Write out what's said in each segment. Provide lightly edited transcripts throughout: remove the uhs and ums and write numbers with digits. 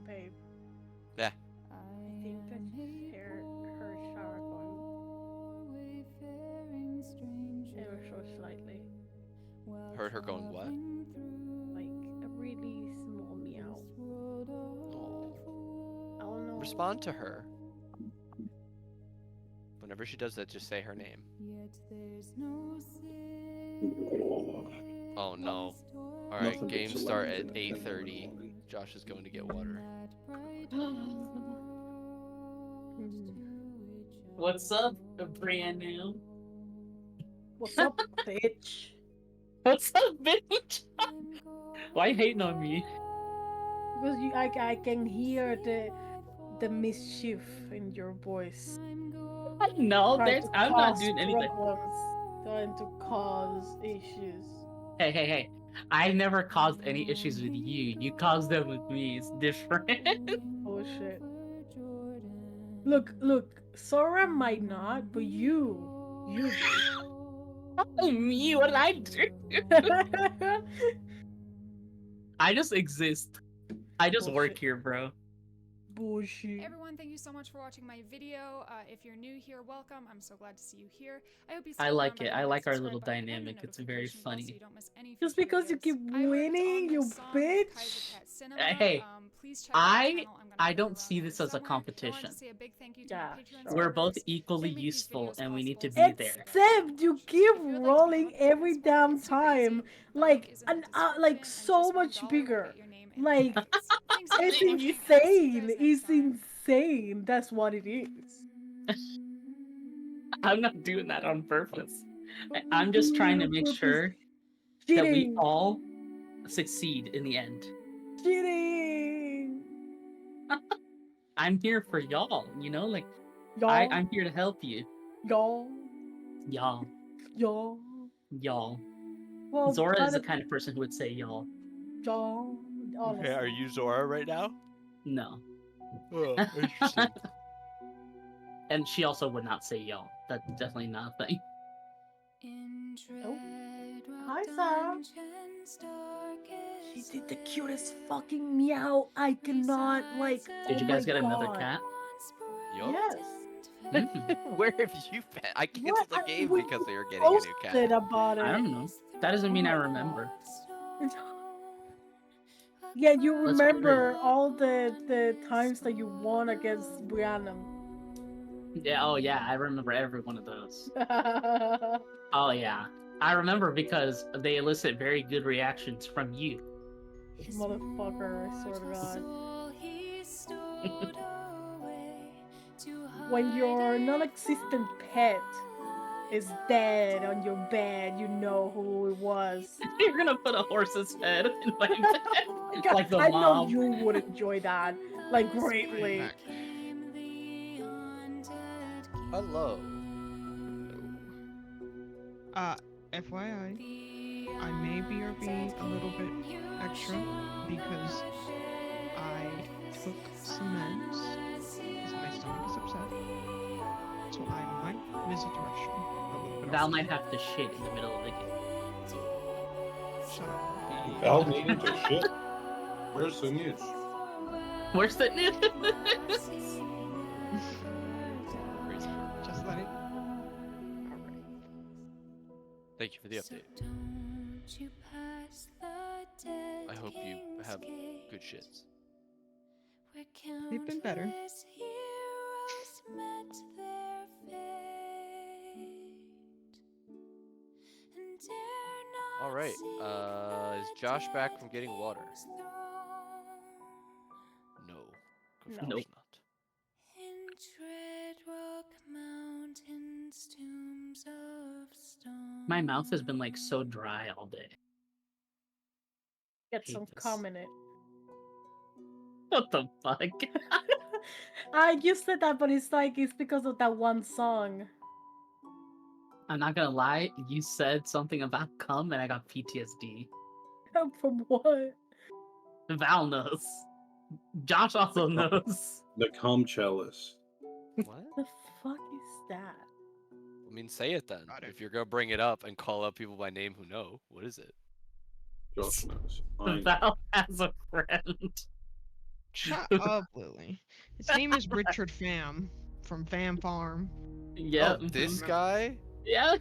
babe. Yeah. I think I just hear her shower going ever so slightly. Heard her going what? Like a really small meow. Oh. I don't know. Respond to her. Whenever she does that, just say her name. Oh no. Alright, Nothing games but start at celebrity. 8:30. Josh is going to get water. What's up, brand new? What's up, bitch? What's up, bitch? Why you hating on me? Because I can hear the mischief in your voice. No, Trying to I'm not cause doing anything. problems, trying to cause issues. Hey. I never caused any issues with you. You caused them with me. It's different. Oh shit. Look, Sora might not, but you do. Oh, me? What did I do? I just exist. I just work Bullshit. here, bro. Bullshit. Everyone, thank you so much for watching my video. If you're new here, welcome. I'm so glad to see you here. I hope you I stick like around it. by I hitting like that our subscribe little button and the dynamic. It's very notification bell funny. so you don't miss any Just future because you videos. keep I worked winning, on you this song with bitch. Kaiser Cat Cinema. Hey, Please check out my channel. I'm gonna I put it don't around see here this as a somewhere. I competition. wanted to say a big thank you to Yeah, my Patreon sure. We're both supporters. equally They make these useful, videos and we need to possible, be so there. Except you keep If you would like to rolling become a Patreon every supporter, damn it's super time, easy. The link like is in the like description, and so just much $1 will bigger. get your name in the Like credits. Thanks so much it's for watching, and I'll see you insane. guys next It's time. insane. That's what it is. I'm not doing that on purpose. I'm just trying to make sure that we Cheating. all succeed in the end. Cheating. I'm here for y'all, you know? Like, Y'all. I'm here to help you. Y'all. Y'all. Y'all. Y'all. Well, Zora is the but kind of person who would say y'all. y'all. Honestly. Okay, are you Zora right now? No. Oh, interesting. And she also would not say y'all. That's definitely not a thing. Oh. Hi, Sarah. She did the cutest fucking meow. I cannot, like, Did oh you guys my get another God. cat? Yup. Yes. Where have you been? I canceled the game We because they were getting a new posted cat. about it. I don't know. That doesn't Oh mean I my remember. God. Yeah, you Let's get remember all the times that you won against Brianna. Yeah, oh yeah, I remember every one of those. Oh yeah. I remember because they elicit very good reactions from you. Motherfucker, I swear to God. When your non-existent pet is dead on your bed, you know who it was. You're gonna put a horse's head in my bed. God, Like the I know mom. you would enjoy that, like, greatly. Hello. FYI, I may be being a little bit extra because I took some meds because my stomach is upset. So I might visit the restroom a little bit. Val might have to shit in the middle of the game. Shut up. Val needing to shit. Where's the news? Where's the news? Just let it. Thank you for the update. I hope you have good shits. They've been better. Alright, is Josh back from getting water? No. Of course Nope. not. My mouth has been like so dry all day. Get Hate some this. cum in it. What the fuck? You said that, but it's like, it's because of that one song. I'm not gonna lie, you said something about cum and I got PTSD. From what? Val knows. Josh also knows. The cum cellist. What? The fuck is that? I mean, say it then. Got it. If you're gonna bring it up and call out people by name who know, what is it? Josh knows. I know. Val has a friend. Shut up, Lily. His name is Richard Pham from Pham Farm. Yeah. Oh, this guy? Yeah.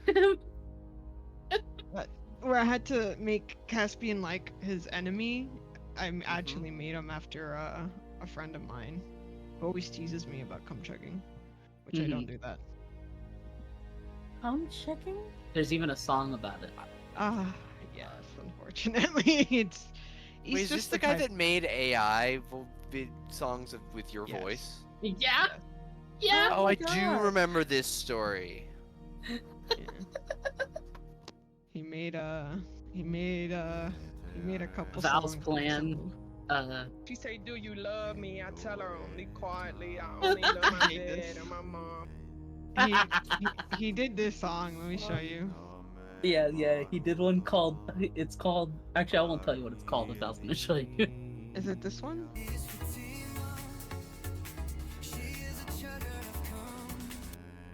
Where I had to make Caspian like his enemy. I actually made him after a friend of mine who always teases me about cum chugging, which I don't do that. I'm checking. There's even a song about it. Yes, unfortunately. Wait, Wait, is this the guy that made AI songs with your Yes. voice? Yeah. Yeah. Oh, my I do God. remember this story. Yeah. He made a couple Val's songs. plan. She say, "Do you love me?" I tell her only quietly. I only love my hate dad this. and my mom. He did this song. Let me show you. Yeah, he did one called. It's called. Actually, I won't tell you what it's called if I was gonna show you. Is it this one?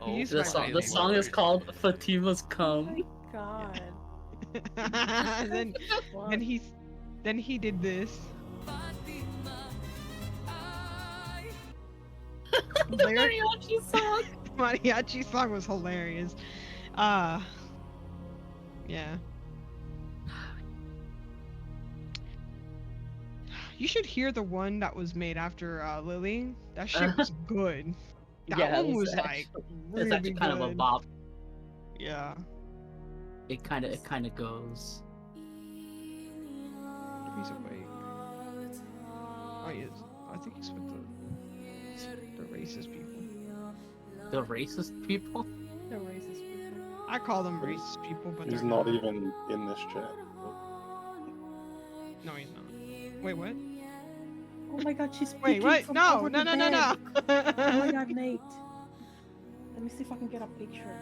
Oh, used The my song, name. the song is called Fatima's Oh Come. my god. then What? then he did this. Mariachi song. Mariachi song was hilarious. Yeah. You should hear the one that was made after Lily. That shit was good. That Yeah, it one was was like really It's actually kind of a good. bop. Yeah. It kind of goes. He's awake. Oh, he is. I think he's with the racist people. The racist people. The racist people. I call them racist people, but He's they're not even in this chat. No, he's not. Wait, what? Oh my god, she's Wait, peeking what? from No, over no, the no, no, no. bed. Oh my god, Nate. Let me see if I can get a picture.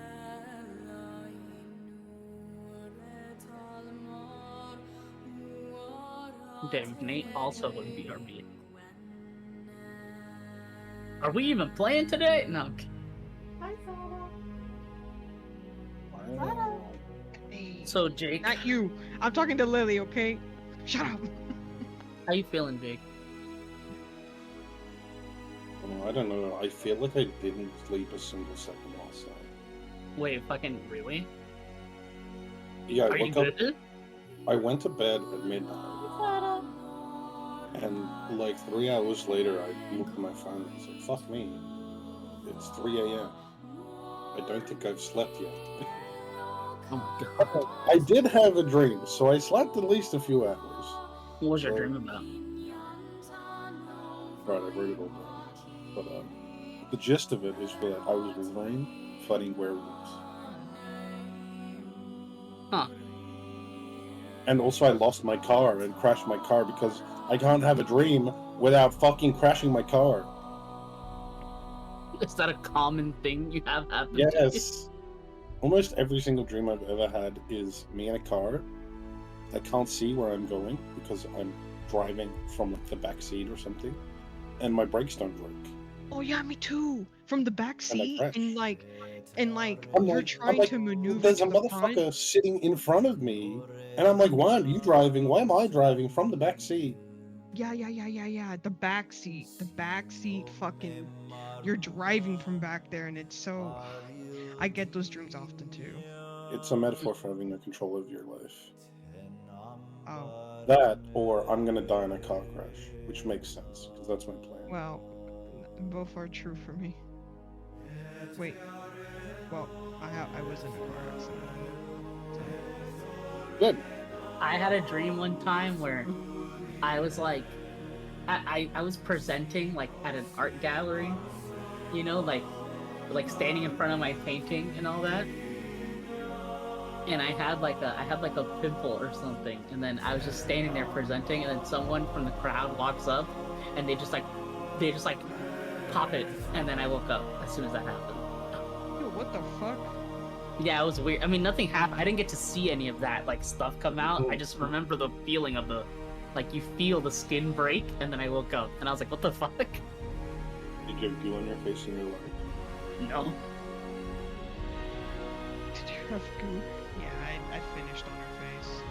Damn, Nate also would be BRB. Are we even playing today? No. I'm kidding. Hi, Sarah. Wow. Hey, So Jake, not you. I'm talking to Lily, okay? Shut up. how you feeling, Jake? I don't know. I feel like I didn't sleep a single second last night. Wait, fucking really? Yeah, Are you good? I went to bed at midnight, Sarah. and like 3 hours later, I looked at my phone and said, "Fuck me, it's 3 a.m. I don't think I've slept yet." Oh my god. I did have a dream, so I slept at least a few hours. What was your dream about? Right, I wrote it all down. But the gist of it is that I was Wolverine fighting werewolves. Huh. And also I lost my car and crashed my car because I can't have a dream without fucking crashing my car. Is that a common thing you have happen to you? Yes. Almost every single dream I've ever had is me in a car. I can't see where I'm going because I'm driving from like the back seat or something, and my brakes don't work. Oh yeah, me too. From the back And I seat, crashed. and like I'm you're like- trying I'm like, to maneuver There's to a the motherfucker front. sitting in front of me, and I'm like, why are you driving? Why am I driving from the back seat? Yeah. The back seat. Fucking, you're driving from back there, and it's so. I get those dreams often too. It's a metaphor for having no control over your life. Oh That, or I'm gonna die in a car crash, which makes sense because that's my plan. well, both are true for me. Wait. Well, I was in a car accident. So. Good. I had a dream one time where I was like, I was presenting like at an art gallery, you know, like standing in front of my painting and all that. And I had like a pimple or something, and then I was just standing there presenting, and then someone from the crowd walks up, and they just like pop it, and then I woke up as soon as that happened. Yo, what the fuck? Yeah, it was weird. I mean, nothing happened. I didn't get to see any of that like stuff come out. I just remember the feeling of the, like you feel the skin break, and then I woke up, and I was like, what the fuck? Did you have goo on your face in your life? No. Did you have goo? Yeah, I finished on her face.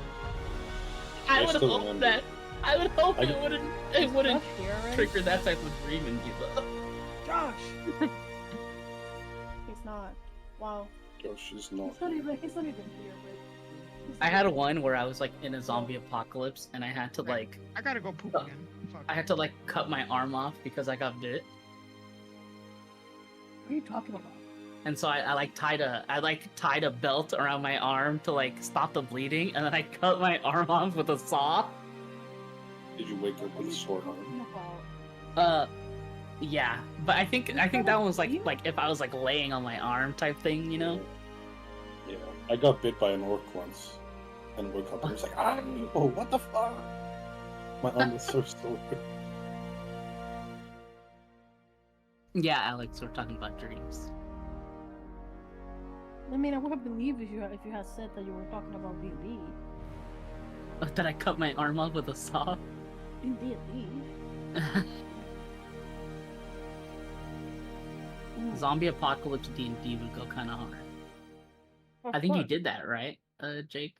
I I would have still hoped remember. that. I would hope I- it wouldn't Josh here already? trigger that type of dream in you though. Josh! He's not. Wow. Josh is not. He's not even here, but... he's I not had even- one where I was like in a zombie apocalypse and I had to like I gotta go poop Oh. again. Fuck. I had to like cut my arm off because I got bit. What are you talking about? And so I like tied a belt around my arm to like stop the bleeding, and then I cut my arm off with a saw. Did you wake up with a sore arm? Talking about... Yeah, but I think that one was like if I was like laying on my arm type thing, you know? Yeah. I got bit by an orc once, and woke up and was like, oh, what the fuck? My arm was so sore. Yeah, Alex, we're talking about dreams. I mean, I would have believed if you had said that you were talking about D&D. That I cut my arm off with a saw. In D&D? Zombie apocalypse D&D would go kind of hard. Of I think you course. did that, right, Jake?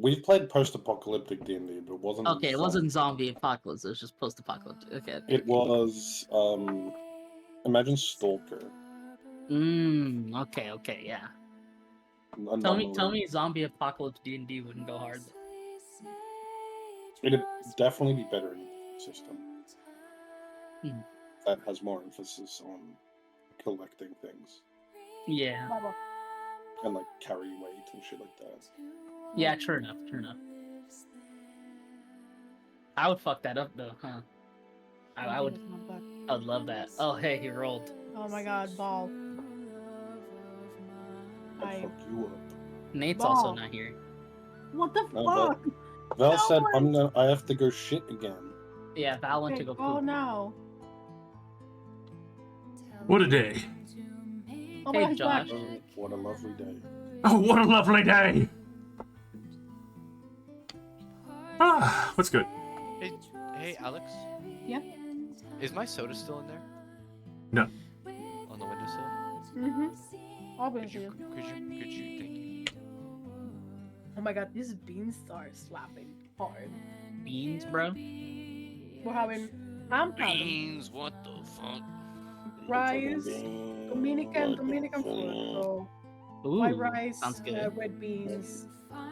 We've played post-apocalyptic D&D, but it wasn't. Okay, it wasn't zombie apocalypse. It was just post-apocalyptic. Okay. It was. Imagine Stalker. Okay, yeah. Tell me, Anomaly. zombie apocalypse D&D wouldn't go hard. It'd definitely be better in the system. Hmm. That has more emphasis on collecting things Yeah. Baba. and like carry weight and shit like that. Yeah, true enough. I would fuck that up though, huh? I would love that. Oh, hey, he rolled. Oh my god, ball. I'd fuck you up. Nate's Ball. also not here. What the No, fuck? Val No said, way. I have to go shit again. Yeah, Val went to go Oh poop. no. What a day. Oh Hey, my god, he's back. Josh. Oh, what a lovely day. Oh, what a lovely day. Ah, what's good? Hey, Alex. Yeah? Is my soda still in there? No. On the windowsill? Mm-hmm. Could Obviously. you, thank you. Oh my god, these beans are slapping hard. Beans, bro. We're having I'm having Beans, what the fuck? rice, Dominican food. So Ooh, white rice, sounds good. red beans,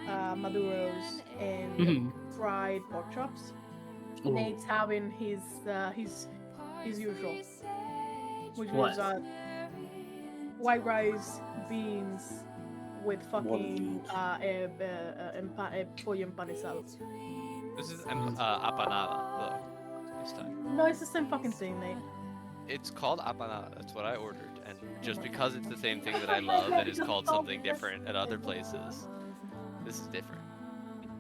maduros, and Mhm. fried pork chops. Ooh. Nate's having his usual, which What? was white rice, beans with fucking pollo empanizado. This is apanada, though. This time. No, it's the same fucking thing, Nate. It's called apanada. That's what I ordered. And just because it's the same thing that I love and is called something different at other places, this is different.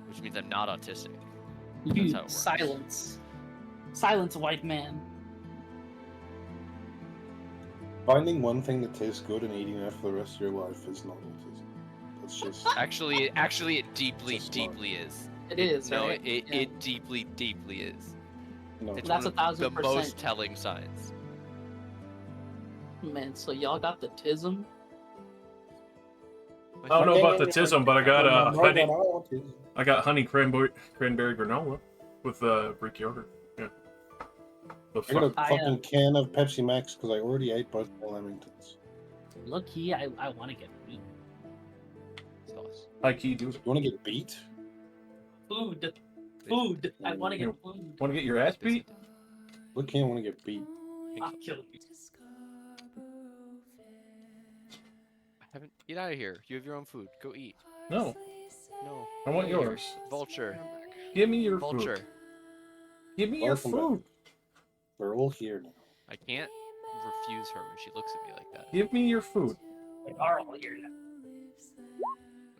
Which means I'm not autistic. That's how it works. Silence, white man. Finding one thing that tastes good and eating that for the rest of your life is not autism. That's just Actually, it deeply, Just smart. deeply is. It is, No, right? it Yeah. deeply, deeply is. no. It's That's one of the 1,000%. most telling signs. Man, so y'all got the tism? I don't know about the tism, but I got honey. autism. I got honey cranberry granola with Greek yogurt. Yeah. The I got a fuck? fucking can of Pepsi Max because I already ate both my Lamingtons. Look key, I want to get meat. Sauce. High key, dude. You want to get beat? Food. I want to get food. Want to get your ass beat? Look here, I want to get beat. I'll kill you. Get out of here. You have your own food. Go eat. No, No. I want Get yours. Vulture. Give me your Vulture. food. Give me your Welcome back. food. We're all here now. I can't refuse her when she looks at me like that. Give me your food. We are all here now.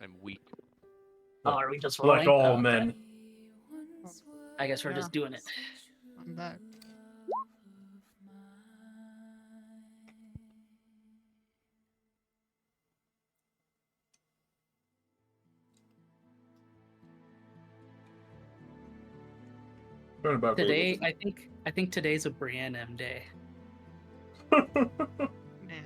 I'm weak. Oh, are we just rolling? Like all Okay. men. I guess we're Yeah. just doing it. I'm back. Oh, Talking about Today, I think today's a Brienne M day. Nah.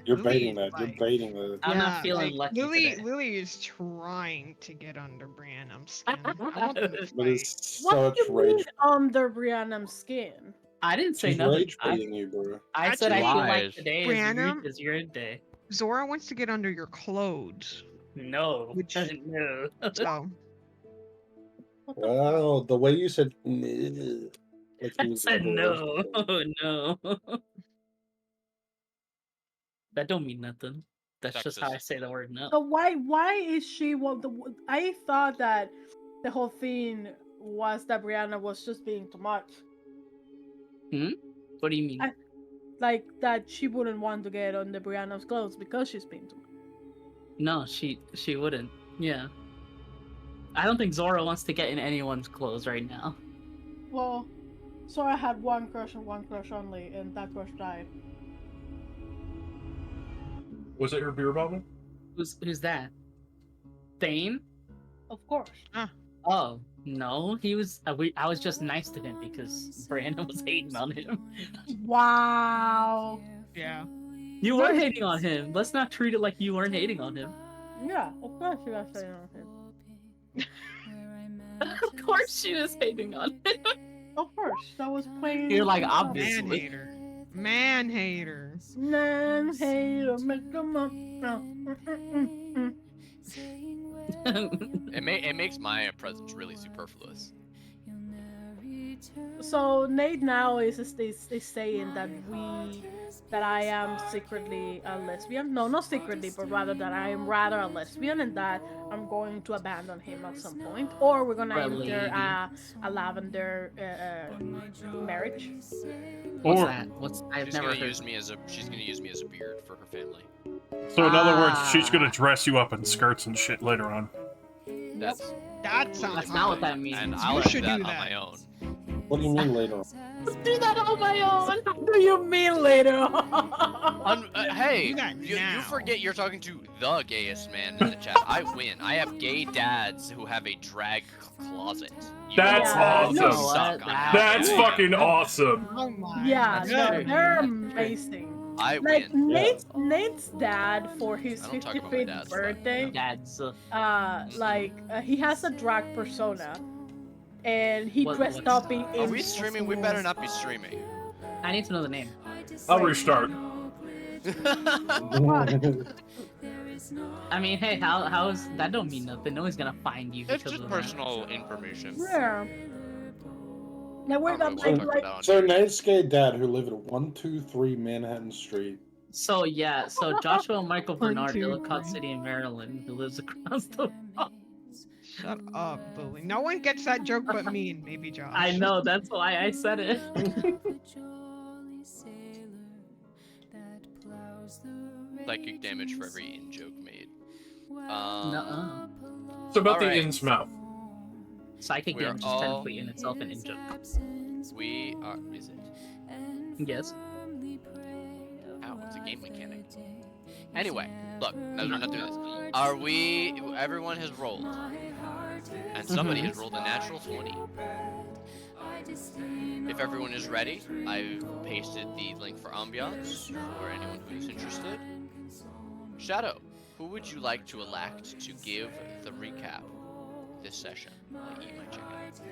You're Lily baiting is that. You're like- baiting the. I'm not feeling like, lucky Lily, today. Lily is trying to get under Brianna's skin. I want them to But fight. it's What do such you mean rage. under Brianna's skin? I didn't say She's nothing. rage baiting you, bro. I said I Actually, feel like Lies. today Brianna- is your day. Zora wants to get under your clothes. No. Which- no. So Wow, the way you said "Nah," like I it was said no. gross. No. That don't mean nothing. That's just how I Texas. say the word no. So why is she I thought that the whole thing was that Brianna was just being too much. What do you mean? Like that she wouldn't want to get under Brianna's clothes because she's being too much. No, she wouldn't. Yeah. I don't think Zora wants to get in anyone's clothes right now. Well, Sora had one crush and one crush only, and that crush died. Was it her beer bottle? Who's that? Thane? Of course. Oh no, he was. I was just nice to him because Brianna was hating on him. Wow. yeah. You were hating on him. Let's not treat it like you weren't hating on him. Yeah, of course she was saying on him. Of course she was hating on him. Of course, that was plain. You're like, Man obviously. hater. Man hater. Man, hey, make them up. It makes my presence really superfluous. So Nate now is saying that I am secretly a lesbian. No, not secretly, but rather that I am rather a lesbian, and that I'm going to abandon him at some point, or we're gonna Really? enter a lavender marriage. What's Or that? I've She's never gonna heard. use me as a beard for her family. so, in other words, she's Ah. gonna dress you up in skirts and shit later on. That's That sounds That's not what fine. that means. and You I'll do should that do on that. my own. What do you mean later on? do that on my own. What do you mean later? Hey, Do that you now. forget you're talking to the gayest man in the chat. I win. I have gay dads who have a drag closet. You That's guys awesome. suck on how That's gay I am. fucking awesome. Oh my. Yeah, That's no, true. they're That's amazing. I Like win. Nate's dad for his I don't talk about my 55th dad's stuff, birthday. Dad's. He has a drag persona, and he dressed what's- up in. Are we streaming? We better not be streaming. I need to know the name. I'll restart. I mean, hey, how's that? Don't mean nothing. No one's gonna find you It's because just of personal information. Yeah. Now we're I not don't know like, what like talk about So on Nate's gay dad who lived at 123 Manhattan Street. that. So yeah, so Joshua and Michael One, Bernard, two, Ellicott three. City in Maryland, who lives across the. Shut up, Lily. No one gets that joke but me and maybe Josh. I know. That's why I said it. Psychic damage for every in-joke made. Nuh-uh. It's about the Alright. in's mouth. Psychic We're damage is all- technically in itself an in joke. We are. Is it? Yes. Ow, it's a game mechanic. Anyway, look, no, we're not doing this. Are we? Everyone has rolled, and somebody has rolled a natural 20. If everyone is ready, I've pasted the link for ambiance for anyone who's interested. Shadow, who would you like to elect to give the recap this session? I eat my chicken.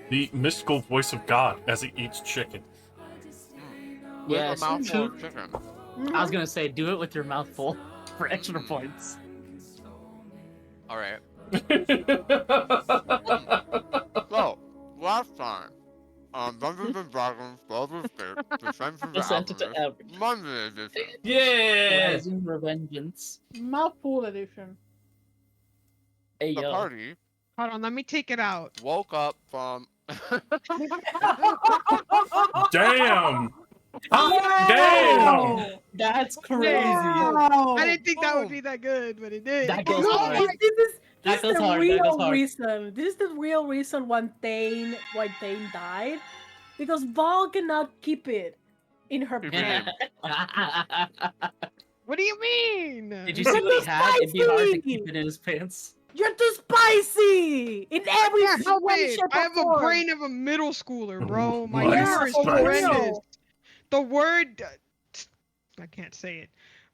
The mystical voice of God as he eats chicken. With Yes. a mouthful of chicken. I was gonna say, do it with your mouth full for extra points. All right. So, last time, Dungeons and Dragons Baldur's Gate Descent into Sent it to Avernus, Avernus. Monday edition. Yeah! Rising Revengeance. mouthful edition. Hey The yo. party Hold on, let me take it out. woke up from. Damn! Damn! That's crazy. Wow. I didn't think that would be that good, but it did. That goes No, hard. this is That goes the hard, that real goes hard. reason. This is the real reason why Thane died, because Val cannot keep it in her brain. What do you mean? Did you see what he had? It'd be hard to keep it in his pants. You're too spicy in every Yeah, help way, it. shape, I or have a form. brain of a middle schooler, bro. My Yeah, humor is for horrendous. real. The word, I can't say it,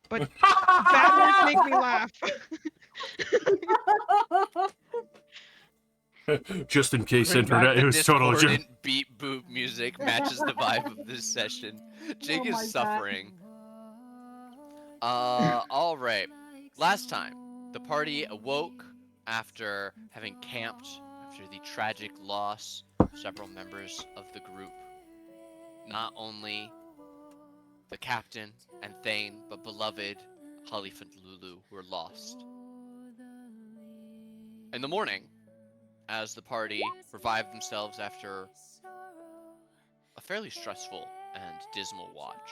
But bad words make me laugh. Just in case, Bring back internet, the it was totally just. discordant beat boop music matches the vibe of this session. Jake Oh is my God. suffering. All right. Last time, the party awoke after having camped after the tragic loss of several members of the group. Not only the captain and Thane, but beloved Halif and Lulu were lost. In the morning, as the party revived themselves after a fairly stressful and dismal watch,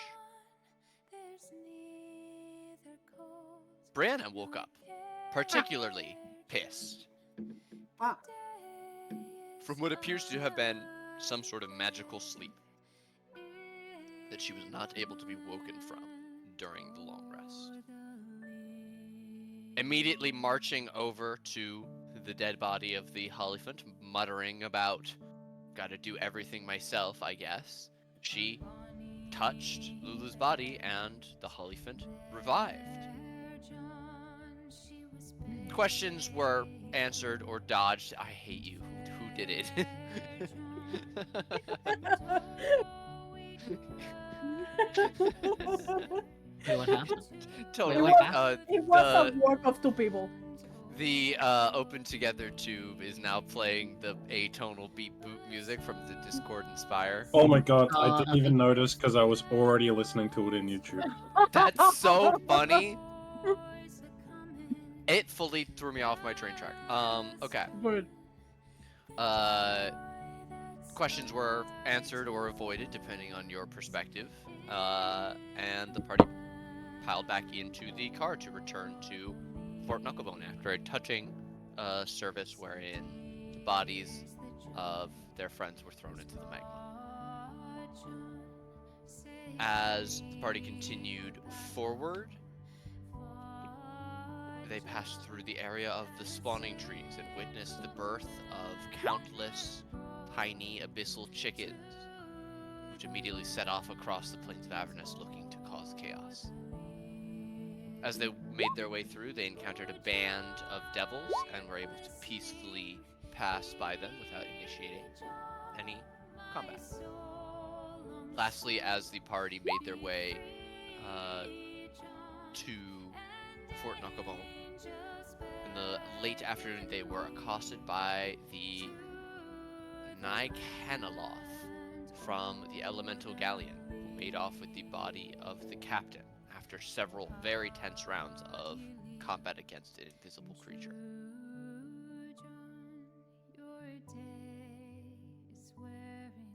Brianna woke up, particularly pissed. Ah. From what appears to have been some sort of magical sleep that she was not able to be woken from during the long rest. Immediately marching over to the dead body of the Hollyphant, muttering about, gotta do everything myself, I guess, she touched Lulu's body and the Hollyphant revived. Questions were answered or dodged. I hate you. Who did it? Wait, what happened? Totally. Wait, what happened? It was a work of two people. The Open Together tube is now playing the atonal beat boop music from the Discord Inspire. Oh my god, I didn't even notice because I was already listening to it in YouTube. That's so funny. It fully threw me off my train track. Okay. Good. Questions were answered or avoided depending on your perspective. And the party piled back into the car to return to Fort Knucklebone after a touching service wherein the bodies of their friends were thrown into the magma. As the party continued forward, they passed through the area of the spawning trees and witnessed the birth of countless tiny abyssal chickens, which immediately set off across the plains of Avernus looking to cause chaos. As they made their way through, they encountered a band of devils and were able to peacefully pass by them without initiating any combat. Lastly, as the party made their way to Fort Knucklebone, in the late afternoon they were accosted by the Nicanaloth from the Elemental Galleon, who made off with the body of the captain after several very tense rounds of combat against an invisible creature.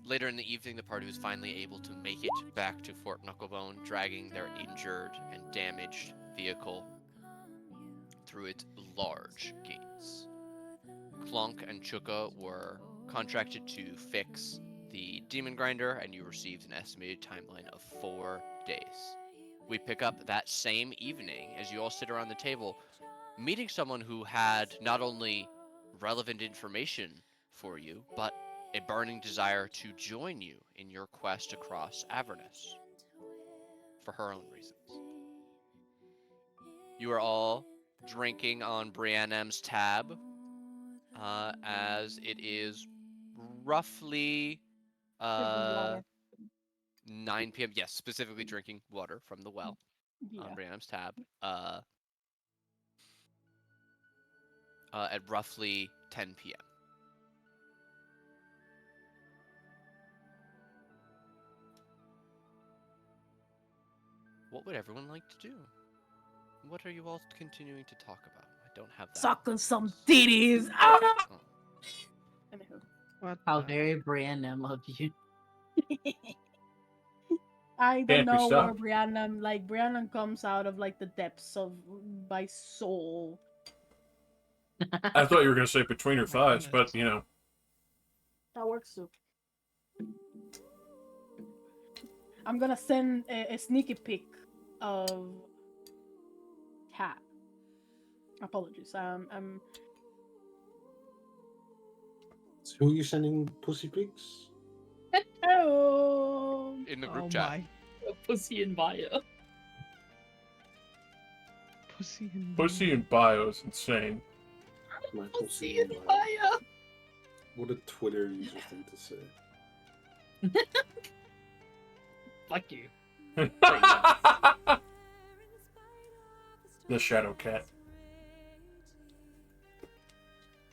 Later in the evening, the party was finally able to make it back to Fort Knucklebone, dragging their injured and damaged vehicle through its large gates. Clonk and Chuka were contracted to fix the demon grinder, and you received an estimated timeline of 4 days. We pick up that same evening as you all sit around the table, meeting someone who had not only relevant information for you, but a burning desire to join you in your quest across Avernus for her own reasons. You are all drinking on Briannem's tab, as it is roughly 9 p.m. Yes, specifically drinking water from the well on Briannem's tab. At roughly 10 p.m. What would everyone like to do? What are you all continuing to talk about? I don't have that. Sucking some titties. Ah! Oh. Anywho. What How the- very Brianna of you. I don't Can't be know where stopped. Brianna comes out of like the depths of my soul. I thought you were gonna say between her thighs, but you know. That works too. I'm gonna send a sneaky pic of cat. Apologies. I'm Who are you sending pussy pics? oh In the group Oh chat. my. Pussy in bio. Pussy and Pussy in bio is insane. My See pussy in bio. What a Twitter user thing to say. Fuck you. The Shadow Cat.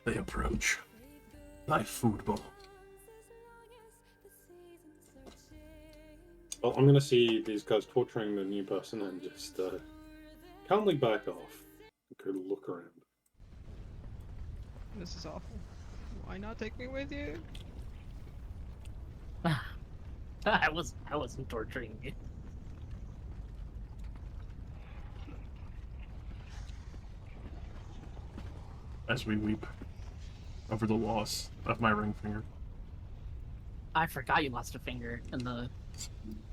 They approach. My food bowl. Well, I'm gonna see these guys torturing the new person and just calmly back off. Go look around. This is awful. Why not take me with you? I wasn't torturing you. As we weep over the loss of my ring finger. I forgot you lost a finger in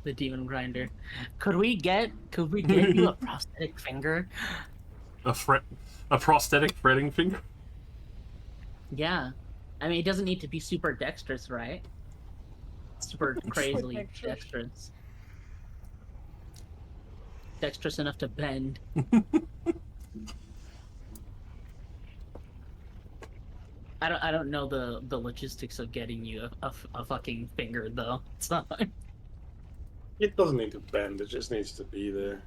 the demon grinder. Could we get you a prosthetic finger? A prosthetic fretting finger? Yeah. I mean, it doesn't need to be super dexterous, right? Super crazily dexterous. Dexterous enough to bend. I don't know the logistics of getting you a fucking finger though. It's not. It doesn't need to bend, it just needs to be there.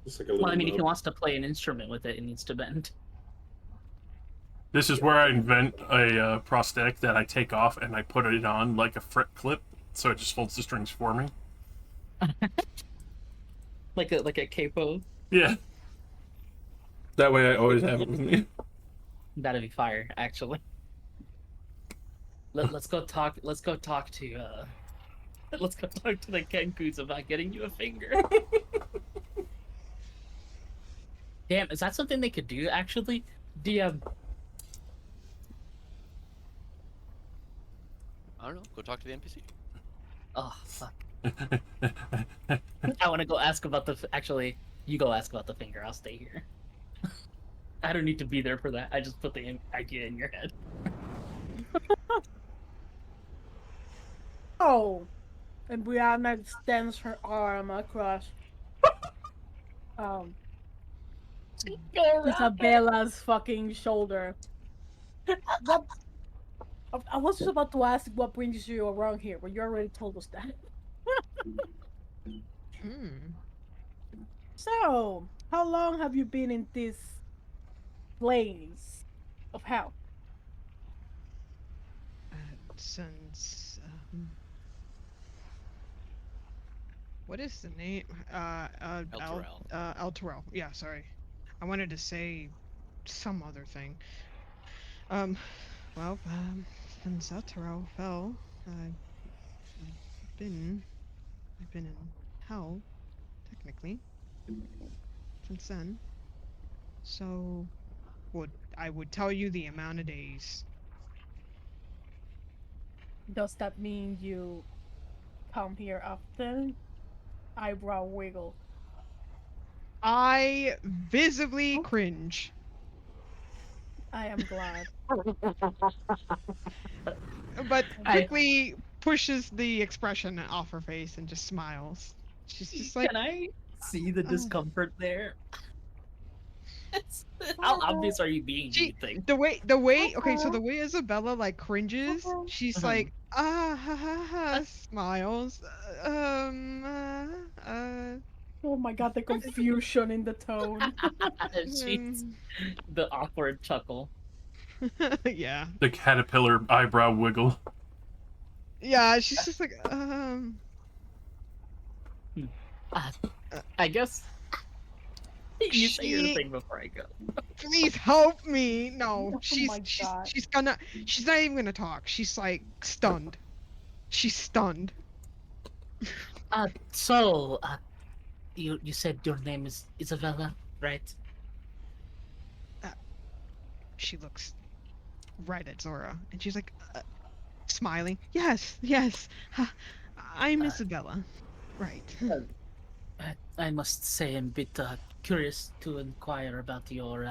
Just like a little Well, I mean, if he nub. wants to play an instrument with it, it needs to bend. This is where I invent a prosthetic that I take off and I put it on like a fret clip, so it just folds the strings for me. like a capo. Yeah. That way I always have it with me. That'd be fire, actually. Let's go talk. Let's go talk to the Kenkus about getting you a finger. Damn, is that something they could do? Actually, do you have... I don't know. Go talk to the NPC. Oh fuck! I want to go ask about the. Actually, you go ask about the finger. I'll stay here. I don't need to be there for that. I just put the idea in your head. Oh, and Brianna extends her arm across Isabella's fucking shoulder. What? I was just about to ask what brings you around here, but you already told us that. So, how long have you been in this place of hell? Since what is the name? El Terrell. Yeah, sorry. I wanted to say some other thing. Well, since El Terrell fell, I've been in hell, technically, since then. So, I would tell you the amount of days. Does that mean you come here often? Eyebrow wiggle. I visibly cringe. I am glad. But quickly pushes the expression off her face and just smiles. She's just like, Can I see the discomfort there? How obvious are you being? Do you think? the way okay, so the way Isabella like cringes, she's like ha ha ha, smiles. Oh my god, the confusion in the tone. She's the awkward chuckle. Yeah. The caterpillar eyebrow wiggle. Yeah, she's just like I guess you say your thing before I go. Please help me. No, she's my God. she's not even gonna talk. She's like stunned. She's stunned. So you said your name is Isabella, right? She looks right at Zora and she's like smiling. Yes, I'm Isabella. Right. I must say I'm a bit curious to inquire about your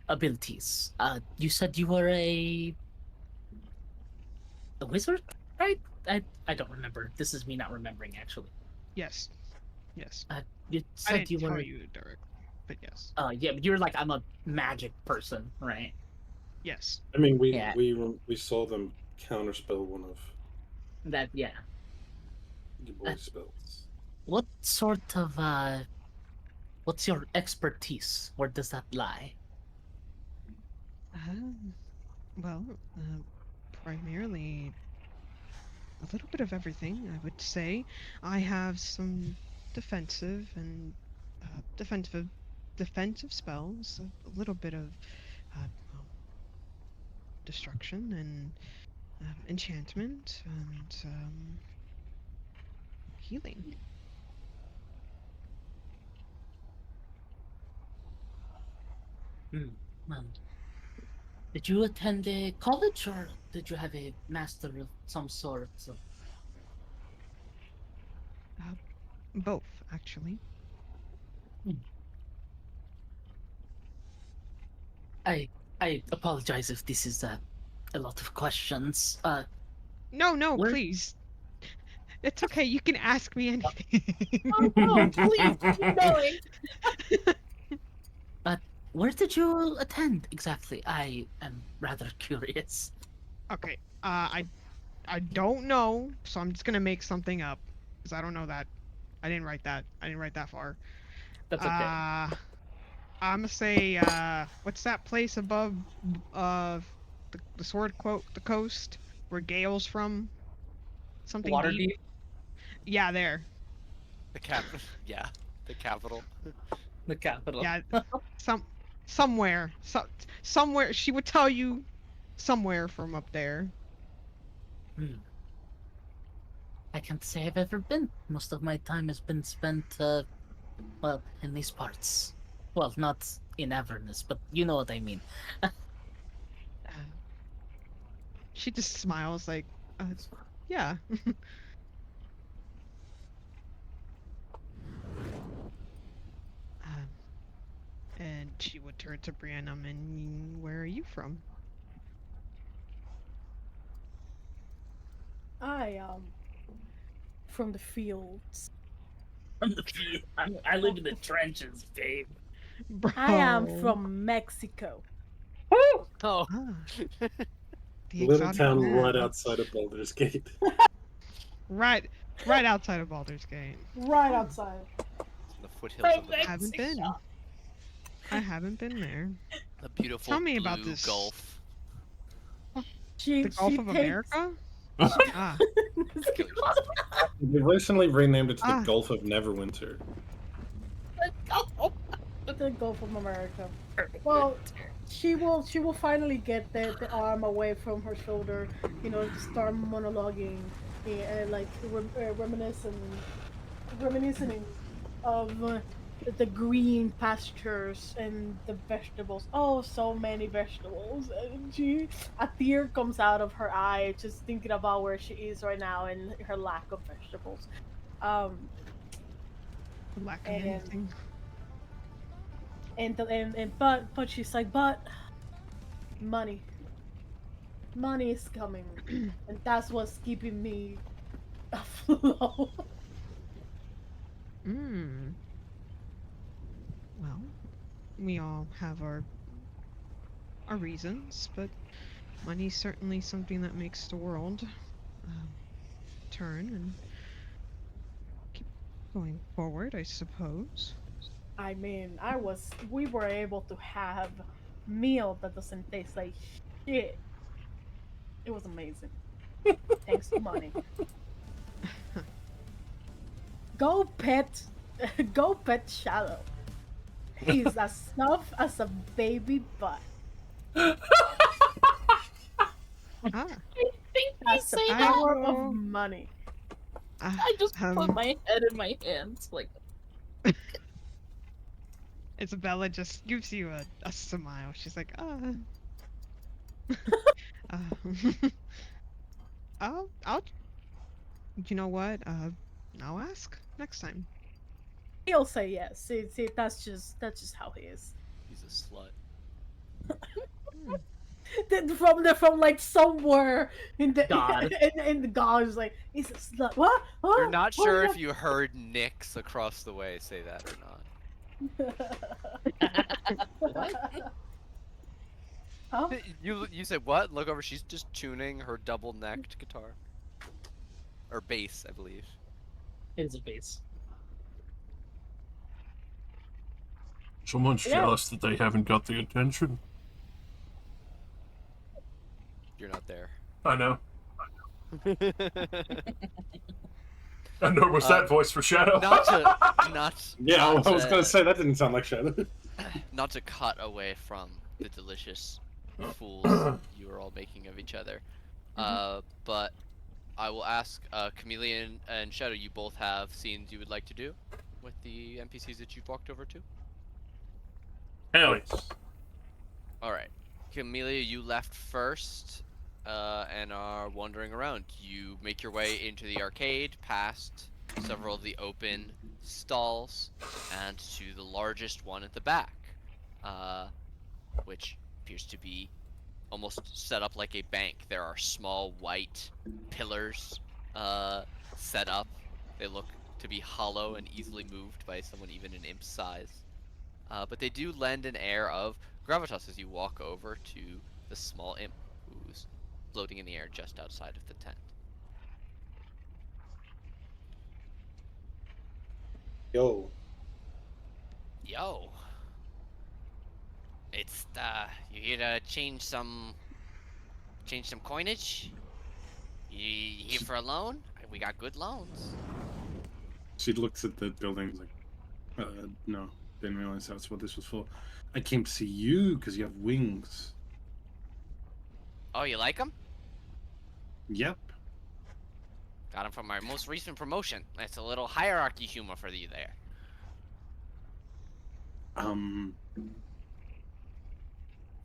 abilities. You said you were a wizard, right? I don't remember. This is me not remembering, actually. Yes. You I said didn't you tell were. you, Derek. but yes. Yeah, but you're like, I'm a magic person, right? Yes. I mean, Yeah. we saw them counterspell one of That, yeah. your boy's spells. What sort of, what's your expertise? Where does that lie? Um, well, primarily a little bit of everything, I would say. I have some defensive and defensive spells, a little bit of well, destruction and enchantment and healing. Well, did you attend a college or did you have a master of some sort? Uh, both, actually. Hmm. I I apologize if this is a lot of questions. No, Where? please. It's okay. You can ask me anything. Oh, please keep going. Where did you attend exactly? I am rather curious. Okay. I don't know, so I'm just gonna make something up because I don't know that. I didn't write that. I didn't write that far. That's okay. I'm gonna say what's that place above the sword quote the coast where Gale's from? Something deep. Waterdeep, Yeah, there. The cap. Yeah, the capital. the capital. Yeah, some somewhere. Somewhere she would tell you somewhere from up there. Hmm. I can't say I've ever been. Most of my time has been spent, well, in these parts. Well, not in Avernus, but you know what I mean. Uh, she just smiles like, yeah. Um, and she would turn to Brianna and where are you from? I am from the fields. I live in the trenches, babe. Bro. I am from Mexico. Oh. Ah, the Little exotic town right man. outside of Baldur's Gate. Right outside of Baldur's Gate. Right outside. The foothills of the Haven't been. I haven't been there. The beautiful Tell me blue about this. Gulf. She, The Gulf she of takes... America? Ah. Kill yourself. They recently renamed it to the Ah. Gulf of Neverwinter. The Gulf of America. Well, she will finally get the arm away from her shoulder, you know, start monologuing, like reminiscing of the green pastures and the vegetables. Oh, so many vegetables. And a tear comes out of her eye just thinking about where she is right now and her lack of vegetables. Lack of And anything. but she's like, but money is coming, and that's what's keeping me afloat. Well, we all have our reasons, but money's certainly something that makes the world turn and keep going forward, I suppose. I mean, we were able to have meal that doesn't taste like shit. It was amazing. Thanks to money. Go pet Shadow. He's as soft as a baby butt. Ah, That's the say power that? of money. I just put my head in my hands, like. Isabella just gives you a smile. She's like, I'll, you know what? I'll ask next time. He'll say yes. See, that's just how he is. He's a slut. From like somewhere in the God. in the God is like, he's a slut. What? You're not What sure is if you heard Nyx across the way say that or not. What? Huh? You said what? Look over. She's just tuning her double-necked guitar or bass, I believe. It is a base. Someone's Yeah. jealous that they haven't got the attention. You're not there. I know. And nor was that voice for Shadow. Not to not Yeah, not I was gonna to, say that didn't sound like Shadow. not to cut away from the delicious fools you are all making of each other. But I will ask Chameleon and Shadow, you both have scenes you would like to do with the NPCs that you've walked over to? Hell yes. Alright. Camellia, you left first and are wandering around. You make your way into the arcade, past several of the open stalls, and to the largest one at the back, which appears to be almost set up like a bank. There are small white pillars set up. They look to be hollow and easily moved by someone even in imp size. But they do lend an air of gravitas as you walk over to the small imp who's floating in the air just outside of the tent. Yo, Yo, it's you here to change some coinage? You here for a loan? We got good loans. she looks at the building like, no, didn't realize that's what this was for. I came to see you because you have wings. Oh, you like them? Yep. Got them from my most recent promotion. That's a little hierarchy humor for you there.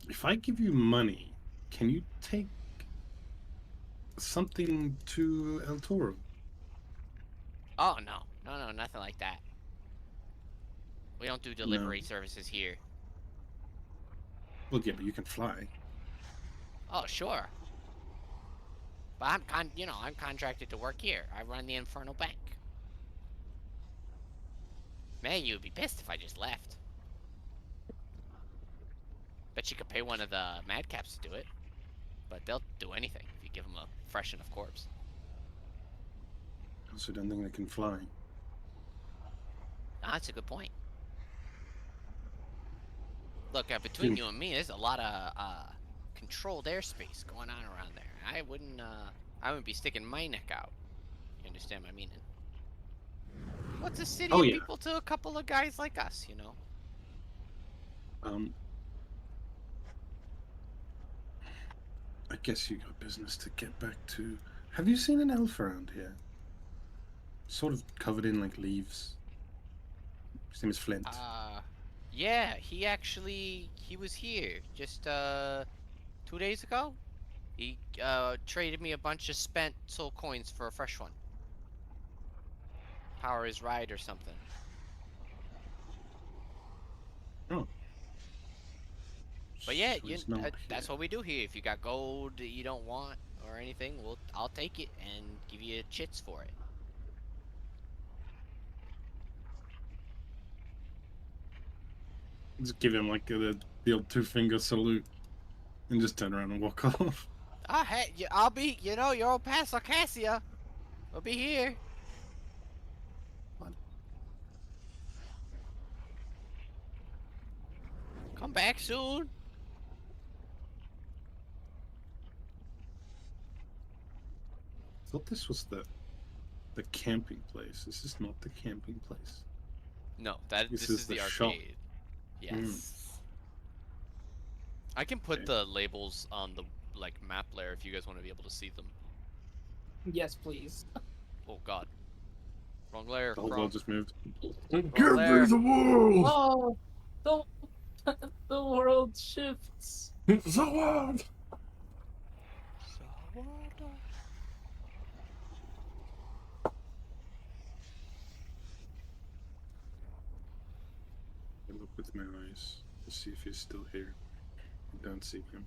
If I give you money, can you take something to El Toro? Oh, no, nothing like that. We don't do delivery services here. Well, yeah, but you can fly. Oh, sure. But I'm contracted to work here. I run the Infernal Bank. Man, you'd be pissed if I just left. Bet you could pay one of the madcaps to do it. But they'll do anything if you give them a fresh enough corpse. I also don't think they can fly. Ah, that's a good point. Look, between you and me, there's a lot of controlled airspace going on around there. I wouldn't be sticking my neck out. You understand my meaning? What's a city of people to a couple of guys like us, you know? I guess you got business to get back to. Have you seen an elf around here? Sort of covered in like leaves. His name is Flint. Yeah, he was here just 2 days ago. He traded me a bunch of spent soul coins for a fresh one. Power his ride or something. Oh. But yeah, So that's what we do here. If you got gold that you don't want or anything, I'll take it and give you chits for it. Just give him like the old two-finger salute and just turn around and walk off. Ah, hey, I'll be, your old past Arcasia. I'll be here. What? Come back soon. I thought this was the camping place. This is not the camping place. No, this is the shop. arcade. Yes. I can put the labels on the map layer if you guys want to be able to see them. Yes, please. Oh god. Wrong layer. The whole world just moved. Give me the world! Oh, the world shifts. The world! I look with my eyes to see if he's still here. I don't see him.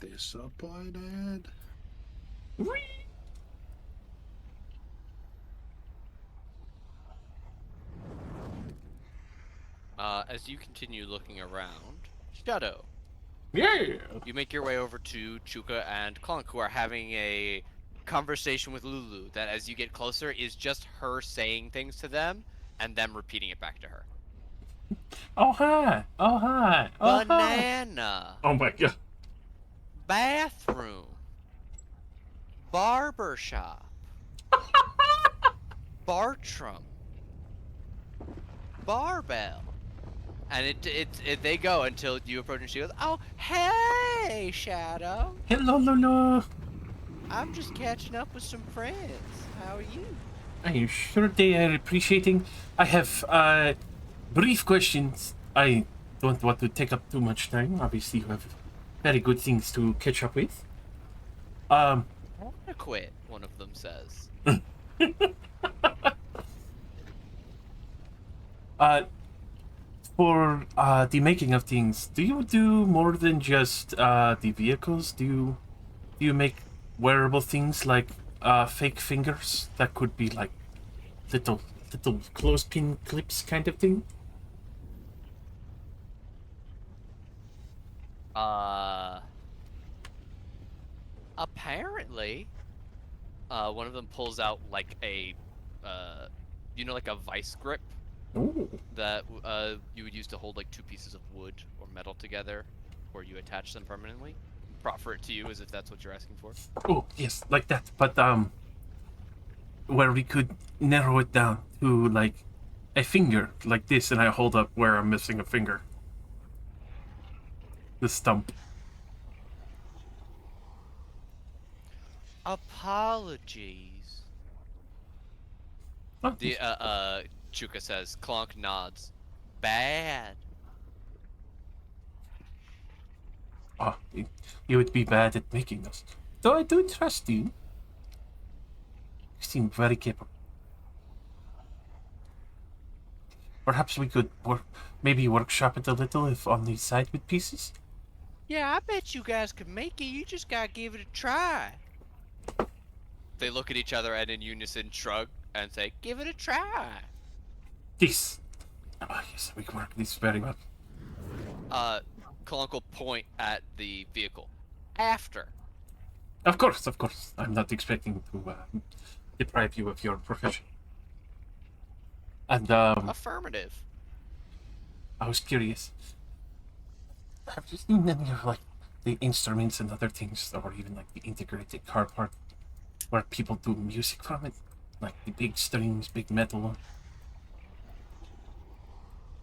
Disappointed. As you continue looking around, Shadow, Yeah. you make your way over to Chuka and Clunk, who are having a conversation with Lulu that, as you get closer, is just her saying things to them and them repeating it back to her. Oh hi. Oh hi. Oh hi. Banana. Oh my god. Bathroom. Barber shop. Bartram. Barbell. And they go until you approach and she goes, "Oh, hey, Shadow. Hello, Lolo. I'm just catching up with some friends. How are you?" I'm sure they are appreciating. I have brief questions. I don't want to take up too much time. Obviously, you have very good things to catch up with. I want to quit, one of them says. For the making of things, do you do more than just the vehicles? Do you make wearable things like fake fingers that could be like little clothespin clips kind of thing? Apparently, one of them pulls out like a, like a vice grip Ooh. that you would use to hold like two pieces of wood or metal together, or you attach them permanently. Proffer it to you as if that's what you're asking for. Oh yes, like that. But where we could narrow it down to like a finger, like this, and I hold up where I'm missing a finger. The stump. Apologies. Oh, The Chuka says. Clonk nods. Bad. oh, you would be bad at making us. Though I do trust you. You seem very capable. Perhaps we could maybe workshop it a little if on the side with pieces. Yeah, I bet you guys could make it. You just gotta give it a try. They look at each other and in unison shrug and say, "Give it a try." This. Oh, yes, we can work this very well. Clonk will point at the vehicle. After. Of course. I'm not expecting to deprive you of your profession. And Affirmative. I was curious. Have you seen any of like the instruments and other things, or even like the integrated car part, where people do music from it, like the big strings, big metal?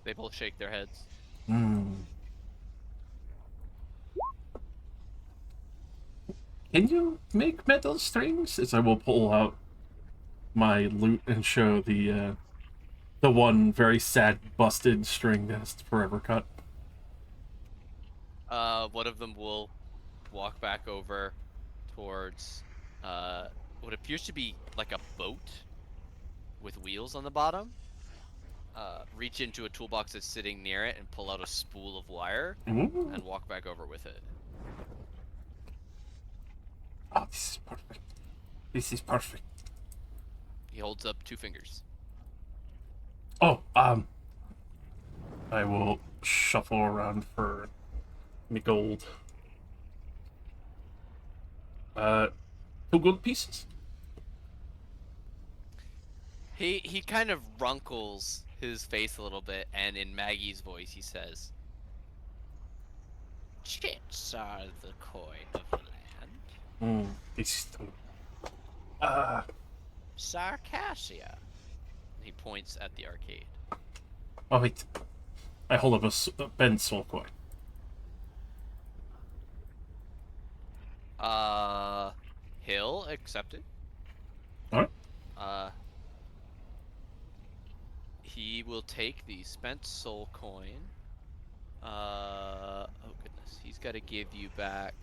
They both shake their heads. Can you make metal strings? As I will pull out my lute and show the one very sad, busted string that's forever cut. One of them will walk back over towards what appears to be like a boat with wheels on the bottom. Reach into a toolbox that's sitting near it and pull out a spool of wire Ooh. and walk back over with it. Oh, this is perfect. This is perfect. He holds up two fingers. Oh, I will shuffle around for me gold. 2 gold pieces. He kind of runkles his face a little bit, and in Maggie's voice he says, "Chits are the coin of the land." This. Sarcassia. He points at the arcade. Oh wait, I hold up a bent soul coin. He'll accept it. Alright. He will take the spent soul coin. Oh goodness, he's got to give you back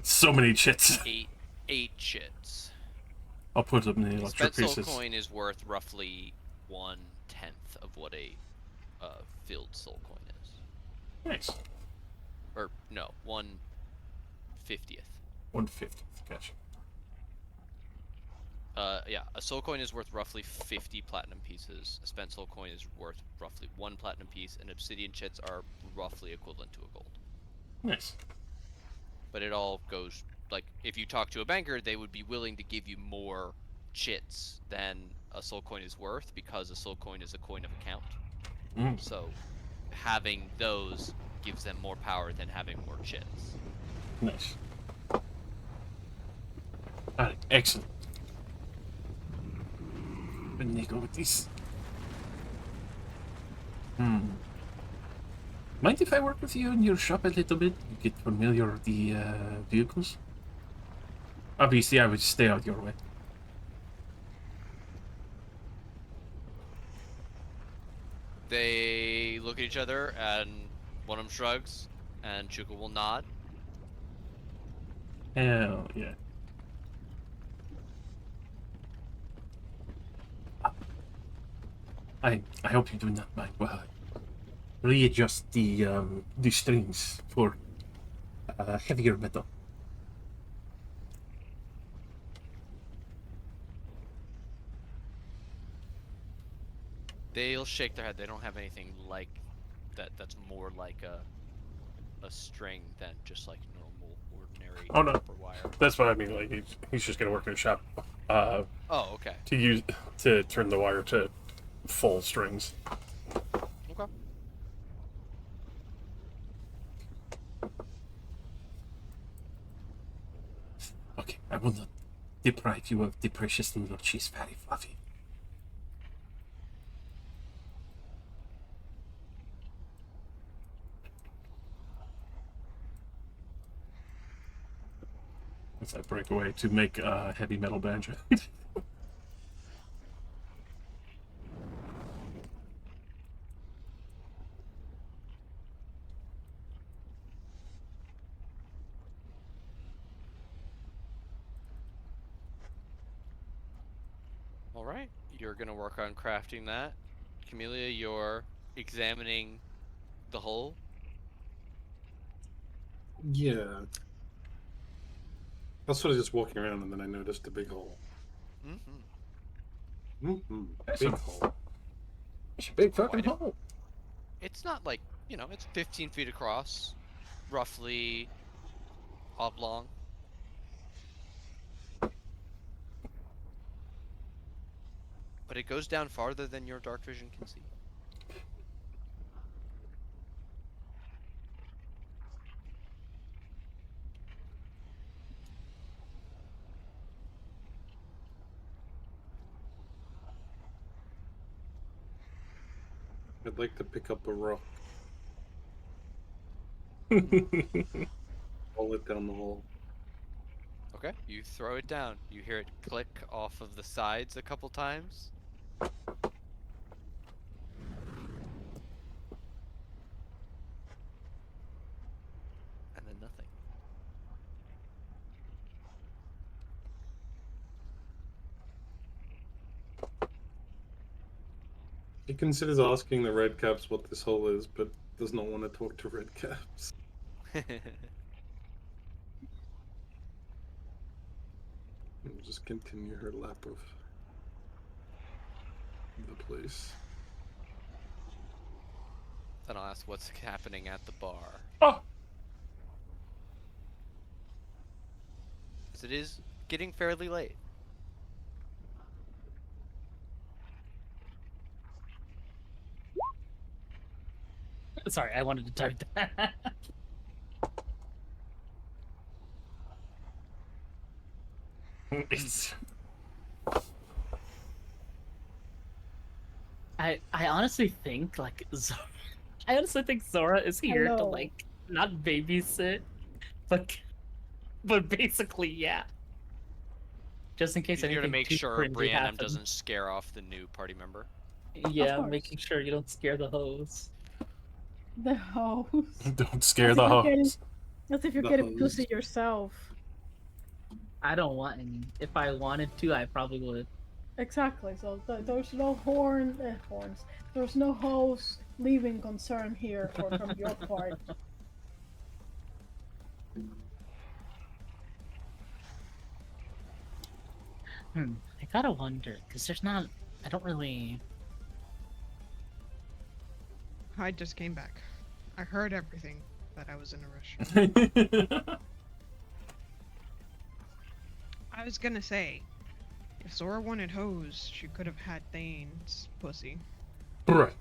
So many chits. eight chits. I'll put them in the electric Spent pieces. soul coin is worth roughly 1/10 of what a filled soul coin is. Nice. Or no, 1/50th. 1/50. Gotcha. Yeah, a soul coin is worth roughly 50 platinum pieces. A spent soul coin is worth roughly 1 platinum piece, and obsidian chits are roughly equivalent to a gold. Nice. But it all goes, like, if you talk to a banker, they would be willing to give you more chits than a soul coin is worth, because a soul coin is a coin of account. Mm. So having those gives them more power than having more chits. Nice. Alright, excellent. Let me go with this. Mind if I work with you in your shop a little bit? You get familiar with the vehicles? Obviously, I would stay out your way. They look at each other, and one of them shrugs, and Chuka will nod. Hell yeah. I hope you do not mind while I readjust the strings for heavier metal. They'll shake their head. They don't have anything like that. That's more like a string than just like normal, ordinary Oh no, copper wire. that's what I mean. Like he's just gonna work in a shop. Oh, okay. To turn the wire to full strings. Okay. Okay, I will not deprive you of the precious needle. She's very fluffy. As I break away to make a heavy metal banjo. All right. You're gonna work on crafting that. Camellia, you're examining the hull. Yeah. I was sort of just walking around and then I noticed a big hole. Mm-hmm. Mm-hmm. That's Big a- hole. It's a big fucking Quite a- hole. It's not like, it's 15 feet across, roughly oblong. But it goes down farther than your dark vision can see. I'd like to pick up a rock, roll it down the hole. Okay, you throw it down. You hear it click off of the sides a couple times. And then nothing. He considers asking the red caps what this hole is, but does not want to talk to red caps. And just continue her lap of the place. Then I'll ask what's happening at the bar. Oh, As it is getting fairly late. Sorry, I wanted to type that. it's I honestly think I honestly think Zora is here to Hello. like not babysit, but basically yeah. Just in case He's here anything to make too sure cringy Brianna happens. doesn't scare off the new party member. Yeah, course. making sure you don't scare the hoes. The host. don't scare As the if you're getting- hoes. As if you're The getting host. pussy yourself. I don't want any. If I wanted to, I probably would. Exactly. So there's no horns. There's no host leaving concern here from your part. I gotta wonder, because there's not. I don't really. I just came back. I heard everything, but I was in a rush. I was gonna say, if Zora wanted hoes, she could have had Thane's pussy. Bruh.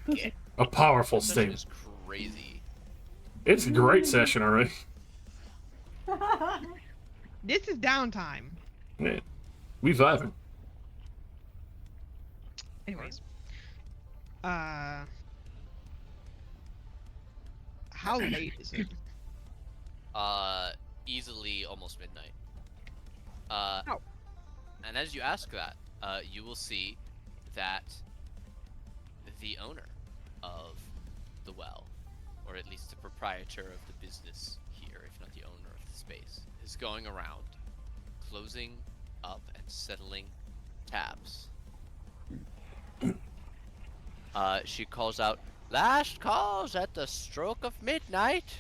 Okay. A powerful This session statement. is crazy. It's a great session already. This is downtime. Man, we vibing. Anyways. How late is it? Easily almost midnight. Oh. And as you ask that, you will see that the owner of the well, or at least the proprietor of the business here, if not the owner of the space, is going around, closing up and settling tabs. She calls out, "Last calls at the stroke of midnight.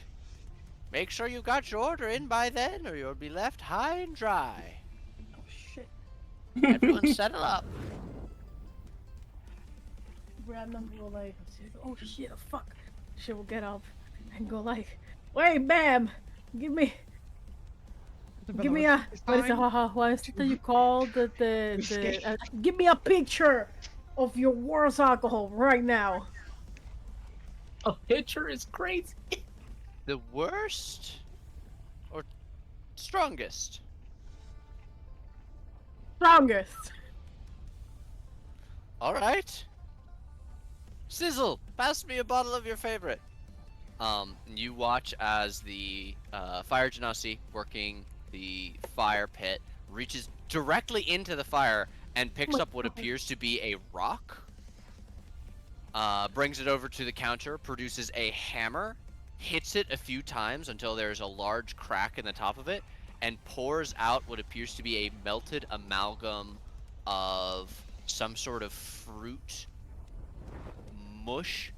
Make sure you got your order in by then, or you'll be left high and dry. Oh shit. Everyone settle up." Random will like, oh shit, fuck. She will get up and go like, wait, ma'am, give me a, what is it? What is it that you call give me a picture of your worst alcohol right now. A picture is crazy. The worst or strongest? Strongest. All right. Sizzle, pass me a bottle of your favorite. You watch as the fire genasi working the fire pit reaches directly into the fire and picks up what appears to be a rock. Brings it over to the counter, produces a hammer, hits it a few times until there's a large crack in the top of it, and pours out what appears to be a melted amalgam of some sort of fruit mush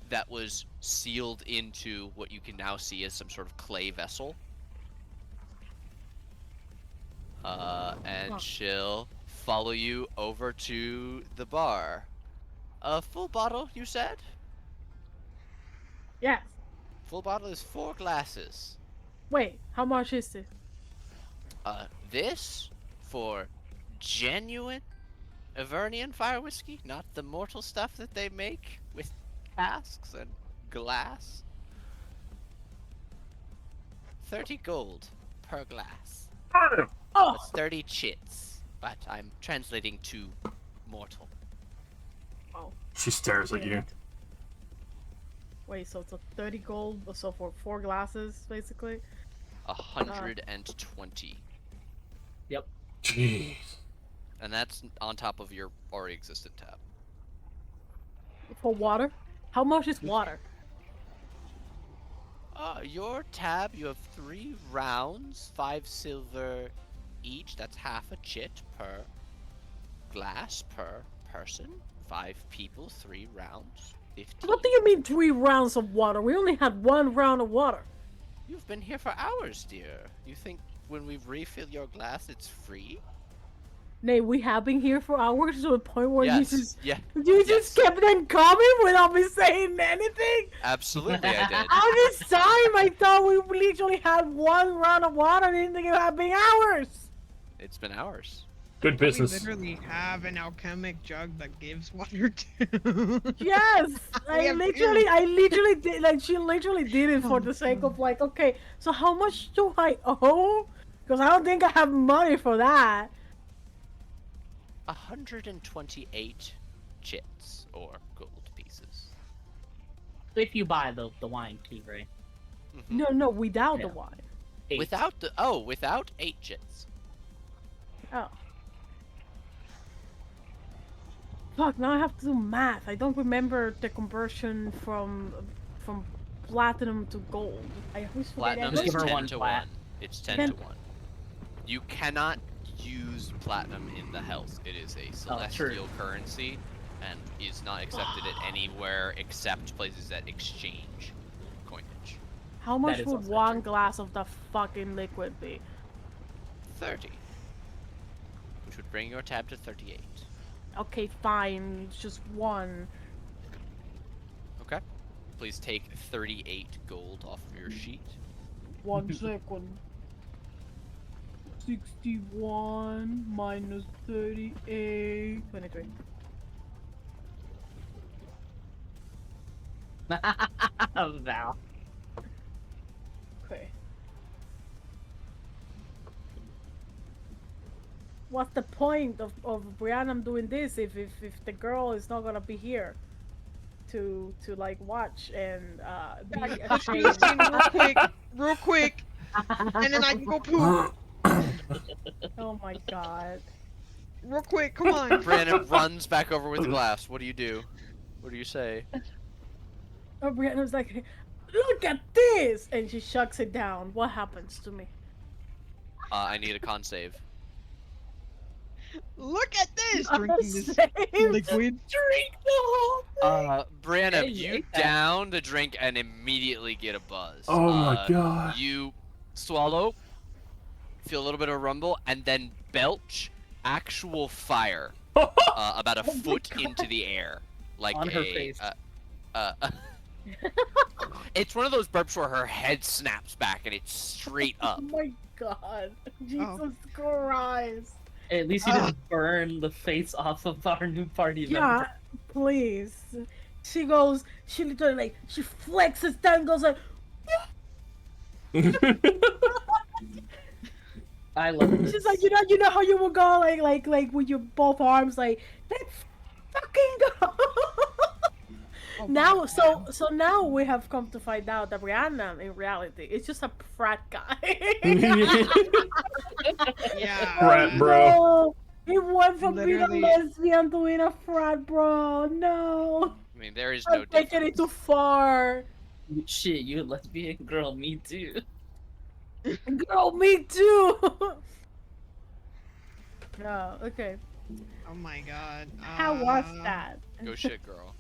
that was sealed into what you can now see as some sort of clay vessel. And she'll follow you over to the bar. A full bottle, you said? Yes. Full bottle is 4 glasses. Wait, how much is this? This for genuine Avernian fire whiskey, not the mortal stuff that they make with casks and glass. 30 gold per glass. Oh, That's 30 chits, but I'm translating to mortal. She stares at you. wait, so it's a 30 gold, so for 4 glasses, basically? 120. Yep. Jeez. And that's on top of your already existent tab. For water? How much is water? Your tab, you have 3 rounds, 5 silver each. That's half a chit per glass per person. 5 people, 3 rounds, 15. What do you mean 3 rounds of water? We only had 1 round of water. You've been here for hours, dear. You think when we refill your glass, it's free? Nay, we have been here for hours to the point where Yes. you just Yeah. you just kept on coming without me saying anything. Absolutely, I did. All this time, I thought we literally had 1 round of water. I didn't think it had been hours. It's been hours. Good business. We literally have an alchemic jug that gives water to. Yes, We have I literally did. Like she literally did it for the sake of like, okay, so how much do I owe? Because I don't think I have money for that. 128 chits, or gold pieces. If you buy the wine too, right? Mhm. No, without the Yeah. wine. 8. Without 8 chits. Oh. Fuck, now I have to do math. I don't remember the conversion from platinum to gold. I always forget Platinum Just is give her 10 one to plat. 1. It's 10 10 to 1. You cannot use platinum in the health. It is a Oh, true. celestial currency and is not accepted at anywhere except places that exchange coinage. How much is would also one true. glass of the fucking liquid be? 30. Which would bring your tab to 38. Okay, fine. It's just one. Okay. Please take 38 gold off of your sheet. 1 second. 61 minus 38. 23. Val. Okay. What's the point of Brianna doing this if the girl is not gonna be here to like watch and be Let's do this ashamed? scene real quick, and then I can go poop. Oh my god. Real quick, come on. Brandon runs back over with the glass. What do you do? What do you say? Oh, Brianna's like, look at this, and she shucks it down. What happens to me? I need a con save. Look at this! Drinking this Save. liquid. Drink the whole thing. Brianna, Hey, you ate that. down the drink and immediately get a buzz. Oh my god. You swallow, feel a little bit of rumble, and then belch actual fire about a Oh my foot God. into the air. Like On her face. It's one of those burps where her head snaps back and it's straight up. Oh my god. Jesus Christ. At least you didn't burn the face off of our new party Yeah, member. please. She literally like, she flexes down and goes like, I love this. she's like, you know how you will go like with your both arms like, let's fucking go. Oh, Now, my so God. now we have come to find out that Rihanna in reality is just a frat guy. Yeah. Frat bro. No, he went from being Literally. a lesbian to being a frat bro. No, I mean, there is no I'm taking it too difference. far. Shit, you a lesbian girl, me too. Girl, me too. No, okay. Oh my god. How was that? Go shit, girl.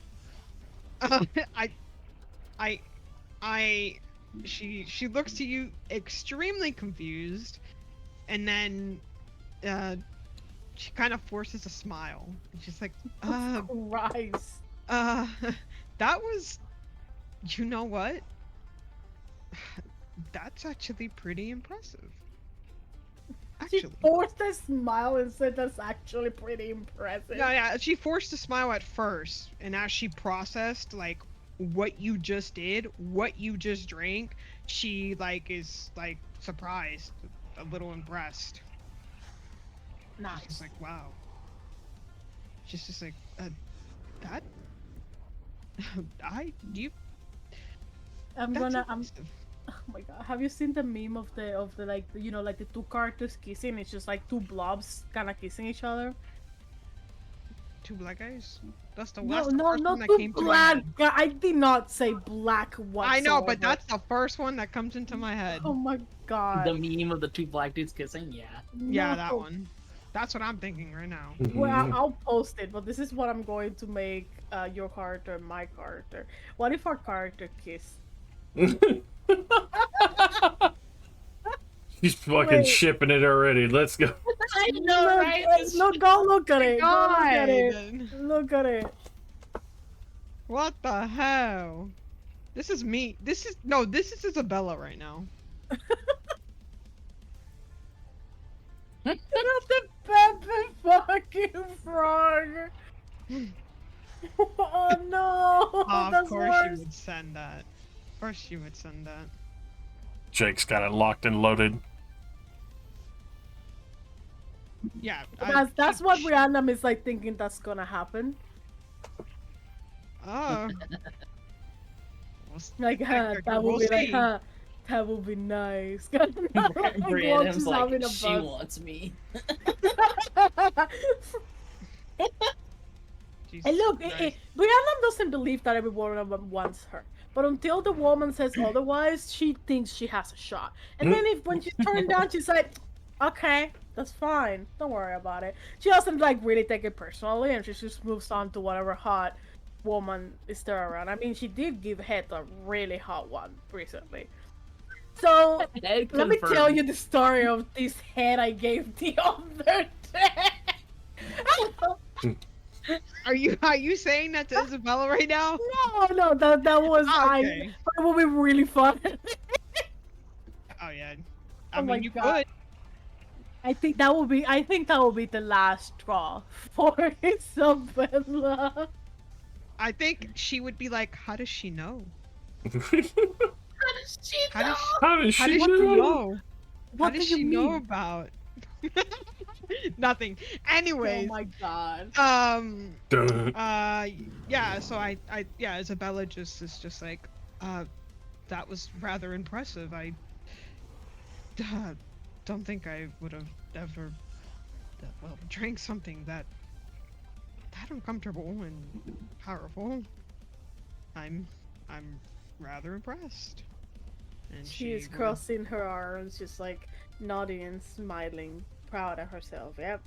She looks to you extremely confused, and then she kind of forces a smile. And she's like, Christ. that was, you know what? That's actually pretty impressive. She Actually. forced a smile and said that's actually pretty impressive. No, yeah, she forced a smile at first, and as she processed like what you just did, what you just drank, she like is like surprised, a little impressed. She's Nice. just like, wow. She's just like, that. You. I'm That's gonna. impressive. Oh my god! Have you seen the meme of the like like the two characters kissing? It's just like two blobs kind of kissing each other. Two black guys. That's the No, first not one that two came to my black. head. I did not say black whatsoever. I know, but that's the first one that comes into my head. Oh my god. The meme of the two black dudes kissing, yeah. Yeah, that No. one. That's what I'm thinking right now. Well, I'll post it, but this is what I'm going to make your character and my character. What if our character kiss? He's fucking Wait. shipping it already. Let's go. I know, Look, right? look, go look at it. Go look at it. God. Look at it. What the hell? This is me. This is Isabella right now. Not the Pepe fucking frog. Oh no! Oh, of That's course worse. you would send that. Of course you would send that. Jake's got it locked and loaded. Yeah. That's what Rihanna is like thinking that's gonna happen. Oh. Like, that would We'll be like, see. that would be nice. Like, Brianna's she's like, having a she buzz. wants me. Jesus And look, Christ. Brianna doesn't believe that every woman wants her. But until the woman says otherwise, she thinks she has a shot. And then when she's turned down, she's like, okay, that's fine. Don't worry about it. She doesn't like really take it personally, and she just moves on to whatever hot woman is there around. I mean, she did give head to a really hot one recently. So Head let me tell confirmed. you the story of this head I gave the other day. Are you saying that to Isabella right now? No, that was Okay. It will be really fun. Oh yeah. I Oh my mean, you god. could. I think that will be. I think that will be the last straw for Isabella. I think she would be like, how does she know? How does she How does she, How does how she does she know? know? How What do does you she know mean? about? Nothing. Oh Anyways, my god. Duh. yeah. So yeah. Isabella just is just like, that was rather impressive. I don't think I would have ever, drank something that uncomfortable and powerful. I'm rather impressed. And She is would have. crossing her arms, just like nodding and smiling, proud of herself. Yep.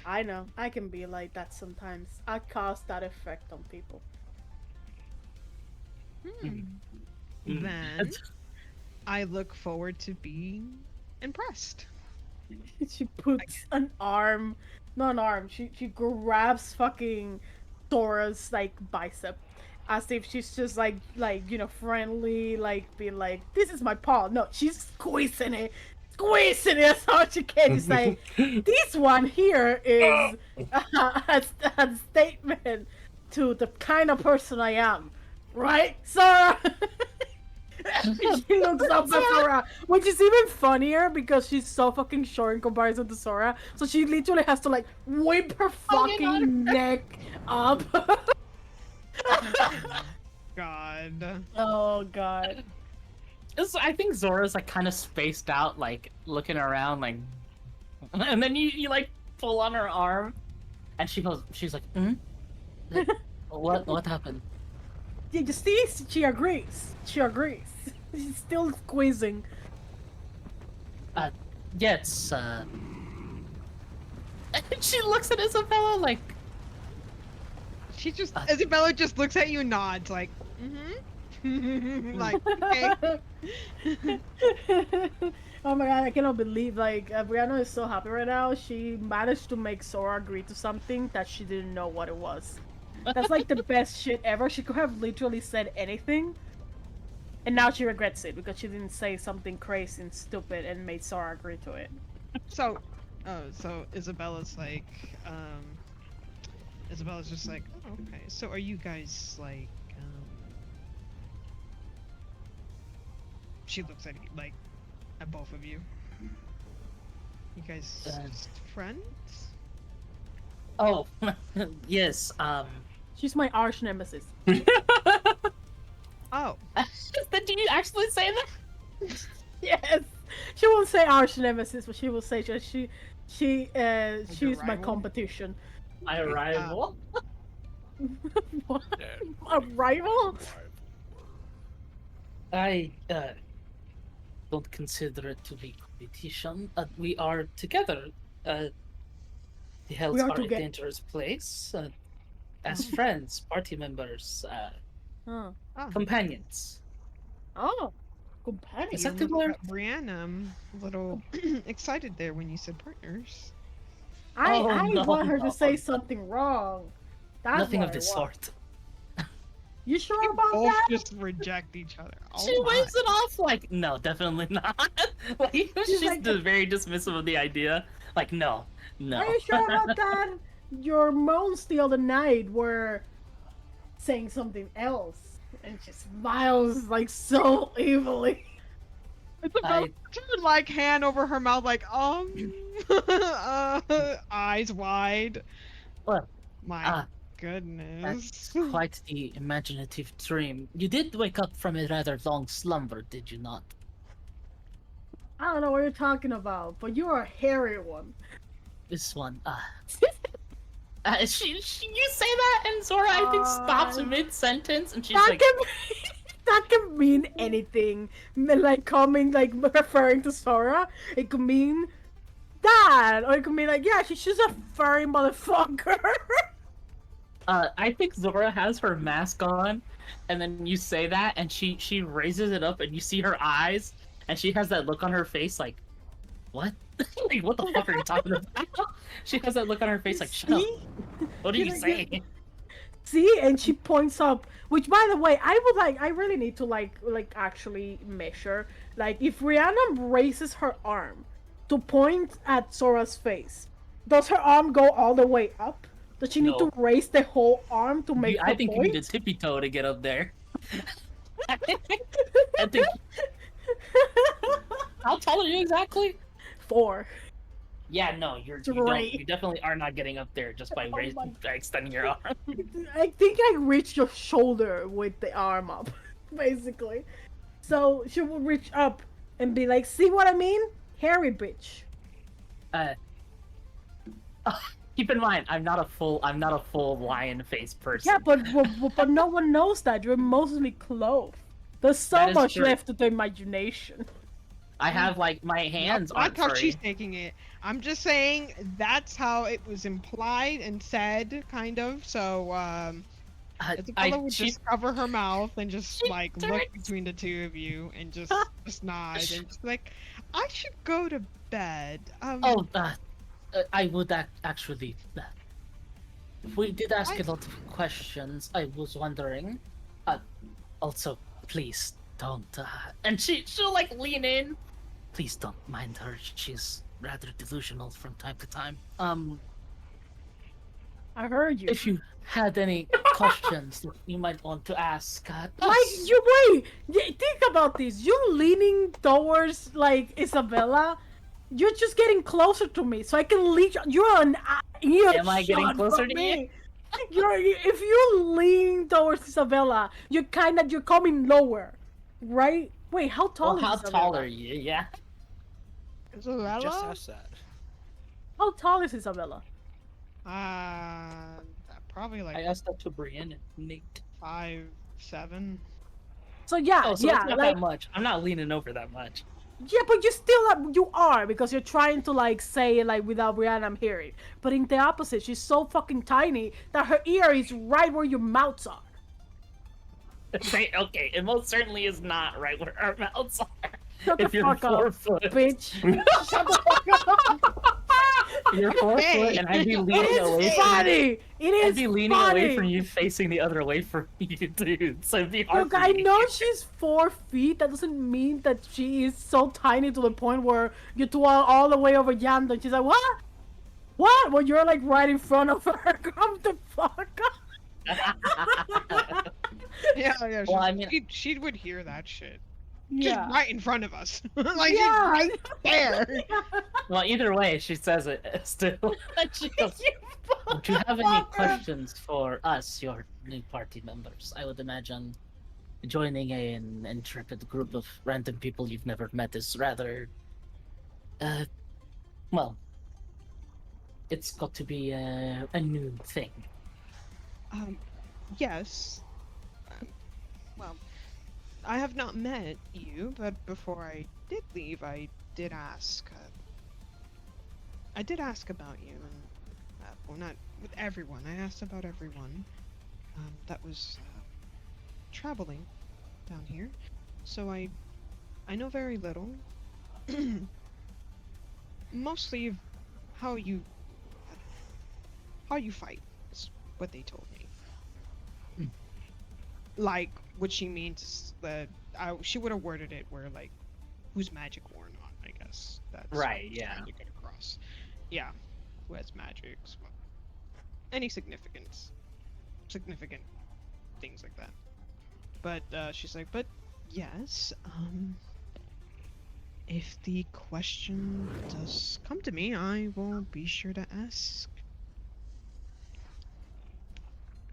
I know. I can be like that sometimes. I cause that effect on people. Then I look forward to being impressed. She puts an arm, not an arm. She grabs fucking Sora's like bicep, as if she's just friendly, like being like, "This is my paw." No, she's squeezing it as hard as she can. She's like, "This one here is a statement to the kind of person I am, right, Sora?" She looks up at Sora, which is even funnier because she's so fucking short in comparison to Sora. So she literally has to like whip her fucking neck up. God. Oh god. I think Zora's like kind of spaced out, like looking around, like, and then you like pull on her arm, and she's like, like, what happened? You see, she agrees. She agrees. She's still squeezing. Yeah, it's she looks at Isabella like, She just Isabella just looks at you and nods like, like, okay. Oh my god, I cannot believe Brianna is so happy right now. She managed to make Sora agree to something that she didn't know what it was. That's like the best shit ever. She could have literally said anything. And now she regrets it because she didn't say something crazy and stupid and made Sora agree to it. So, so Isabella's like, Isabella's just like, oh, okay. So are you guys like, she looks at you, like, at both of you. You guys just friends? oh, yes, She's my arch nemesis. Oh. Did you actually say that? Yes. She won't say arch nemesis, but she will say she's my rival? competition. My rival? What? A rival? I don't consider it to be competition. We are together. The Hells We are are a together. dangerous place. As friends, party members, Huh. companions. Oh, companion. Is that You the look word? at Brianna, I'm a little excited there when you said partners. I no, want her no. to say something wrong. That's Nothing what of I the want. sort. You sure You about both that? just reject each other. Oh She my. waves it off like, no, definitely not. Like, she's like- very dismissive of the idea. Like, no. Are you sure about that? Your moans the other night were saying something else, and she smiles like so evilly. Isabella puts her like hand over her mouth, like eyes wide. Well, My that's goodness. quite the imaginative dream. You did wake up from a rather long slumber, did you not? I don't know what you're talking about, but you're a hairy one. This one, you say that, and Zora, I think, stops mid-sentence, and she's That like, can that can mean anything. Like coming, like referring to Sora. It could mean that, or it could mean like, yeah, she's just a furry motherfucker. I think Zora has her mask on, and then you say that, and she raises it up, and you see her eyes, and she has that look on her face like, what? Like, what the fuck are you talking about? She has that look on her face like, shut up. See? What are you saying? See, and she points up. Which, by the way, I would like. I really need to actually measure. Like, if Rihanna raises her arm to point at Sora's face, does her arm go all the way up? Does she need to No. raise the whole arm to make I the think you need a point? tippy toe to get up there. I think. How tall are you exactly? 4. Yeah, no, you definitely are not getting up there just by by extending your arm. I think I reached your shoulder with the arm up, basically. So she will reach up and be like, "See what I mean, hairy bitch." Keep in mind, I'm not a full lion face person. Yeah, but no one knows that you're mostly clothed. There's so That is much true. left to the imagination. I have like my hands Not aren't how furry. she's taking it. I'm just saying that's how it was implied and said, kind of. So, Isabella would just cover her mouth and just like look between the two of you and just nod and just like, I should go to bed. I would actually. We did ask a lot of questions. I was wondering. Also, please don't. And she'll like lean in. Please don't mind her. She's rather delusional from time to time. I heard you. If you had any questions that you might want to ask, think about this. You leaning towards like Isabella. You're just getting closer to me, so I can leech. You're an ear. Am I getting closer to me? If you lean towards Isabella, you're coming lower, right? Wait, how tall is how Isabella? tall are you? Yeah. Isabella? Just ask that. How tall is Isabella? Probably like I asked that to Brian and Nate. 5'7". So yeah, Oh, so yeah, it's not like that much. I'm not leaning over that much. yeah, but you are because you're trying to like say it like without Brianna hearing. But in the opposite, she's so fucking tiny that her ear is right where your mouths are. Okay, it most certainly is not right where our mouths are. Shut If the you're fuck 4 up, foot. bitch. Shut the fuck up. You're 4 foot, and I'd be leaning away from funny. It is I'd be leaning funny. away from you, facing the other way from you, dude. So it'd be hard. Look, for I me. know she's 4 feet. That doesn't mean that she is so tiny to the point where you two are all the way over yonder. And she's like, what? What? Well, you're like right in front of her. Come the fuck up. Yeah. Well, I mean, she would hear that shit. Yeah. Just right in front of us. Like, Yeah. she's right there. well, either way, she says it still. She goes, "Would you have any questions for us, your new party members? I would imagine joining an intrepid group of random people you've never met is rather, well, it's got to be a new thing." Yes. Well, I have not met you, but before I did leave, I did ask. I did ask about you, and well, not with everyone. I asked about everyone that was traveling down here. So I know very little. Mostly of how you fight is what they told me. Like what she means that she would have worded it where like who's magic or not. I guess that's Right, what yeah. trying to get across. Yeah, who has magic? Any significant things like that. But she's like, but yes, if the question does come to me, I will be sure to ask.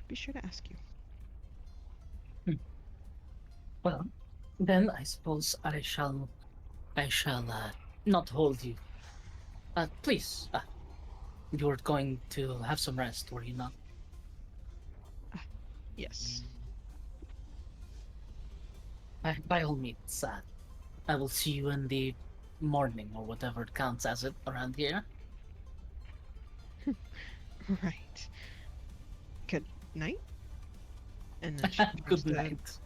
Be sure to ask you. Well, then I suppose I shall not hold you. Please, you were going to have some rest, were you not? Yes. By all means, I will see you in the morning or whatever counts as it around here. Right. Good night. And then she Good turns night.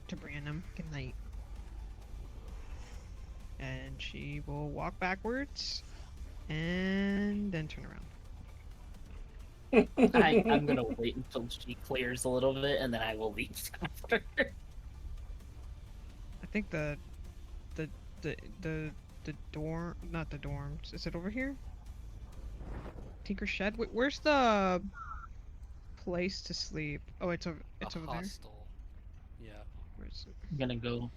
to Brianna. Good night. And she will walk backwards and then turn around. I'm gonna wait until she clears a little bit, and then I will leave after. I think the dorm, not the dorms. Is it over here? Tinker Shed. Where's the place to sleep? Oh, it's over. It's A over there. hostel. Yeah. Where's it? I'm gonna go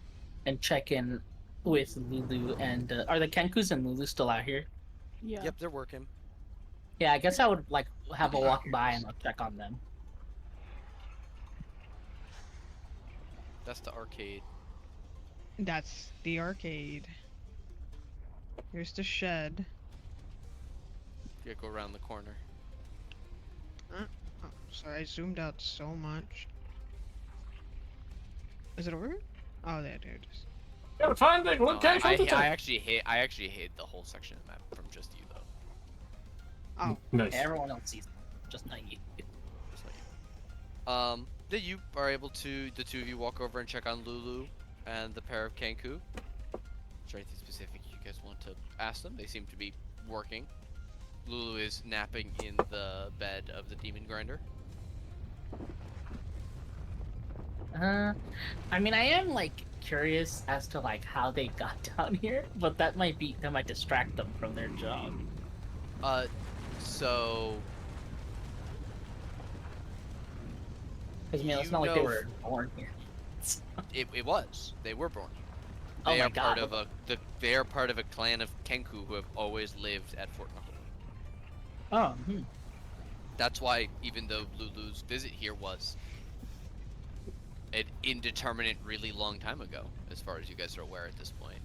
and check in with Lulu and are the Kenkus and Lulu still out here? Yeah. Yep, they're working. Yeah, I guess I would like have a walk Okay. by and I'll check on them. That's the arcade. That's the arcade. Here's the shed. You gotta go around the corner. Oh, sorry, I zoomed out so much. Is it over here? Oh, there it is. Gotta find the No, location to I take. actually hate the whole section of the map from just you though. Oh, Nice. Everyone else sees them, just not you. Just like you. That you are able to, the two of you walk over and check on Lulu and the pair of Kenku. Is there anything specific you guys want to ask them? They seem to be working. Lulu is napping in the bed of the demon grinder. I mean, I am like curious as to like how they got down here, but that might distract them from their job. So Because I mean, it's You not like they know- were born here. it was. They were born here. Oh They my are part God. of they are part of a clan of Kenku who have always lived at Fort Mahoney. Oh, That's why, even though Lulu's visit here was an indeterminate, really long time ago, as far as you guys are aware at this point,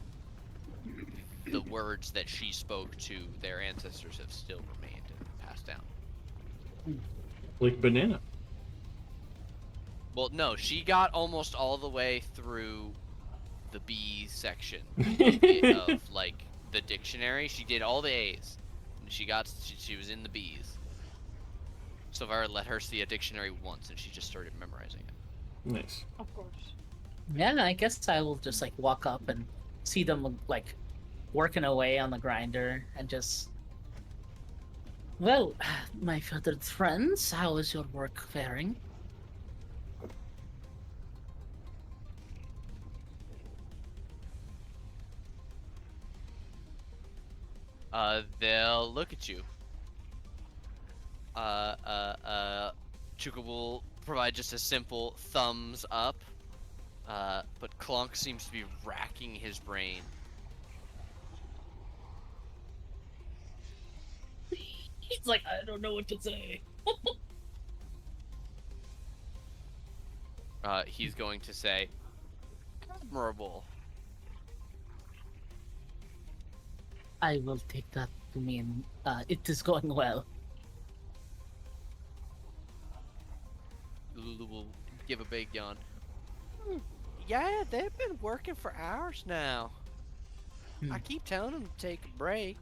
the words that she spoke to their ancestors have still remained and passed down. Like banana. Well, no, she got almost all the way through the B section of like the dictionary. She did all the A's. And she was in the B's. So I let her see a dictionary once, and she just started memorizing it. Nice. Of course. yeah. I guess I will just like walk up and see them like working away on the grinder and just. Well, my feathered friends, how is your work faring? They'll look at you. Chuka will provide just a simple thumbs up. But Clonk seems to be racking his brain. He's like, I don't know what to say. He's going to say, admirable. I will take that to mean it is going well. Lulu will give a big yawn. Yeah, they've been working for hours now. I keep telling them to take a break.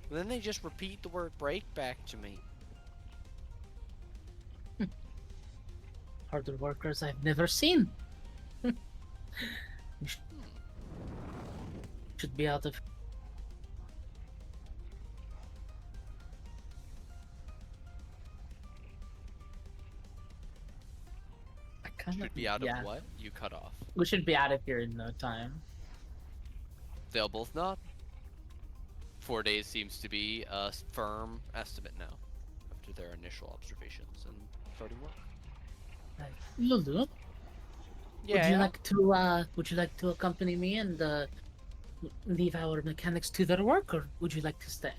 But then they just repeat the word break back to me. Harder workers I've never seen. Should be out of. I kind Should be out of what? You cut off. We should be out of here in no time. They'll both nod. 4 days seems to be a firm estimate now, after their initial observations and starting work. Lulu, would you like to accompany me and leave our mechanics to their work, or would you like to stay?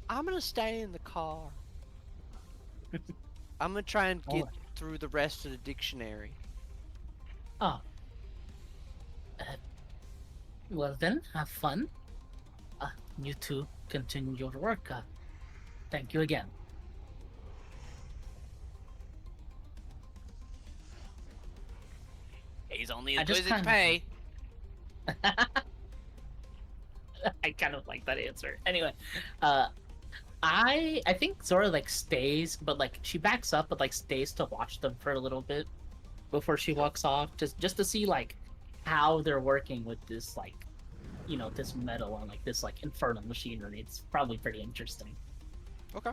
I'm gonna stay in the car. I'm gonna try and get through the rest of the dictionary. Oh. Well then, have fun. You two continue your work. Thank you again. He's only I as just good as his kinda- pay. I kind of like that answer. Anyway, I think Zora like stays, but like she backs up, but like stays to watch them for a little bit before she walks off, just to see like how they're working with this like this metal on like this like infernal machinery. It's probably pretty interesting. Okay.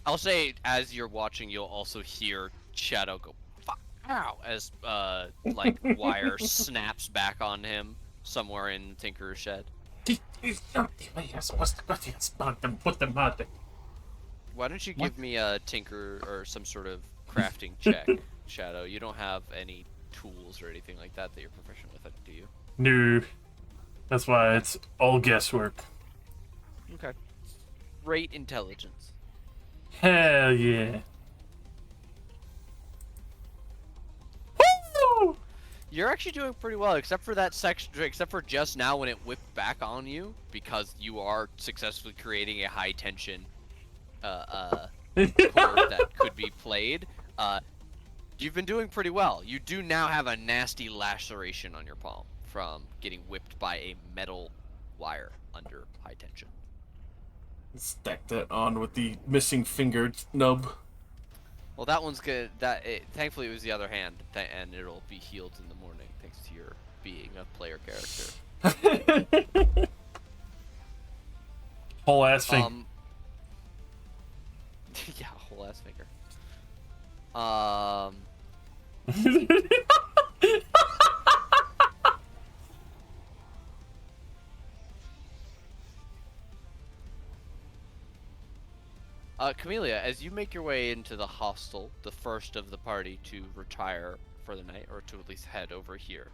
I'll say as you're watching, you'll also hear Shadow go, "Fuck, ow," as like wire snaps back on him somewhere in Tinker's shed. It's not the way you're supposed to go and spot them, put them out. Why don't you What? give me a Tinker or some sort of crafting check, Shadow? You don't have any tools or anything like that you're proficient with, do you? No. That's why it's all guesswork. Okay. Great intelligence. Hell yeah. Woo! You're actually doing pretty well, except for that section, except for just now when it whipped back on you, because you are successfully creating a high tension chord that could be played. You've been doing pretty well. You do now have a nasty laceration on your palm from getting whipped by a metal wire under high tension. Stack that on with the missing finger nub. Well, that one's good. Thankfully, it was the other hand, and it'll be healed in the morning thanks to your being a player character. Whole ass finger. Yeah, whole ass finger. Camellia, as you make your way into the hostel, the first of the party to retire for the night, or to at least head over here,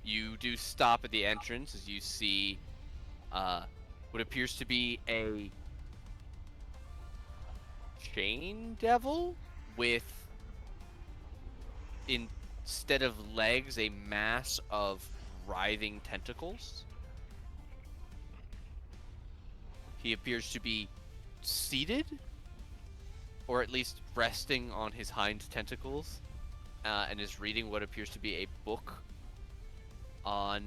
you do stop at the entrance as you see what appears to be a chain devil with, instead of legs, a mass of writhing tentacles. He appears to be seated, or at least resting on his hind tentacles, and is reading what appears to be a book on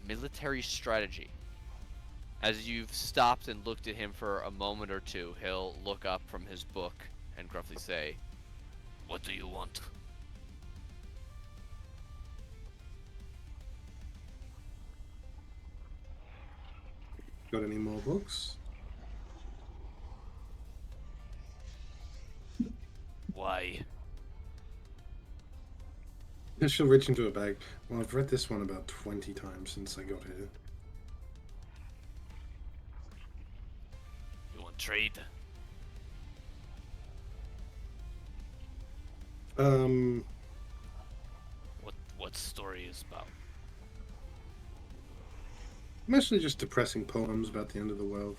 military strategy. As you've stopped and looked at him for a moment or two, he'll look up from his book and gruffly say, "What do you want?" Got any more books? Why? She'll reach into a bag. Well, I've read this one about 20 times since I got here. You want trade? What story is about? Mostly just depressing poems about the end of the world.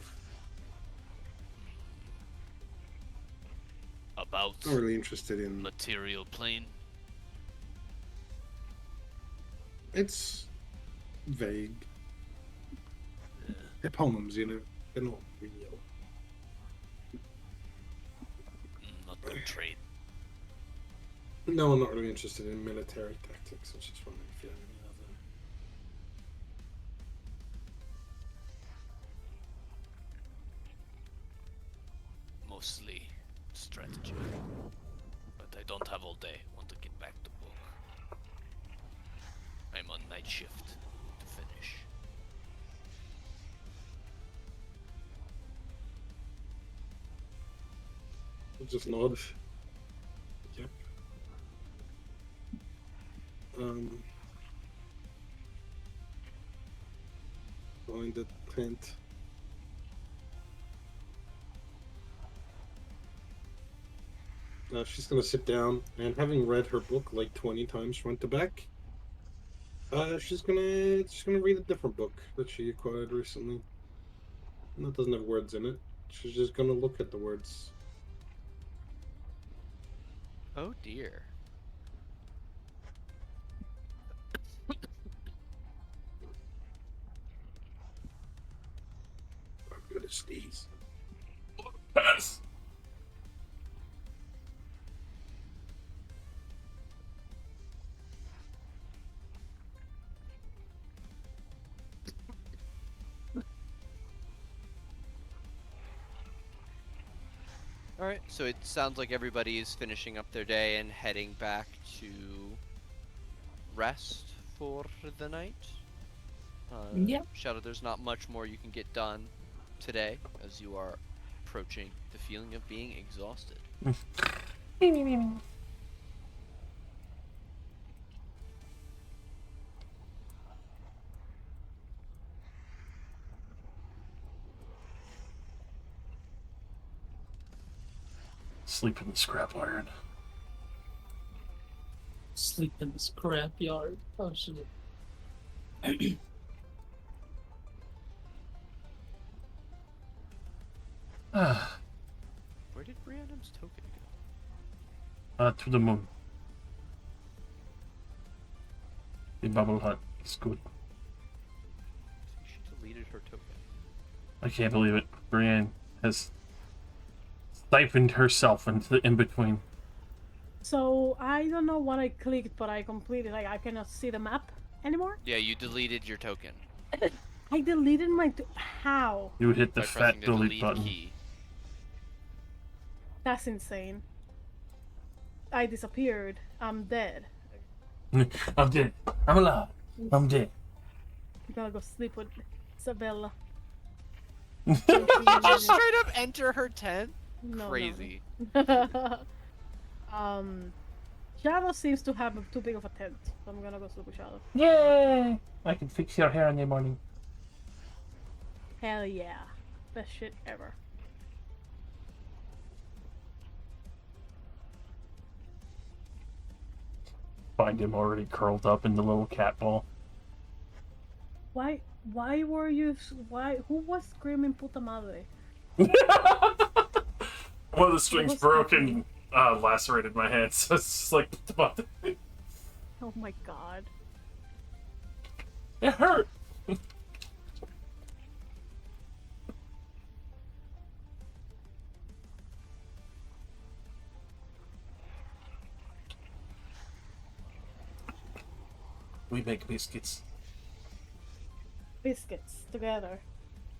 About Not really interested in... material plane? It's vague. They're poems, you know. They're not real. Not the trade. No, I'm not really interested in military tactics. I was just wondering if you have any other... Mostly strategy. But I don't have all day. Want to get back to book. I'm on night shift to finish. I'll just nod. Yep. Find the tent. She's gonna sit down, and having read her book like 20 times front to back, she's gonna read a different book that she acquired recently. And that doesn't have words in it. She's just gonna look at the words. Oh dear. I'm good at these. Pass. Alright, so it sounds like everybody is finishing up their day and heading back to rest for the night. Yep. Shadow, there's not much more you can get done today, as you are approaching the feeling of being exhausted. Sleep in the scrap iron. Sleep in the scrap yard. Oh shit. Where did Brianna's token go? To the moon. The bubble hut is good. She deleted her token. I can't believe it. Brienne has siphoned herself into the in-between. So I don't know what I clicked, but I completed. Like I cannot see the map anymore. Yeah, you deleted your token. I deleted my. How? You hit the By fat pressing the delete button. key. That's insane. I disappeared. I'm dead. I'm dead. I'm alive. I'm dead. I'm gonna go sleep with Isabella. Did you just straight up enter her tent? No, Crazy. no. Shadow seems to have too big of a tent, so I'm gonna go sleep with Shadow. Yay! I can fix your hair in the morning. Hell yeah. Best shit ever. Find him already curled up in the little cat ball. Why were you, who was screaming puta madre? One of the strings What's broke happening? and lacerated my hand, so it's just like, Oh my god. it hurt! We make biscuits. Biscuits together.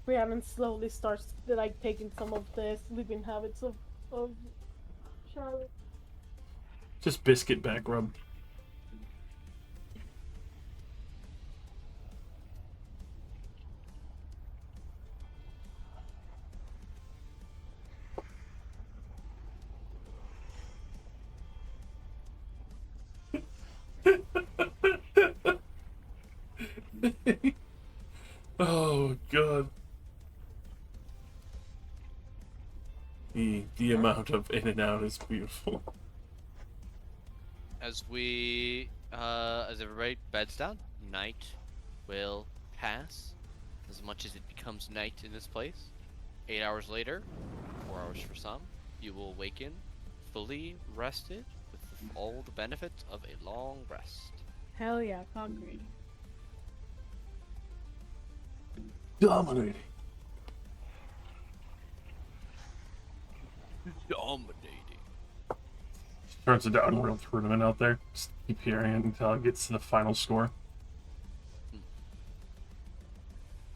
Rhiannon slowly starts like taking some of the sleeping habits of Charlotte. Just biscuit back rub. Oh god. The amount of in and out is beautiful. As everybody beds down, night will pass. As much as it becomes night in this place. 8 hours later, 4 hours for some, you will awaken fully rested with all the benefits of a long rest. Hell yeah, concrete. Dominating. Dominating. Turns it down real tournament out there. Just keep hearing it until it gets to the final score.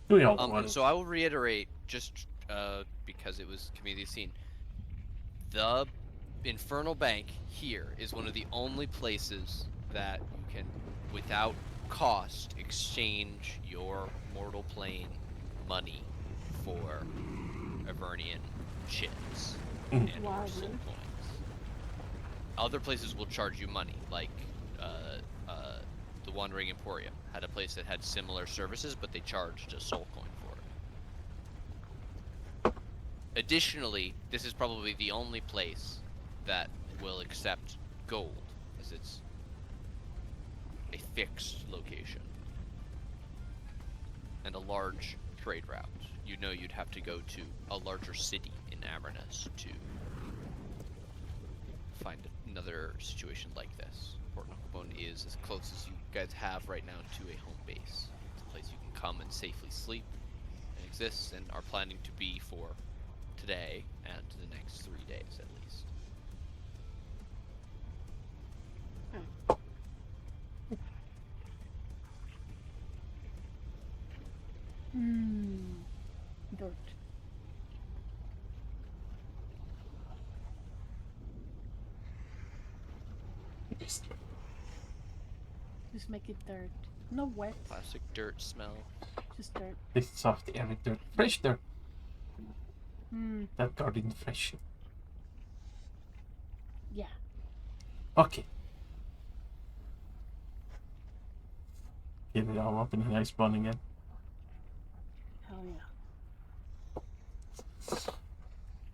We all want it. So I will reiterate, just because it was community scene. The Infernal Bank here is one of the only places that you can, without cost, exchange your mortal plane money for Avernian chits and or soul coins. Other places will charge you money, like the Wandering Emporium had a place that had similar services, but they charged a soul coin for it. Additionally, this is probably the only place that will accept gold, as it's a fixed location and a large trade route. You know you'd have to go to a larger city in Avernus to find another situation like this. Port Nocabone is as close as you guys have right now to a home base. It's a place you can come and safely sleep and exist and are planning to be for today and the next 3 days at least. Dirt. Just make it dirt. No wet. Classic dirt smell. Just dirt. This soft airy dirt. Fresh dirt. Hmm. That garden fresh. Yeah. Okay. Get it all up in a nice bun again. Hell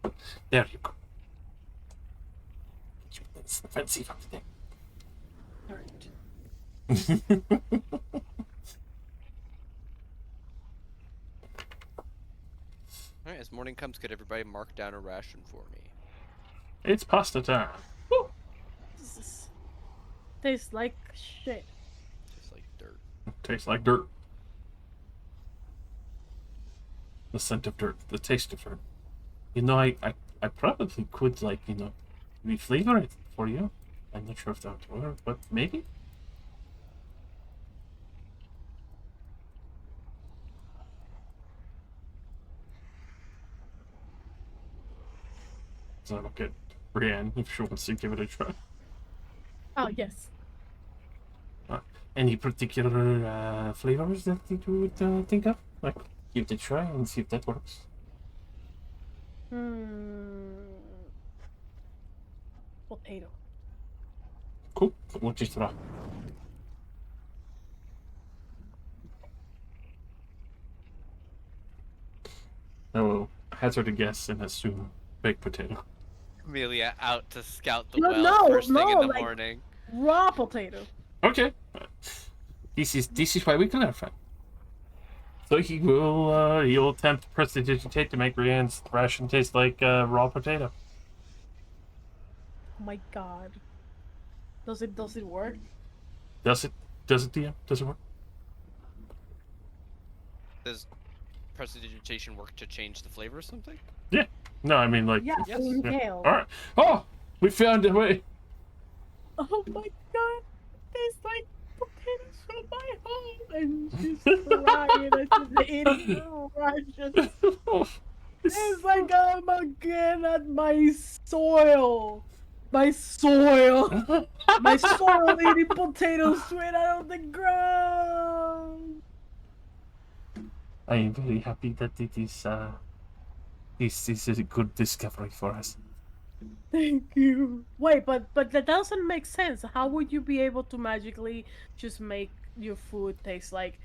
yeah. There you go. It's the fancy fucking thing. Dirt. Alright, as morning comes, could everybody mark down a ration for me? It's pasta time. Woo! This tastes like shit. Just like dirt. Tastes like dirt. The scent of dirt. The taste of dirt. You know, I probably could, like, you know, reflavor it for you. I'm not sure if that would work, but maybe? So I'll look at Brienne if she wants to give it a try. Oh yes. Any particular flavors that you would think of? Like, give it a try and see if that works. Potato. Cool. We'll just try. I will hazard a guess and assume baked potato. Amelia out to scout the No, well no, first thing in no, the like- morning. Raw potato. Okay. This is why we clarify. So he'll attempt to prestidigitate to make Brienne's ration taste like raw potato. Oh my god. Does it work? Does it DM? Does it work? Does prestidigitation work to change the flavor or something? Yeah. No, I mean like Yeah, Yes. inhale. Alright. Oh! We found a way. Oh my god. Tastes like potatoes from my home. And she's crying and she's eating Russian. It's like I'm again at my soil. My soil. My soil eating potatoes straight out of the ground. I am very happy that this is a good discovery for us. Thank you. Wait, but that doesn't make sense. How would you be able to magically just make your food taste like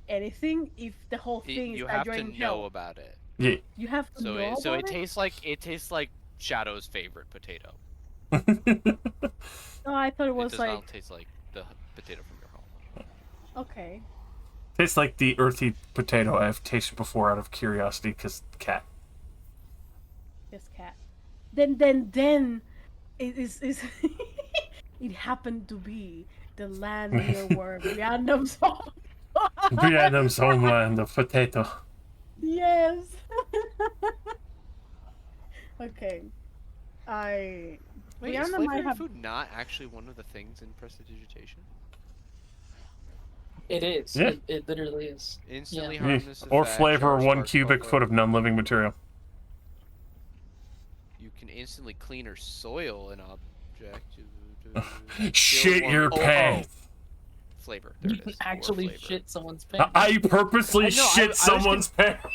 anything if the whole thing is You that have you're to in know hell? about it. Yeah. You have to know So about it tastes like Shadow's favorite potato. Oh, I thought it It was does like not taste like the potato from your home. okay. Tastes like the earthy potato I've tasted before out of curiosity, because cat. Yes, cat. Then it is it happened to be the land near where Random song. Brianna's homeland of potato. Yes. Okay. I Wait, is Brianna might flavoring have food not actually one of the things in prestidigitation? It is. Yeah. It literally is. Instantly Yeah. hardness Or effect, flavor shower 1 sparks, cubic buffalo. foot of non-living material. You can instantly clean or soil an object. Shit one- your oh, pants. Flavor. There You it can is. or actually flavor. shit someone's pants. I purposely I know, I shit was someone's pants.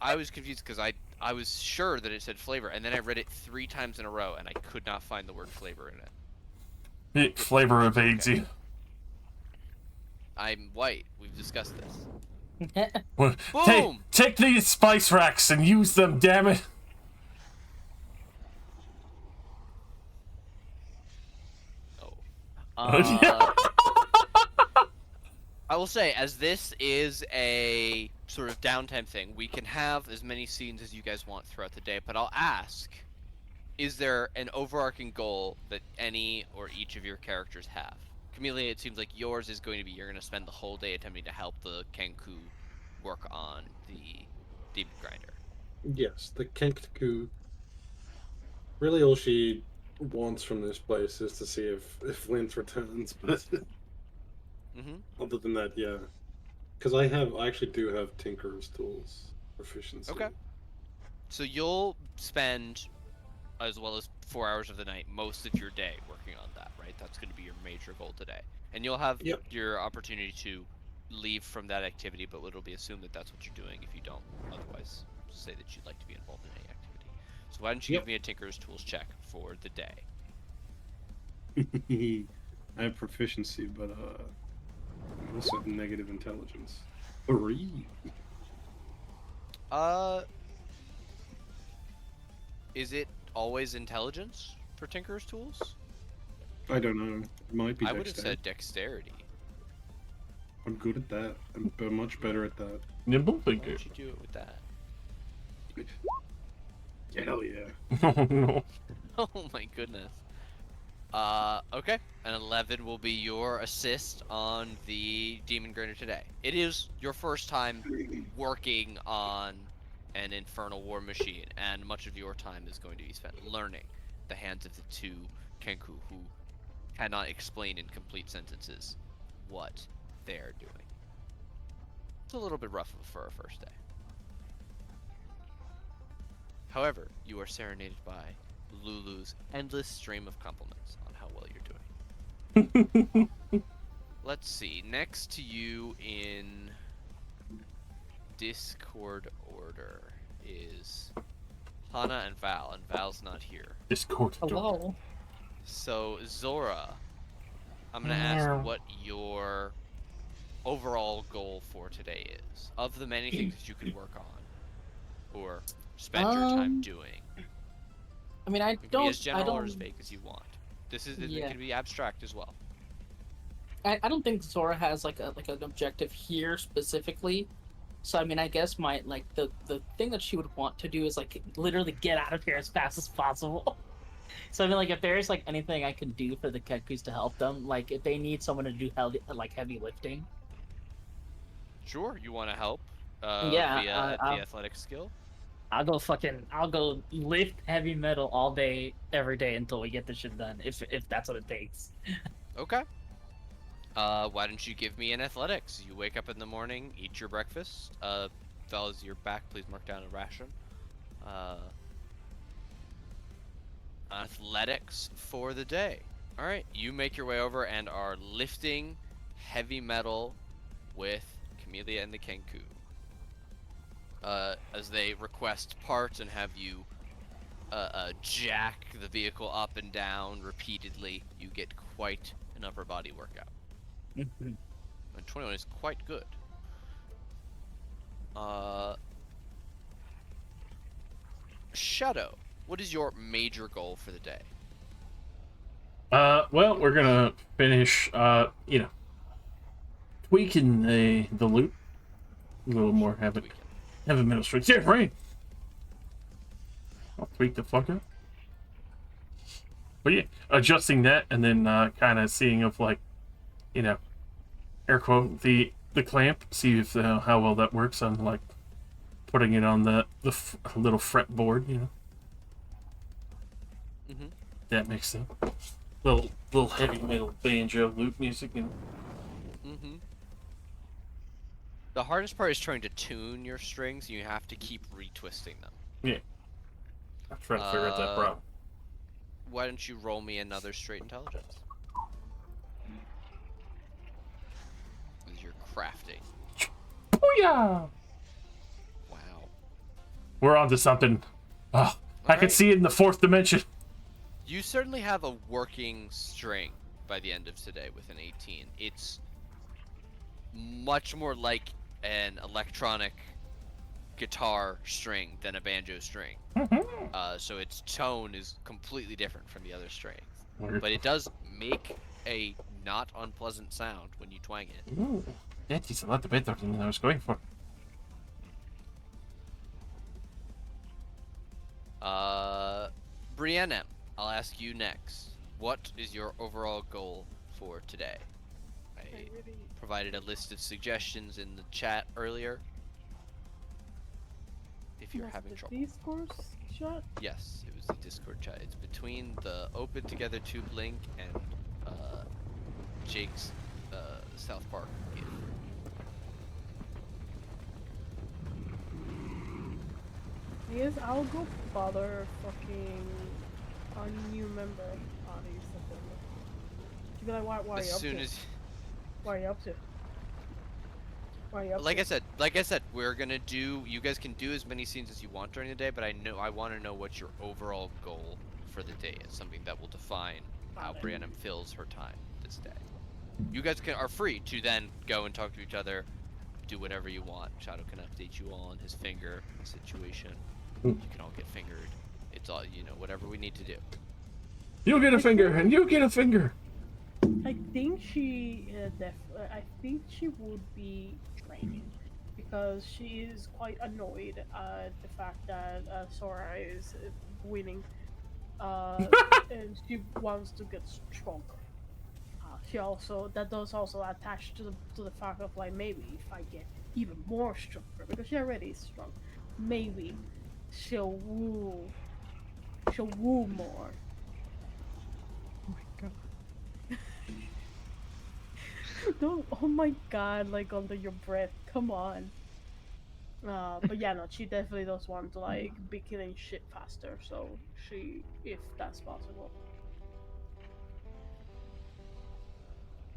I was confused because I was sure that it said flavor, and then I read it 3 times in a row, and I could not find the word flavor in it. It flavor evades you. I'm white. We've discussed this. Well, Boom! Take these spice racks and use them, damn it. Oh. I will say, as this is a sort of downtime thing, we can have as many scenes as you guys want throughout the day, but I'll ask, is there an overarching goal that any or each of your characters have? Camellia, it seems like yours is going to be you're going to spend the whole day attempting to help the Kenku work on the Demon Grinder. Yes, the Kenkku. Really, all she wants from this place is to see if Lint returns, but Mm-hmm. other than that, yeah. Because I actually do have Tinker's tools proficiency. Okay. So you'll spend, as well as 4 hours of the night, most of your day working on that, right? That's going to be your major goal today. And you'll have Yep. your opportunity to leave from that activity, but it'll be assumed that that's what you're doing if you don't otherwise say that you'd like to be involved in any activity. So why don't you give me a Tinker's Tools check for the day? I have proficiency, but I also have negative intelligence. 3. Is it always intelligence for Tinker's Tools? I don't know. It might be I would have dexterity. said dexterity. I'm good at that. I'm much better at that. Nimble Why thinker. don't you do it with that? Hell yeah. Oh no. Oh my goodness. Okay. An 11 will be your assist on the Demon Grinder today. It is your first time working on an Infernal War Machine, and much of your time is going to be spent learning the hands of the two Kenku who cannot explain in complete sentences what they're doing. It's a little bit rough for a first day. However, you are serenaded by Lulu's endless stream of compliments on how well you're doing. Let's see. Next to you in Discord order is Hana and Val, and Val's not here. Discord. Hello. So, Zora, I'm going to ask what your overall goal for today is. Of the many things that you could work on, or spend your time doing. I mean, I It can be as don't. general or as vague as you want. It Yeah. can be abstract as well. I don't think Zora has like an objective here specifically. So I mean, I guess my the thing that she would want to do is like literally get out of here as fast as possible. So I mean, like if there's like anything I can do for the Kekus to help them, like if they need someone to do heavy lifting. Sure, you want to help Yeah, via the athletic skill? I'll go lift heavy metal all day, every day until we get this shit done. If that's what it takes. Okay. Why don't you give me an athletics? You wake up in the morning, eat your breakfast. Fellas, you're back. Please mark down a ration. Athletics for the day. All right, you make your way over and are lifting heavy metal with Camellia and the Kenku. As they request parts and have you jack the vehicle up and down repeatedly, you get quite an upper body workout. And 21 is quite good. Shadow, what is your major goal for the day? Well, we're gonna finish, tweaking the loot. A little more heavy metal strings. Yeah, right. I'll tweak the fuck up. But yeah, adjusting that and then kind of seeing if air quote the clamp, see if how well that works on like putting it on the little fretboard, Mm-hmm. That makes sense. Little heavy metal banjo loop music, Mm-hmm. The hardest part is trying to tune your strings. You have to keep retwisting them. Yeah. I'm trying to figure out that problem. Why don't you roll me another straight intelligence? With your crafting. Booyah! Wow. We're onto something. Oh, I can right. see it in the fourth dimension. You certainly have a working string by the end of today with an 18. It's much more like an electronic guitar string than a banjo string. So its tone is completely different from the other strings. Weird. But it does make a not unpleasant sound when you twang it. Ooh, that is a lot better than I was going for. Brienne, I'll ask you next. What is your overall goal for today? I provided a list of suggestions in the chat earlier. If you're having trouble. Discourse shot? Yes, it was the Discord chat. It's between the Open Together Tube link and Jake's South Park gift. I guess I'll go bother fucking a new member. Oh, they used something. She'd be like, why are you As up soon to? as What are you up to? Are you up Like to? I said, we're gonna do. You guys can do as many scenes as you want during the day, but I want to know what your overall goal for the day is. Something that will define how Got it. Brianna fills her time this day. You guys are free to then go and talk to each other, do whatever you want. Shadow can update you all on his finger situation. You can all get fingered. It's all, whatever we need to do. You get a finger, and you get a finger. I think I think she would be training because she is quite annoyed at the fact that Sora is winning, uh, and she wants to get stronger. She also that does also attach to the fact of like maybe if I get even more stronger because she already is strong, maybe she'll woo she'll woo more. Oh my god. Don't, oh my god, like under your breath, come on. But yeah, no, she definitely does want to like be killing shit faster, so she, if that's possible.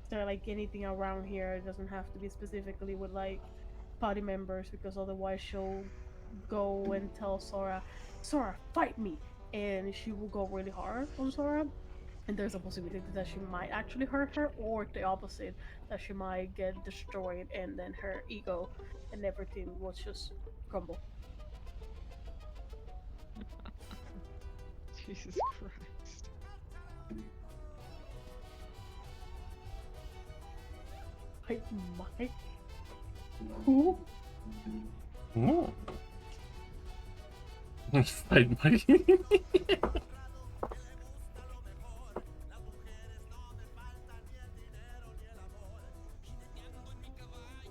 Is there like anything around here? It doesn't have to be specifically with like party members because otherwise she'll go and tell Sora, Sora, fight me, and she will go really hard on Sora. And there's a possibility that she might actually hurt her, or the opposite, that she might get destroyed, and then her ego and everything will just crumble. Jesus Christ. I might. Who? Oh. Fight my.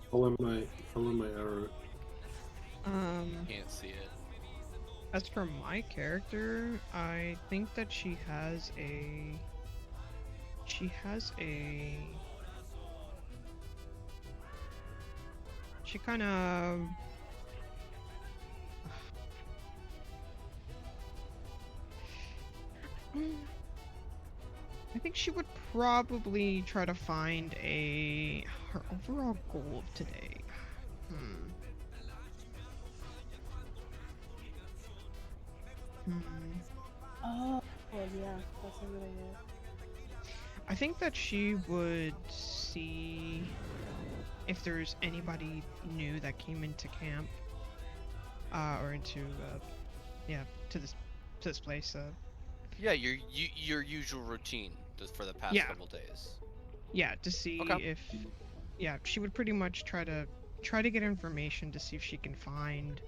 Follow my arrow. Can't see it. As for my character, I think that she has a she kind of I think she would probably try to find her overall goal of today. Hmm. Oh, well, yeah, that's a good idea. I think that she would see if there's anybody new that came into camp, or into, yeah, to this place. Yeah, your usual routine for the past Yeah. couple days. Yeah, to see Okay. if, yeah, she would pretty much try to get information to see if she can find,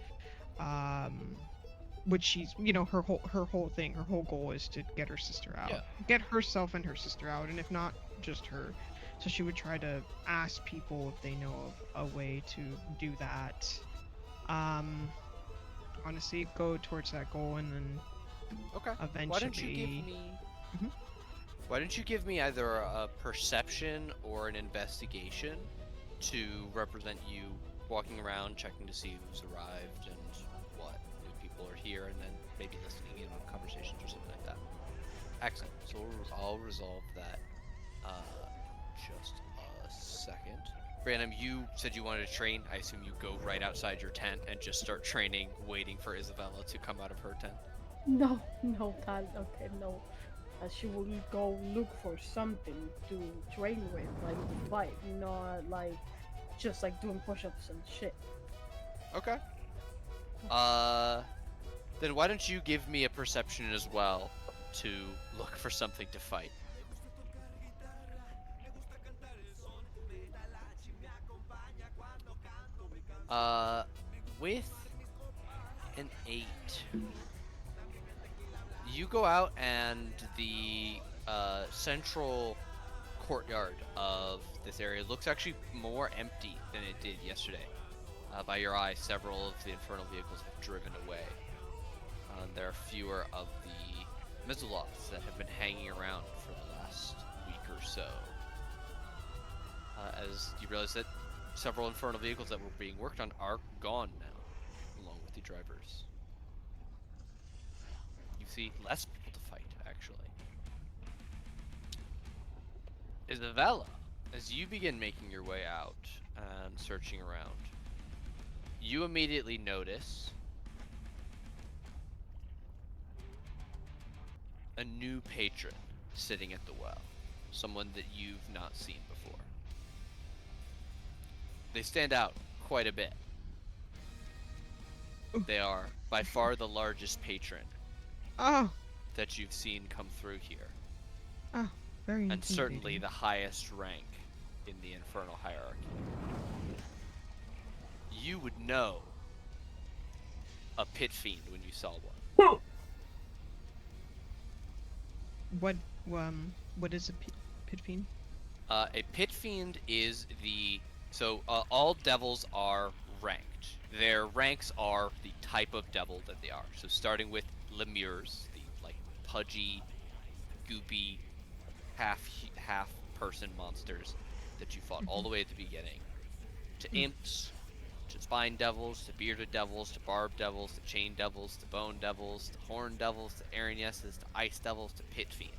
which she's, her whole thing, her whole goal is to get her sister out, Yeah. get herself and her sister out, and if not, just her. So she would try to ask people if they know of a way to do that. Honestly, go towards that goal, and then Okay. eventually. Why don't you give me? Mhm. Why don't you give me either a perception or an investigation to represent you walking around, checking to see who's arrived and what new people are here, and then maybe listening in on conversations or something like that. Excellent. So I'll resolve that. Just a second. Brandon, you said you wanted to train. I assume you go right outside your tent and just start training, waiting for Isabella to come out of her tent. No, no, that okay, no. She will go look for something to train with, like fight, not like just like doing push-ups and shit. Okay. Then why don't you give me a perception as well to look for something to fight? With an 8, you go out and the central courtyard of this area looks actually more empty than it did yesterday. By your eye, several of the infernal vehicles have driven away. There are fewer of the Mizoloths that have been hanging around for the last week or so. As you realize that several infernal vehicles that were being worked on are gone now, along with the drivers. You see less people to fight, actually. Isabella, as you begin making your way out, and searching around, you immediately notice a new patron sitting at the well, someone that you've not seen before. They stand out quite a bit. They are by far the largest patron Oh, that you've seen come through here, oh, very and certainly intimidating. the highest rank in the infernal hierarchy. You would know a pit fiend when you saw one. What what is a pit fiend? A pit fiend is all devils are ranked. Their ranks are the type of devil that they are. So starting with lemures, the like pudgy, goopy, half person monsters that you fought all the way at the beginning, to imps, to spine devils, to bearded devils, to barbed devils, to chain devils, to bone devils, to horn devils, to Arianesses, to ice devils, to pit fiends.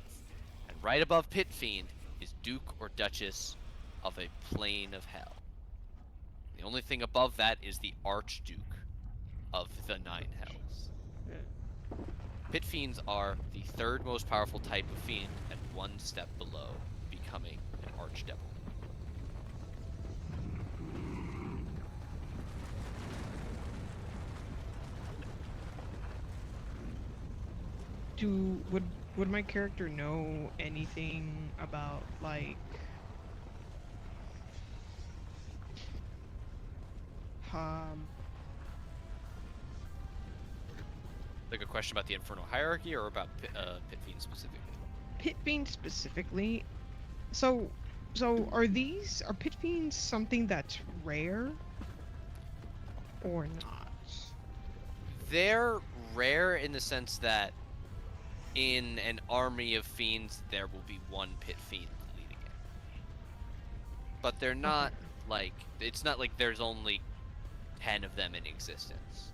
And right above pit fiend is Duke or Duchess of a plane of hell. The only thing above that is the Archduke of the Nine Hells. Pit fiends are the third most powerful type of fiend, and one step below becoming an archdevil. Would my character know anything about um Like a question about the infernal hierarchy or about pit fiends specifically? pit fiends specifically? So are pit fiends something that's rare or not? They're rare in the sense that in an army of fiends there will be one pit fiend leading it. But they're not like, it's not like there's only 10 of them in existence.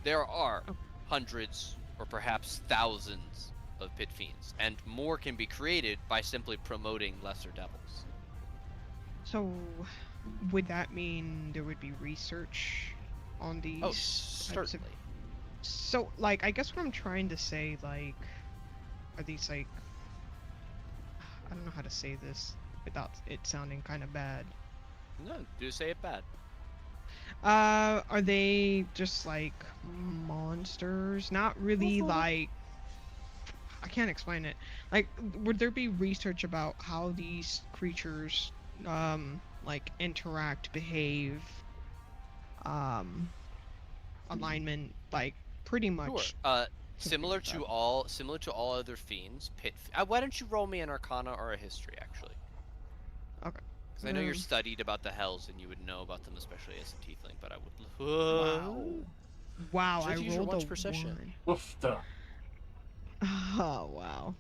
There are hundreds or perhaps thousands of pit fiends, and more can be created by simply promoting lesser devils. So would that mean there would be research on these Oh, types of... certainly. So like I guess what I'm trying to say, like, are these like, I don't know how to say this without it sounding kind of bad. No, do say it bad. Are they just like monsters? Not really like, I can't explain it. Like, would there be research about how these creatures like interact, behave, alignment, like pretty much Sure. something Similar like to that. all other fiends, why don't you roll me an Arcana or a History, actually? Okay. Because I know you're studied about the hells and you would know about them, especially as a tiefling. But I would. Wow. Wow, Would you I like to use your rolled a one's perception? 1. Woof the. Oh, wow.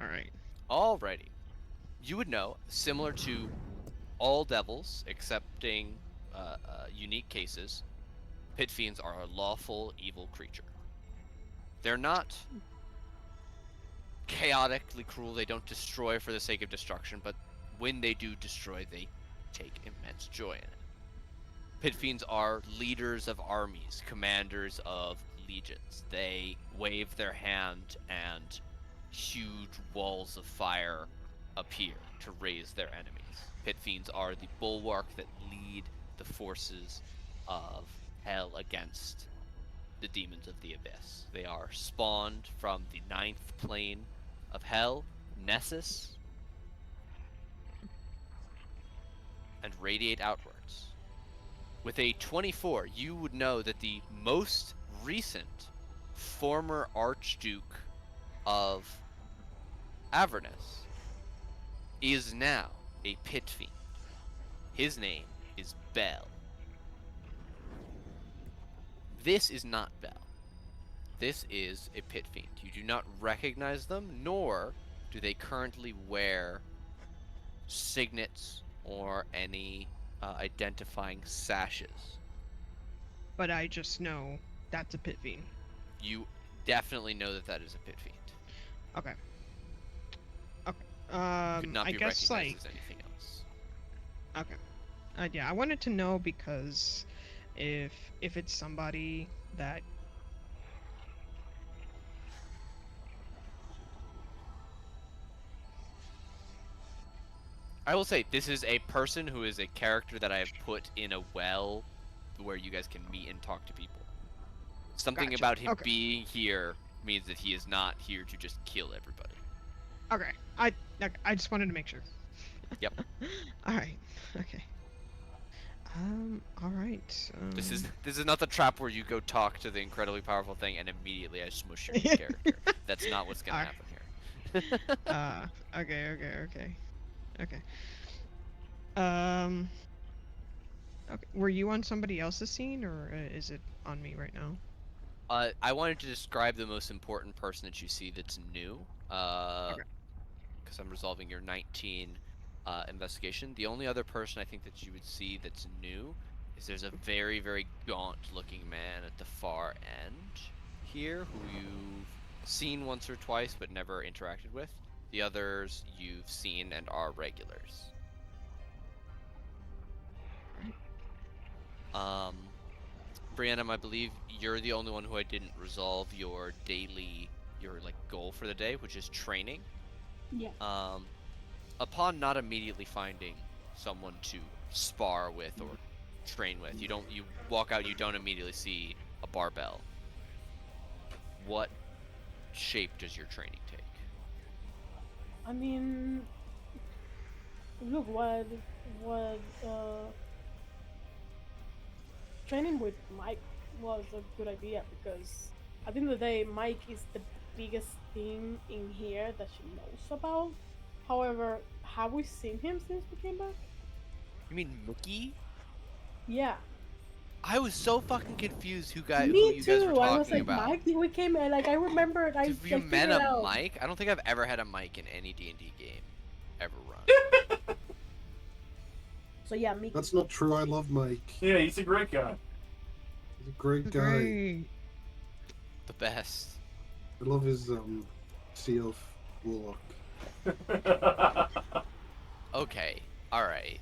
Alright. Alrighty. You would know, similar to all devils, excepting unique cases, pit fiends are a lawful evil creature. They're not chaotically cruel. They don't destroy for the sake of destruction, but when they do destroy, they take immense joy in it. Pit fiends are leaders of armies, commanders of legions. They wave their hand and huge walls of fire appear to raise their enemies. Pit fiends are the bulwark that lead the forces of hell against the demons of the abyss. They are spawned from the ninth plane of hell, Nessus, and radiate outwards. With a 24, you would know that the most recent former Archduke of Avernus is now a pit fiend. His name is Bel. This is not Bel. This is a pit fiend. You do not recognize them, nor do they currently wear signets or any identifying sashes. But I just know that's a pit fiend. You definitely know that that is a pit fiend. Okay. Okay. Could not I be guess recognized like, as anything else. okay. Yeah, I wanted to know because if it's somebody that I will say this is a person who is a character that I have put in a well where you guys can meet and talk to people. Something gotcha. about him Okay. being here means that he is not here to just kill everybody. Okay. I just wanted to make sure. Yep. All right. Okay. All right. This is not the trap where you go talk to the incredibly powerful thing and immediately I smush your character. That's not what's gonna Alright. happen here. Okay. Okay. Um. Okay. Were you on somebody else's scene, or is it on me right now? I wanted to describe the most important person that you see that's new. Okay. Because I'm resolving your 19 investigation. The only other person I think that you would see that's new is there's a very, very gaunt-looking man at the far end here who you've seen once or twice but never interacted with. The others you've seen and are regulars. Brianna, I believe you're the only one who I didn't resolve your like goal for the day, which is training. Yeah. Upon not immediately finding someone to spar with or train with, you walk out, you don't immediately see a barbell. What shape does your training take? I mean, look, what training with Mike was a good idea because at the end of the day, Mike is the biggest thing in here that she knows about. However, have we seen him since we came back? You mean Mickey? Yeah. I was so fucking confused who Me you guys were too. I was talking like, about. Mike, we came like I remembered. I Have you met figured a out. Mike? I don't think I've ever had a Mike in any D&D game ever run. So yeah, Mickey. That's not true. I love Mike. Yeah, he's a great guy. He's a great guy. Great. The best. I love his Sea of Warlock. Okay. All right.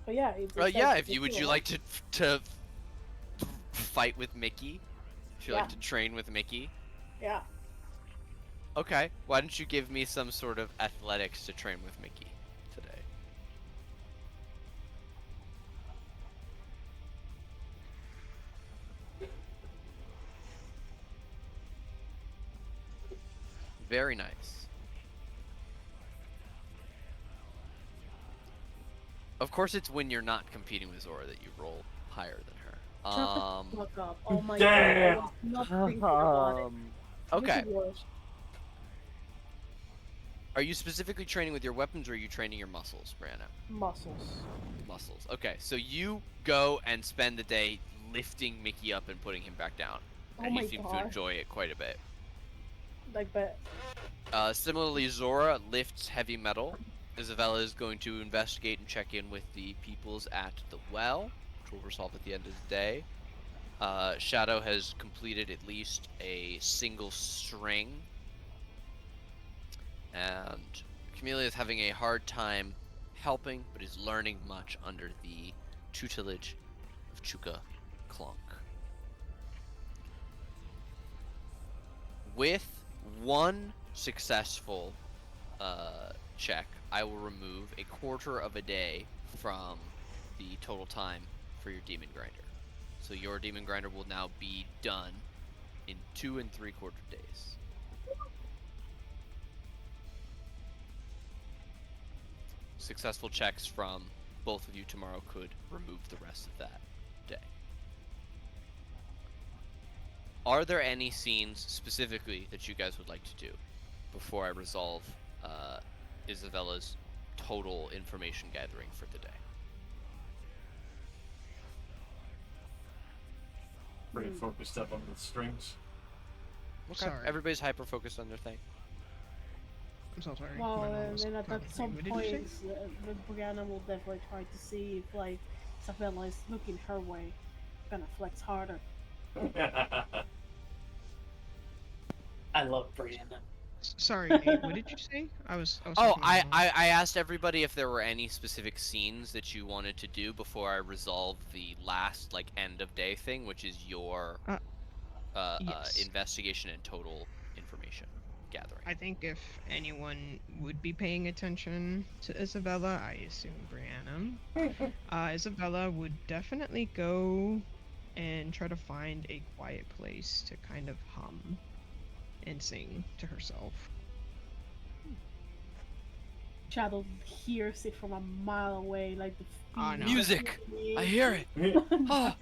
But yeah, it's Yeah. If you would you like to fight with Mickey? If you Yeah. like to train with Mickey? Yeah. Okay. Why don't you give me some sort of athletics to train with Mickey today? Very nice. Of course, it's when you're not competing with Zora that you roll higher than her. Shut the fuck up. Oh my Damn. god. I was not thinking about it. Okay. Make it worse. Are you specifically training with your weapons or are you training your muscles, Brianna? Muscles. Muscles. Okay, so you go and spend the day lifting Mickey up and putting him back down. Oh And my he seems to god. enjoy it quite a bit. Like that. Similarly, Zora lifts heavy metal. Isabella is going to investigate and check in with the peoples at the well, which will resolve at the end of the day. Shadow has completed at least a single string. And Camellia is having a hard time helping, but is learning much under the tutelage of Chuka Clunk. With one successful check, I will remove a quarter of a day from the total time for your Demon Grinder. So your Demon Grinder will now be done in 2 3/4 days. Successful checks from both of you tomorrow could remove the rest of that day. Are there any scenes specifically that you guys would like to do before I resolve Isabella's total information gathering for the day? Pretty focused up on the strings. Okay. Sorry. Everybody's hyper focused on their thing. I'm so sorry. Well, My mom and was then talking at to some me. What did you point, Brianna will definitely try to see if, like, Isabella is looking her way. Gonna flex harder. I love Brianna. Sorry, Nate. What did you say? I was Oh, talking about. I asked everybody if there were any specific scenes that you wanted to do before I resolve the last like end of day thing, which is your Uh, yes. investigation and total information gathering. I think if anyone would be paying attention to Isabella, I assume Brianna. Isabella would definitely go and try to find a quiet place to kind of hum and sing to herself. Shadow hears it from a mile away, like the Ah, no. Music! I hear it! Ah.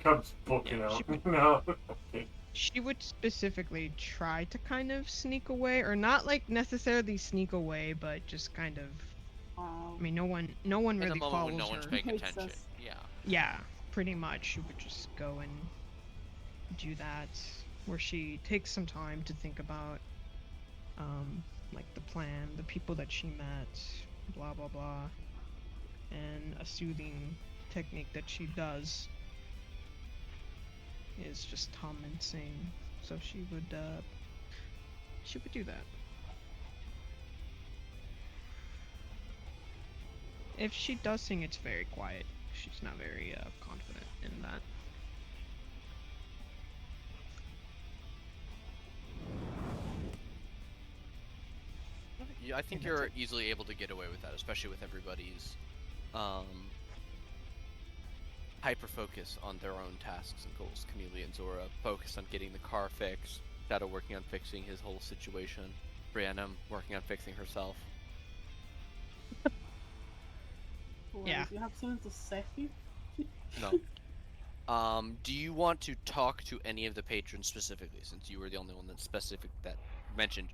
Comes booking Yeah, out. No. She would specifically try to kind of sneak away, or not like necessarily sneak away, but just kind of. I mean, no one In a really moment when follows no one's her. paying Makes attention. sense. Yeah. Yeah, pretty much. She would just go and do that, where she takes some time to think about, like the plan, the people that she met, blah blah blah, and a soothing technique that she does is just hum and sing. So she would do that. If she does sing, it's very quiet. She's not very confident in that. Yeah, I think And that's you're it. easily able to get away with that, especially with everybody's hyper focus on their own tasks and goals. Camellia and Zora focused on getting the car fixed. Shadow working on fixing his whole situation. Brianna working on fixing herself. Yeah. You have something to say? No. Do you want to talk to any of the patrons specifically, since you were the only one that mentioned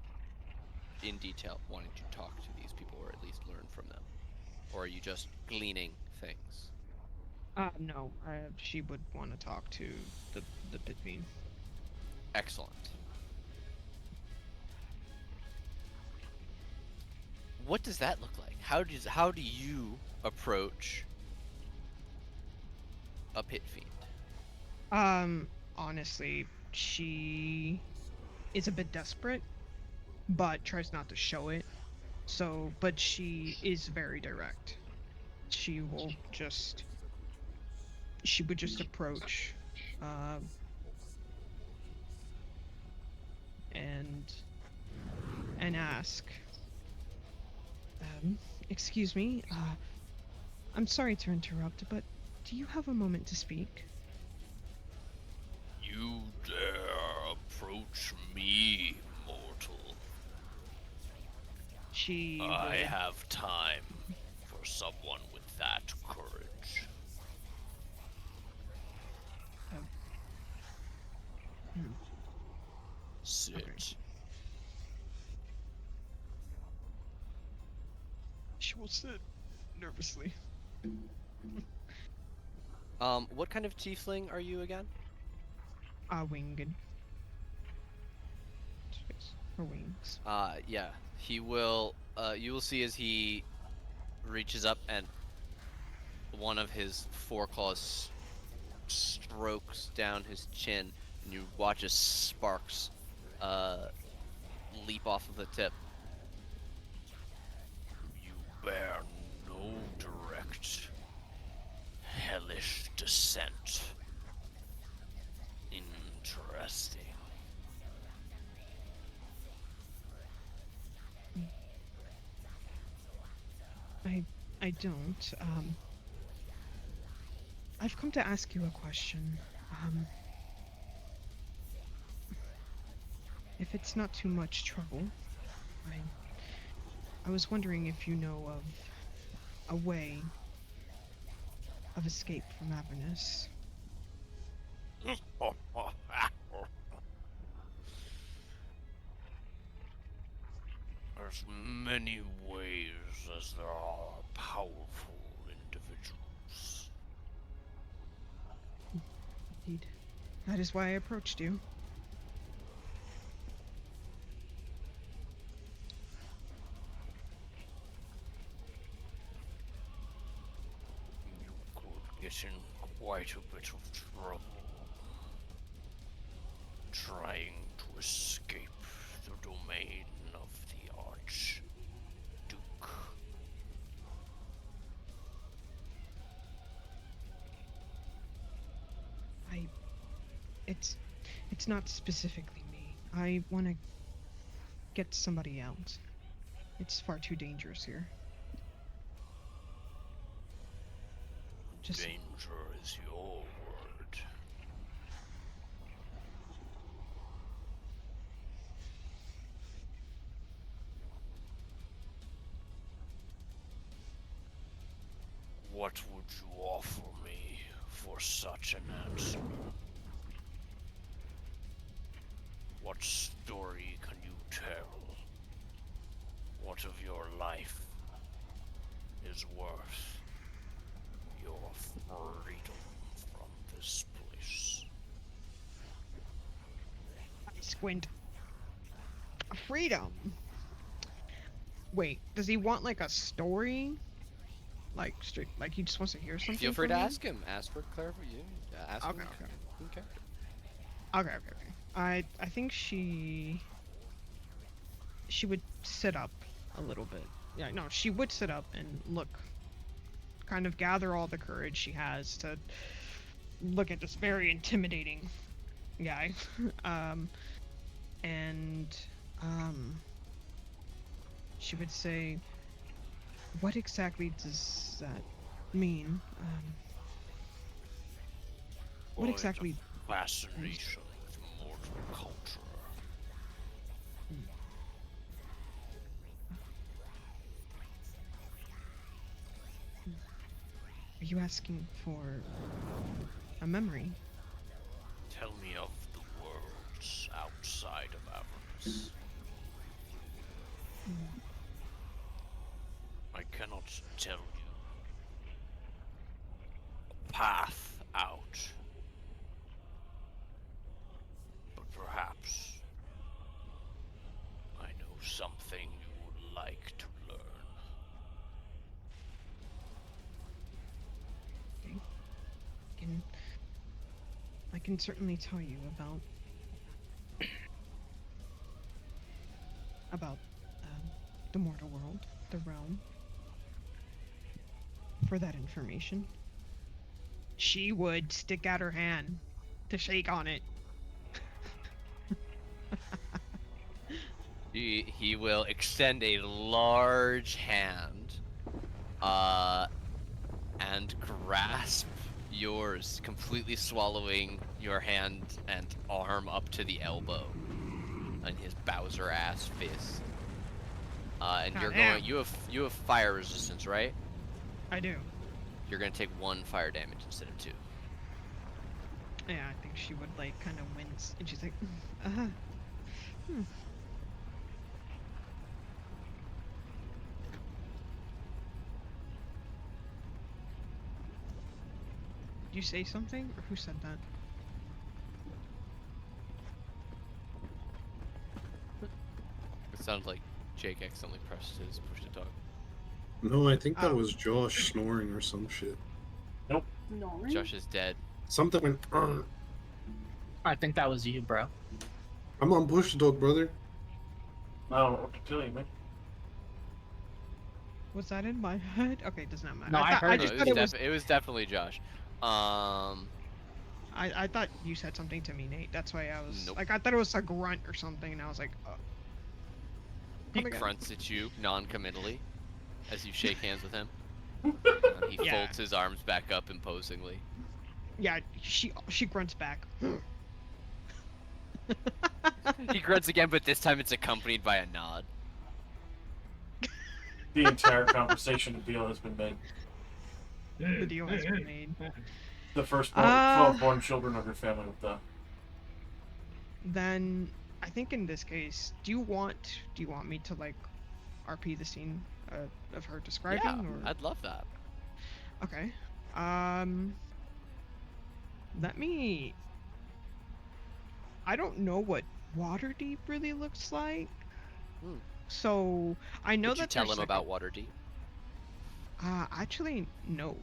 in detail wanting to talk to these people or at least learn from them? Or are you just gleaning things? No. She would want to talk to the Bitbean. Excellent. What does that look like? How do you approach a pit fiend? Honestly, she is a bit desperate, but tries not to show it. So, but she is very direct. She will just. She would just approach, and ask. Excuse me. I'm sorry to interrupt, but do you have a moment to speak? You dare approach me, mortal. She. I would- have time for someone with that courage. Hmm. Sit. Okay. She will sit nervously. What kind of tiefling are you again? Winged. Her wings. Yeah. He will, you will see as he reaches up and one of his foreclaws strokes down his chin, and you watch as sparks, leap off of the tip. You bear no direct hellish descent. Interesting. I don't. I've come to ask you a question. If it's not too much trouble, I was wondering if you know of a way of escape from Avernus. There's many ways as there are powerful individuals. Indeed. That is why I approached you. You could get in quite a bit of trouble. trying to escape the domain of the Archduke. I. It's. It's not specifically me. I want to get somebody else. It's far too dangerous here. Just. Danger is your word. What would you offer me for such an answer? What story can you tell? What of your life is worth your freedom from this place? I squint. Freedom. Wait, does he want like a story? Like straight, like he just wants to hear something? Feel free to from me? ask him. Ask for clarification. Ask Okay, him. okay. Okay. Okay. I think she would sit up a little bit. Yeah, no, she would sit up and look, kind of gather all the courage she has to look at this very intimidating guy. And she would say, "What exactly does that mean? What Oh, exactly?" the fascination with mortal culture. Are you asking for a memory? Tell me of the worlds outside of Avernus. I cannot tell you a path out, but perhaps I know something you would like to learn. Can I can certainly tell you about the mortal world, the realm. For that information, she would stick out her hand to shake on it. He will extend a large hand, and grasp yours, completely swallowing your hand and arm up to the elbow on his Bowser ass fist. And you're Goddamn. going. You have fire resistance, right? I do. You're gonna take 1 fire damage instead of 2. Yeah, I think she would like kind of wince, and she's like, hmm. Did you say something, or who said that? It sounds like Jake accidentally pressed his push to talk. No, I think that Oh. was Josh snoring or some shit. Snoring? Josh is dead. Something went. I think that was you, bro. I'm on push to talk, brother. I don't know what to tell you, man. Was that in my head? Okay, it does not matter. No, I heard just No, thought it was definitely Josh. I thought you said something to me, Nate. That's why I was Nope. like, I thought it was a grunt or something, and I was like, He Come again. grunts at you non-committally as you shake hands with him. He Yeah. folds his arms back up imposingly. yeah, she grunts back. He grunts again, but this time it's accompanied by a nod. The entire conversation and deal has been made. The deal has been made. The first 12 born children of your family with the. Then I think in this case, do you want me to like RP the scene of her describing? Yeah, or... I'd love that. Okay. Let me. I don't know what Waterdeep really looks like. Hmm. So I know Did you that tell there's him like about Waterdeep? actually no.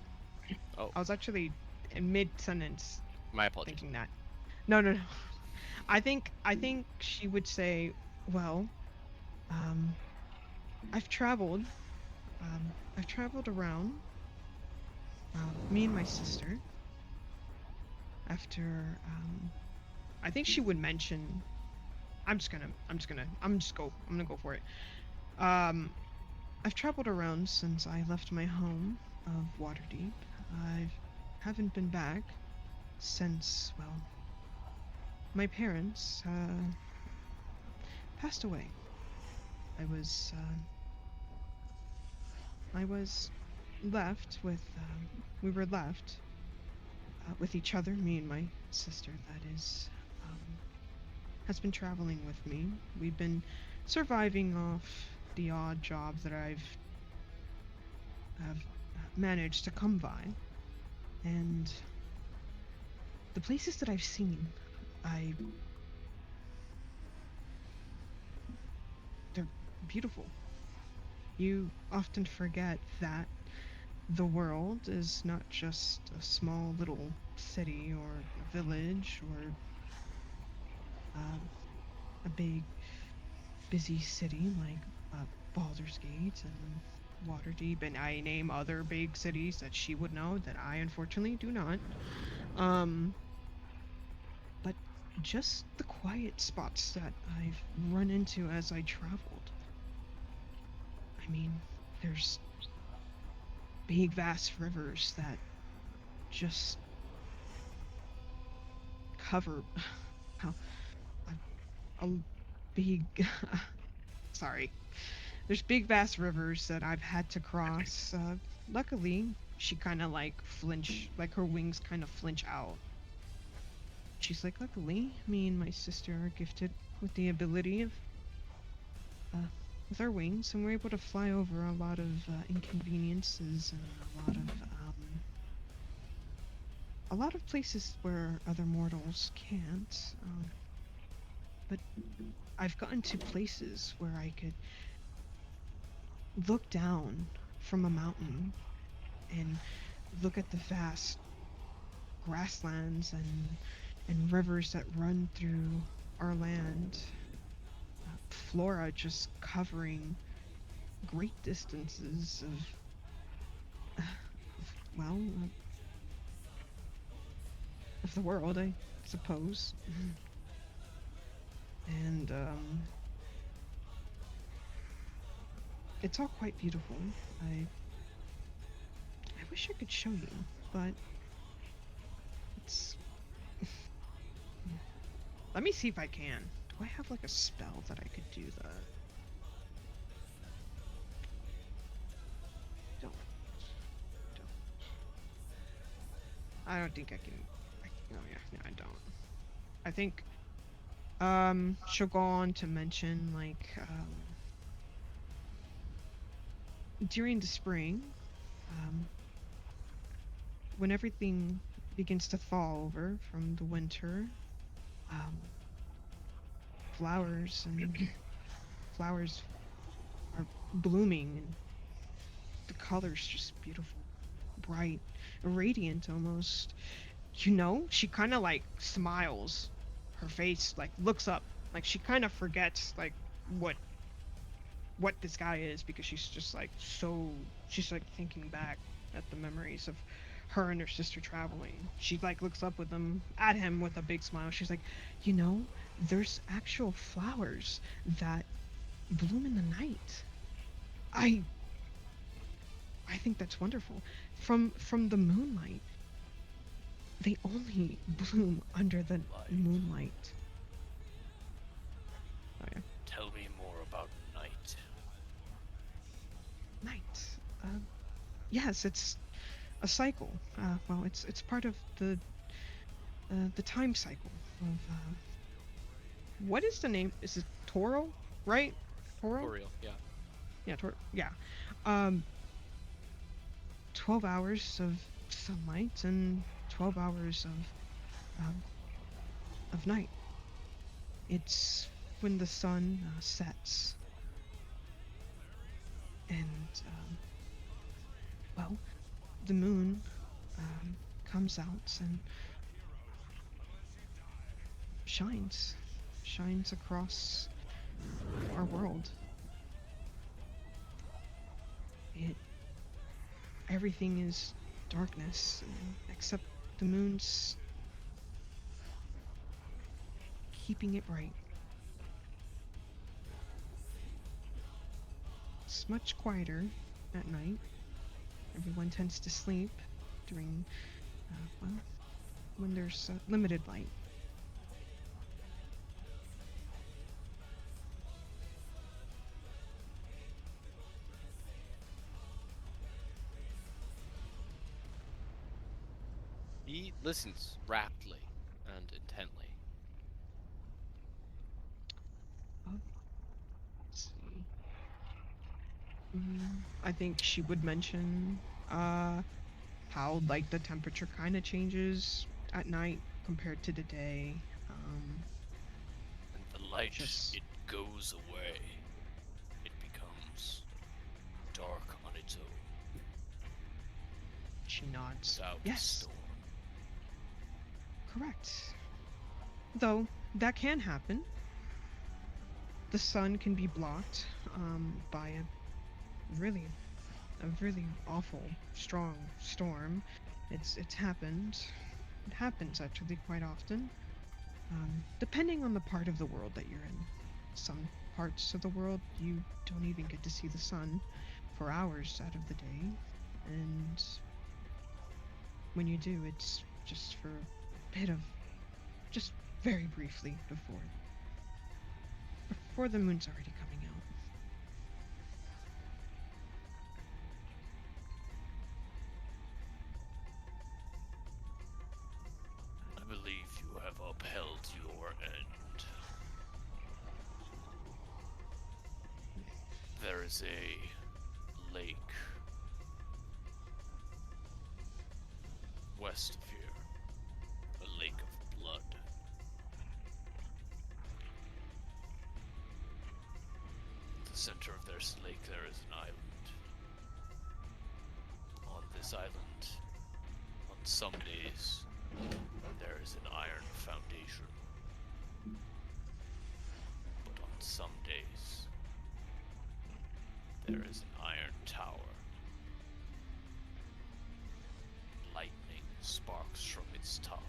Oh. I was actually in mid sentence My apologies. thinking that. No. I think she would say, well, um, I've traveled. I've traveled around. Me and my sister. After, I think she would mention. I'm gonna go for it. Um, I've traveled around since I left my home of Waterdeep. I haven't been back since, well, my parents passed away. I was I was left with we were left with each other, me and my sister. That is, has been traveling with me. We've been surviving off the odd job that have managed to come by, and the places that I've seen, I they're beautiful. You often forget that the world is not just a small little city or a village or um, a big busy city like Baldur's Gate and Waterdeep, and I name other big cities that she would know that I unfortunately do not. Um, but just the quiet spots that I've run into as I traveled. I mean, there's big, vast rivers that just cover how a big. Sorry. There's big, vast rivers that I've had to cross. Luckily, she kind of like flinch, like her wings kind of flinch out. She's like, luckily, me and my sister are gifted with the ability of, uh, with our wings, and we're able to fly over a lot of inconveniences and a lot of places where other mortals can't. But I've gotten to places where I could look down from a mountain and look at the vast grasslands and rivers that run through our land. Flora just covering great distances well, of the world, I suppose. And it's all quite beautiful. I wish I could show you, but it's. Let me see if I can. Do I have like a spell that I could do that? Don't. I don't think I can. Oh yeah, no, I don't. I think she'll go on to mention like during the spring, um, when everything begins to thaw over from the winter, um, flowers are blooming, and the colors just beautiful, bright, radiant almost. You know, she kind of like smiles. Her face like looks up, like she kind of forgets like what what this guy is, because she's just like she's like thinking back at the memories of her and her sister traveling. She like looks up with them at him with a big smile. She's like, you know, there's actual flowers that bloom in the night. I I think that's wonderful. From the moonlight. They only bloom under the moonlight. Oh yeah. Tell me more about night. Night. Yes, it's a cycle. Well, it's part of the time cycle of what is the name? Is it Toro? Right? Toro? For real, yeah. Yeah, Toro. Yeah. 12 hours of sunlight and 12 hours of night. It's when the sun sets, and well, the moon comes out, and shines across our world. It everything is darkness except the moon's keeping it bright. It's much quieter at night. Everyone tends to sleep during, well, when there's limited light. He listens raptly and intently. Let's see. I think she would mention how like the temperature kind of changes at night compared to the day. And the light, Just- it goes away. It becomes dark on its own. She nods. Without Yes, storm. correct. Though that can happen. The sun can be blocked by really a really awful strong storm. It's happened. It happens actually quite often. Depending on the part of the world that you're in. Some parts of the world you don't even get to see the sun for hours out of the day, and when you do, it's just for a bit of, just very briefly before the moon's already coming out. I believe you have upheld your end. There is a lake west of here, a lake of blood. At the center of this lake there is an island. On this island, on some days, there is an iron foundation. But on some days, there is an iron tower. Lightning sparks from its top.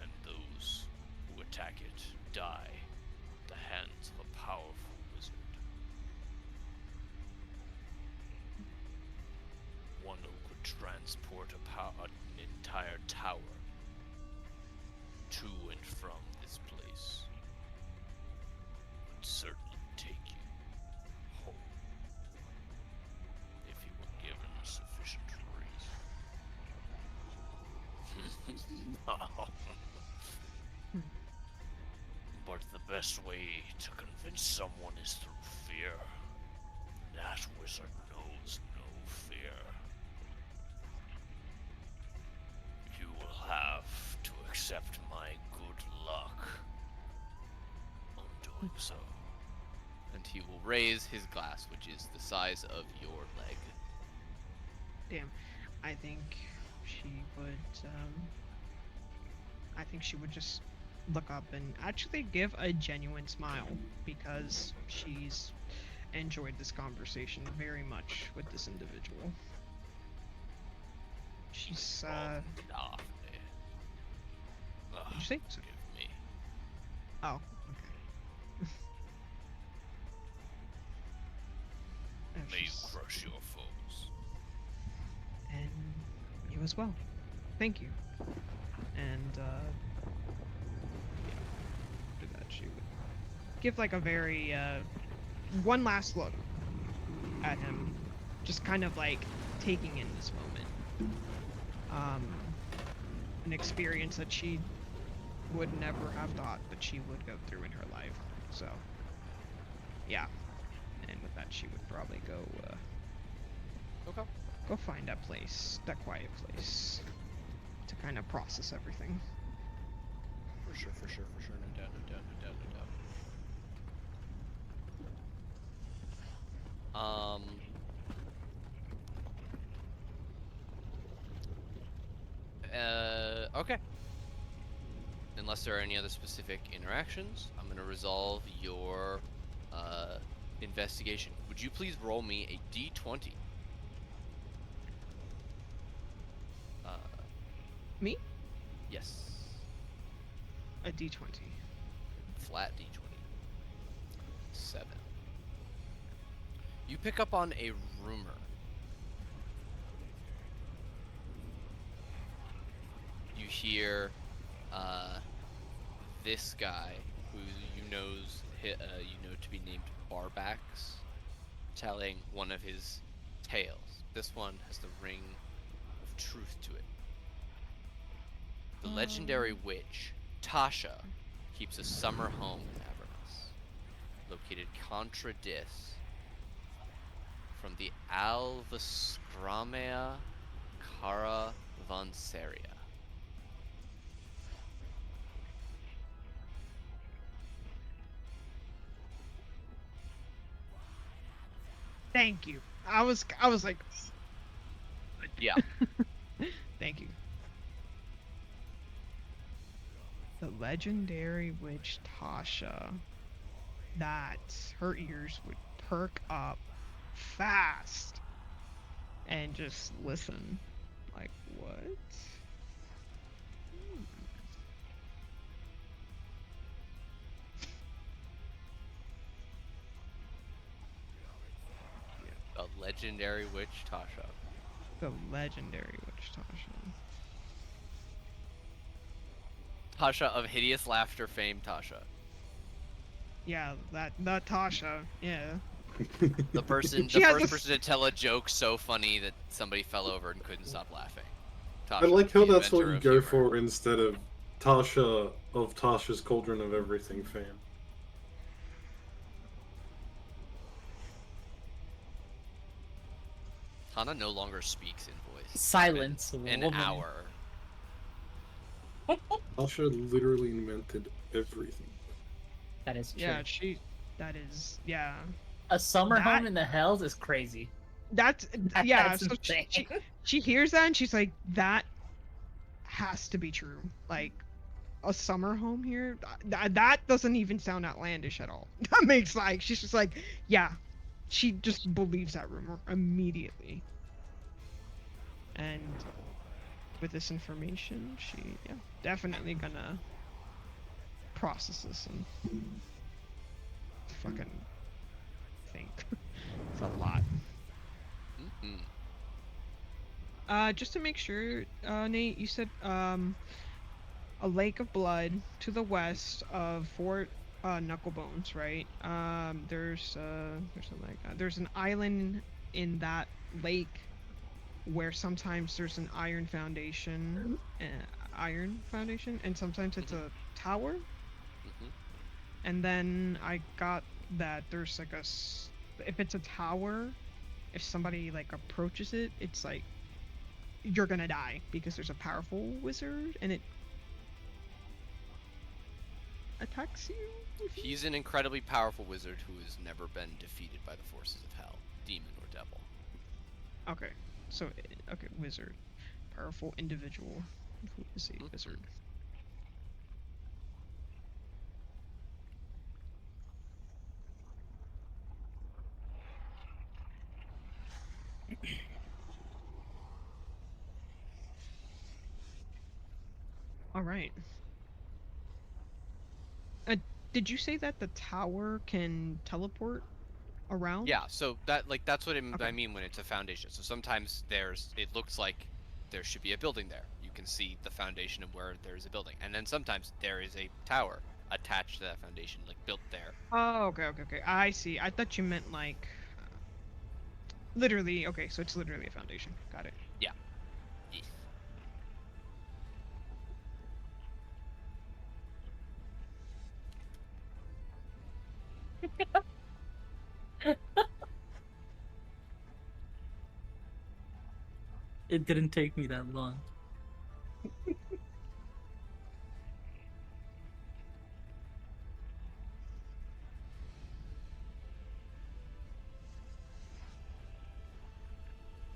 And those who attack it die at the hands of a powerful wizard. One who could transport an entire tower to and from this place would certainly take you home if he were given sufficient reason. But the best way to convince someone is through fear. That wizard knows no fear. You will have to accept my good luck on doing so. And he will raise his glass, which is the size of your leg. Damn, I think she would. I think she would just look up and actually give a genuine smile because she's enjoyed this conversation very much with this individual. She's Get off me. What'd you say? Give me. Oh, okay. And May you she's- crush your foes. And you as well. Thank you. And after that she would give like a very one last look at him, just kind of like taking in this moment. An experience that she would never have thought that she would go through in her life. So yeah. And with that she would probably go Okay. go find that place, that quiet place, to kind of process everything. For sure. No doubt. Okay. unless there are any other specific interactions, I'm going to resolve your investigation. Would you please roll me a d20? Me? Yes. A D20. Flat d20. 7. You pick up on a rumor. You hear this guy, who you know to be named Barbax, telling one of his tales. This one has the ring of truth to it. The legendary witch Tasha keeps a summer home in Avernus, located contra dis from the Alvascramea Caravanseria. Thank you. I was like, Yeah. thank you. The legendary witch Tasha. That her ears would perk up fast and just listen. Like, what? The legendary witch Tasha. The legendary witch Tasha. Tasha of hideous laughter fame, Tasha. Yeah, that Tasha. Yeah. The person, She the has first a person to tell a joke so funny that somebody fell over and couldn't stop laughing. Tasha, I like how the that's what inventor you of go humor. for instead of Tasha of Tasha's Cauldron of Everything fame. Hana no longer speaks in voice. Silence, It's been an woman. hour. Tasha literally invented everything. That is true. Yeah, that is, yeah. A summer That- home in the hells is crazy. That's yeah. That's So insane. she hears that and she's like, that has to be true. Like, a summer home here. That doesn't even sound outlandish at all. That makes like she's just like, yeah. She just believes that rumor immediately. And with this information, she definitely gonna process this and fucking think. It's a lot. Just to make sure, Nate, you said a lake of blood to the west of Fort Knucklebones, right? There's an island in that lake where sometimes there's an iron foundation, and sometimes it's a tower. And then I got that there's like if it's a tower, if somebody like approaches it, it's like you're gonna die because there's a powerful wizard and it attacks you. He's an incredibly powerful wizard who has never been defeated by the forces of hell, demon or devil. Okay, so wizard, powerful individual who is a wizard. All right. Did you say that the tower can teleport around? Yeah, so that's what Okay. I mean when it's a foundation. So sometimes it looks like there should be a building there. You can see the foundation of where there's a building. And then sometimes there is a tower attached to that foundation, like built there. Oh, okay. I see. I thought you meant like literally. Okay, so it's literally a foundation. Got it. Yeah. Yes. It didn't take me that long.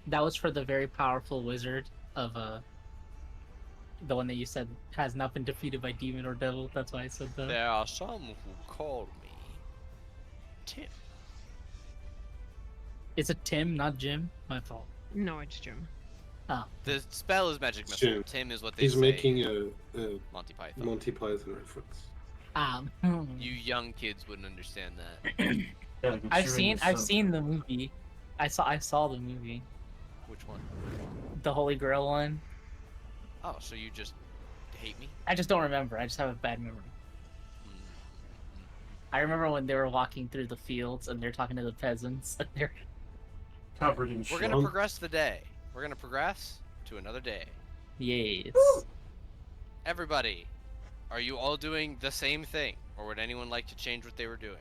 That was for the very powerful wizard of The one that you said has not been defeated by demon or devil. That's why I said that. There are some who call me Tim. Is it Tim, not Jim? My fault. No, it's Jim. Oh. The spell is magic missile. Jim. Tim is what they He's say. making a Monty Python. Monty Python reference. You young kids wouldn't understand that. Yeah, I've seen the movie. I saw the movie. Which one? The Holy Grail one. Oh, so you just hate me? I just don't remember. I just have a bad memory. Mm. I remember when they were walking through the fields and they're talking to the peasants. And they're covered in We're shit. gonna progress the day. We're gonna progress to another day. yes. Everybody, are you all doing the same thing, or would anyone like to change what they were doing?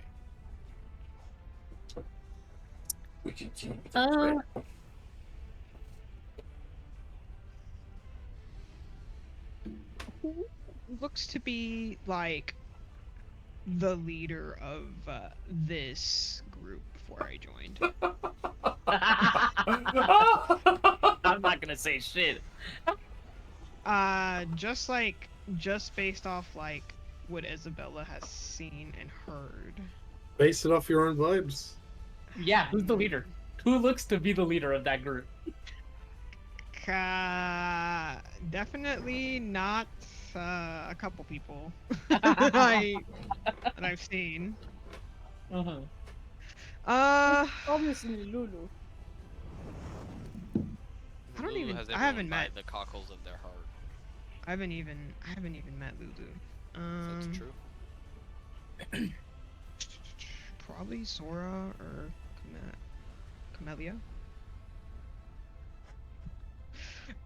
We can change the Uh, thread. Who looks to be like the leader of this group before I joined? I'm not gonna say shit. Just based off like what Isabella has seen and heard. Base it off your own vibes. Yeah, who's the leader? Who looks to be the leader of that group? Definitely not a couple people that I've seen. Uh-huh. Obviously, Lulu. I don't Lulu even. has I haven't everyone by met. the cockles of their heart. I haven't even met Lulu. That's true. Probably Zora or Camellia.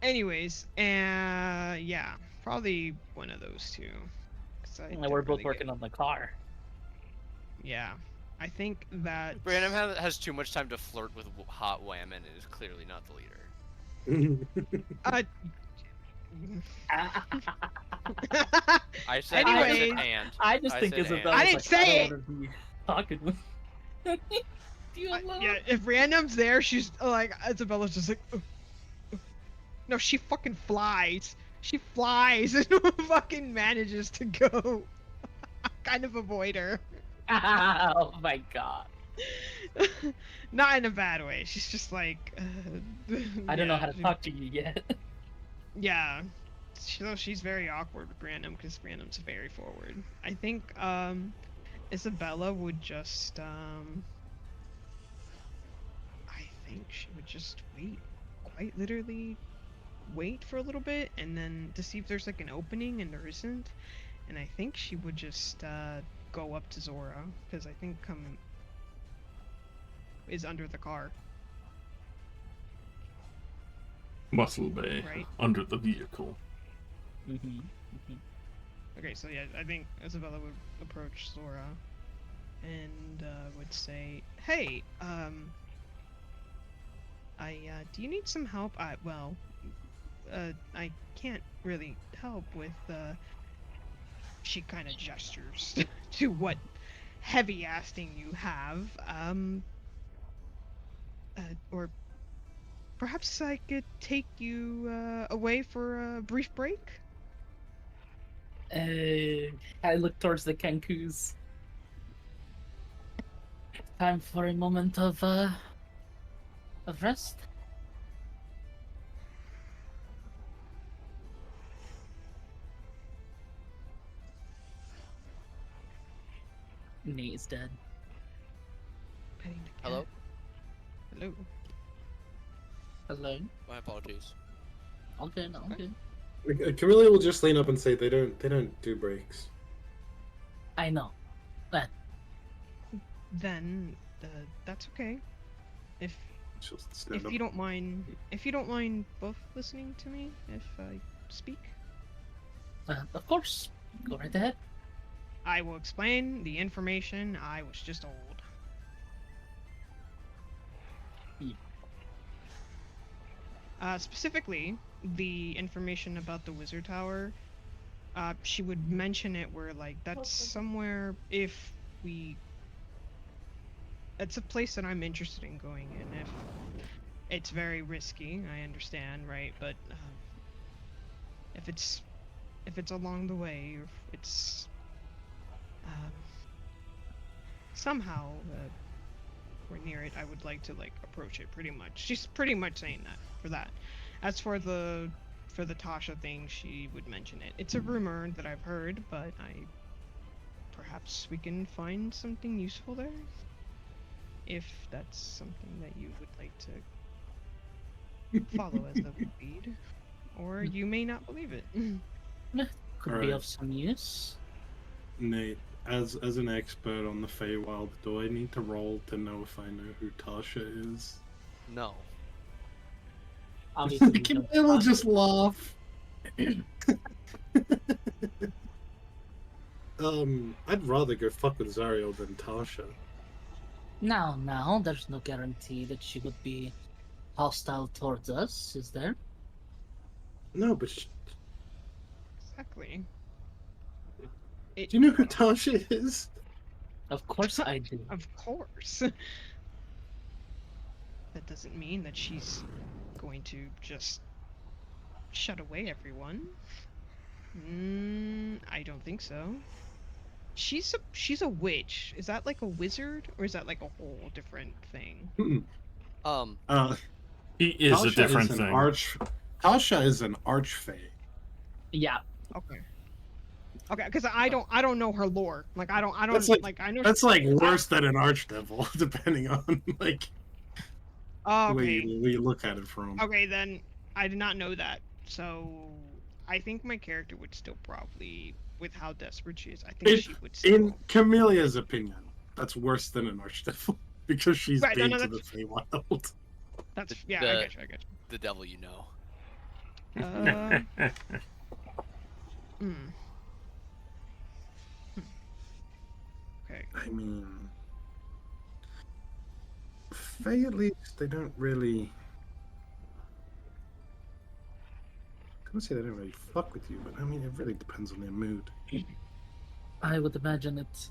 Anyways, yeah, probably one of those two. 'Cause I And didn't we're both really working on the car. Yeah, I think that. Brandon has too much time to flirt with Hot Wham and is clearly not the leader. Uh, I said Anyways, and. I just think said Isabel. and. I didn't say it! Don't wanna be talking with. Yeah, if random's there, she's like Isabella's just like. No, she fucking flies. She flies and fucking manages to go. Kind of avoid her. Oh my god. Not in a bad way. She's just like. I don't know how to talk to you yet. Yeah. She's very awkward with Random because Random's very forward. I think Isabella would just I think she would just wait. Quite literally wait for a little bit and then to see if there's like an opening, and there isn't. And I think she would just go up to Zora because I think is under the car. Muscle Bay, Right. under the vehicle. Mm-hmm. Okay, so yeah, I think Isabella would approach Zora and would say, "Hey, do you need some help? I can't really help with." She kind of gestures to what heavy assing you have. Or perhaps I could take you away for a brief break. I look towards the Kenkus. Time for a moment of rest. Nate is dead. Petting the cat. Hello? Hello. Hello. My apologies. Okay, no, okay. Camilla will just lean up and say they don't do breaks. I know. But Then that's okay. If She'll stand up. you don't mind both listening to me if I speak, of course, go right ahead. I will explain the information I was just told. Specifically, the information about the Wizard Tower. She would mention it where like that's somewhere if we. It's a place that I'm interested in going in. If it's very risky, I understand, right? But if if it's along the way, or if it's somehow we're near it, I would like to like approach it. Pretty much, she's pretty much saying that for that. As for the Tasha thing, she would mention it. It's a rumor that I've heard, but perhaps we can find something useful there. If that's something that you would like to follow as a lead, or you may not believe it. Could be of some use. Nate, as an expert on the Feywild, do I need to roll to know if I know who Tasha is? No. Obviously, Can I will just laugh? I'd rather go fuck with Zariel than Tasha. No, there's no guarantee that she would be hostile towards us, is there? No, but Exactly. do you know who Tasha is? Of course I do. Of course. That doesn't mean that she's going to just shut away everyone. I don't think so. She's a witch. Is that like a wizard, or is that like a whole different thing? He is Tasha a different is thing. Tasha is an archfey. Yeah. Okay. Okay, because I don't know her lore. Like I don't That's I know that's like worse than an archdevil, depending on like Oh, the way okay. you look at it from. Okay, then I did not know that. So I think my character would still probably, with how desperate she is, I think she would still. In Camelia's opinion, that's worse than an archdevil because she's Right, been no, to the Feywild. That's The- I the- get you. The devil you know. Okay. I mean, Fae at least they don't really. I don't say they don't really fuck with you, but I mean it really depends on their mood. I would imagine it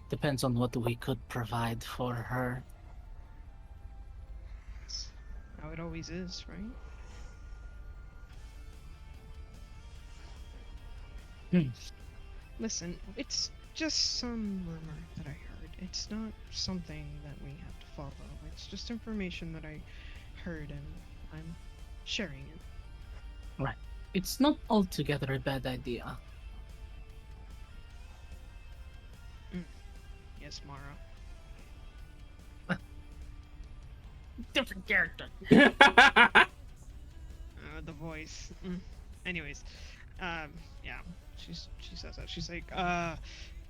depends on what we could provide for her. That's how it always is, right? Listen, it's just some rumor that I heard. It's not something that we have to follow. It's just information that I heard, and I'm sharing it. Right. It's not altogether a bad idea. Yes, Mara. Different character. The voice. Anyways, yeah, she says that. She's like,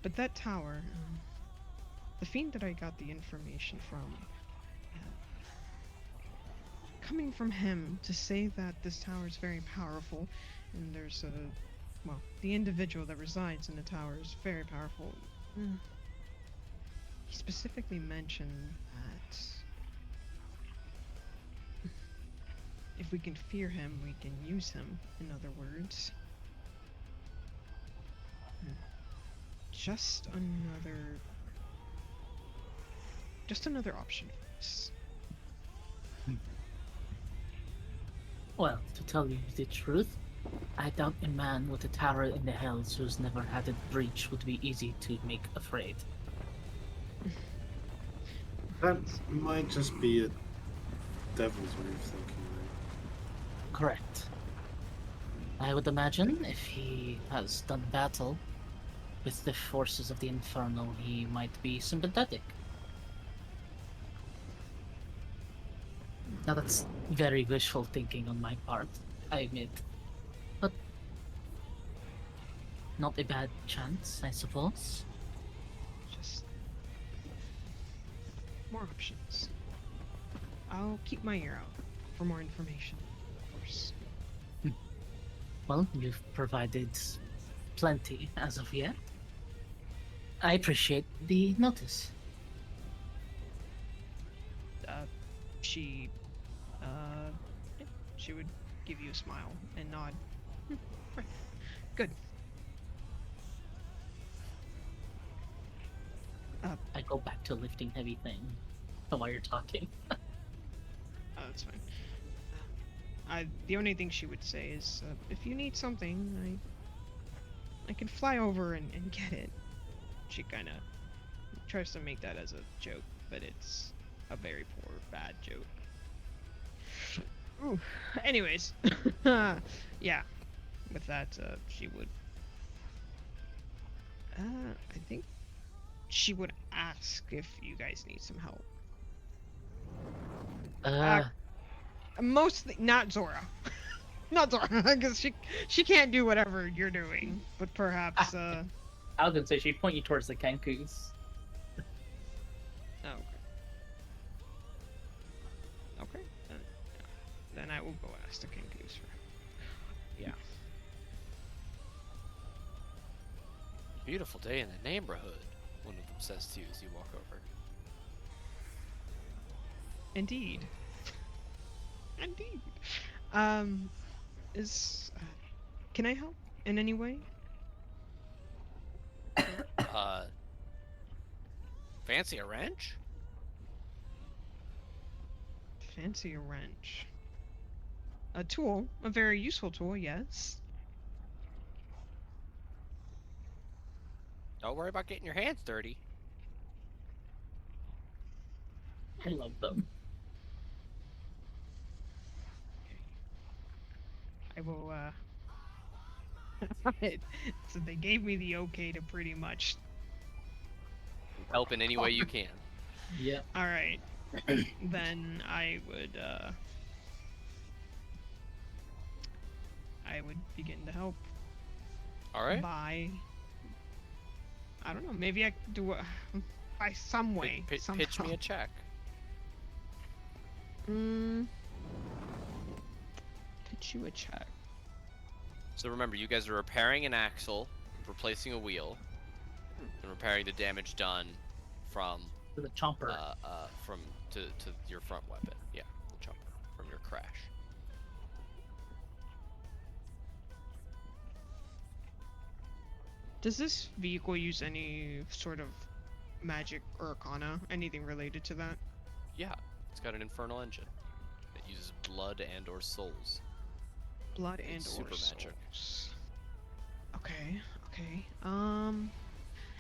but that tower, the fiend that I got the information from, coming from him to say that this tower is very powerful, and there's the individual that resides in the tower is very powerful. He specifically mentioned that if we can fear him, we can use him, in other words. Just another option for us. Well, to tell you the truth, I doubt a man with a tower in the hells who's never had a breach would be easy to make afraid. That might just be a devil's way of thinking. Correct. I would imagine if he has done battle with the forces of the Inferno, he might be sympathetic. Now that's very wishful thinking on my part, I admit. But not a bad chance, I suppose. Just more options. I'll keep my ear out for more information, of course. Well, you've provided plenty as of yet. I appreciate the notice. She would give you a smile and nod. Right. Good. I go back to lifting heavy thing while you're talking. That's fine. The only thing she would say is, if you need something, I can fly over and get it. She kind of tries to make that as a joke, but it's a very poor, bad joke. Ooh. Anyways, yeah. With that, she would. I think she would ask if you guys need some help. Mostly not Zora. Not Zora, because she can't do whatever you're doing. But perhaps I was gonna say she'd point you towards the Kenkus. Oh, okay. Okay. Then I will go ask the Kenkus for. Yeah. Beautiful day in the neighborhood, one of them says to you as you walk over. Indeed. Indeed. Can I help in any way? Fancy a wrench? Fancy a wrench. A tool, a very useful tool, yes. Don't worry about getting your hands dirty. I love them. I will, so they gave me the okay to pretty much. Help in any way you can. Yeah. Alright. Then I would begin to help. Alright. By, I don't know, maybe I could do it by some way. Pitch me a check. Pitch you a check. So remember, you guys are repairing an axle, replacing a wheel, and repairing the damage done from The chomper. to your front weapon. Yeah, the chomper from your crash. Does this vehicle use any sort of magic or arcana? Anything related to that? Yeah, it's got an infernal engine that uses blood and or souls. Blood and It's or super magic. souls. Okay, okay.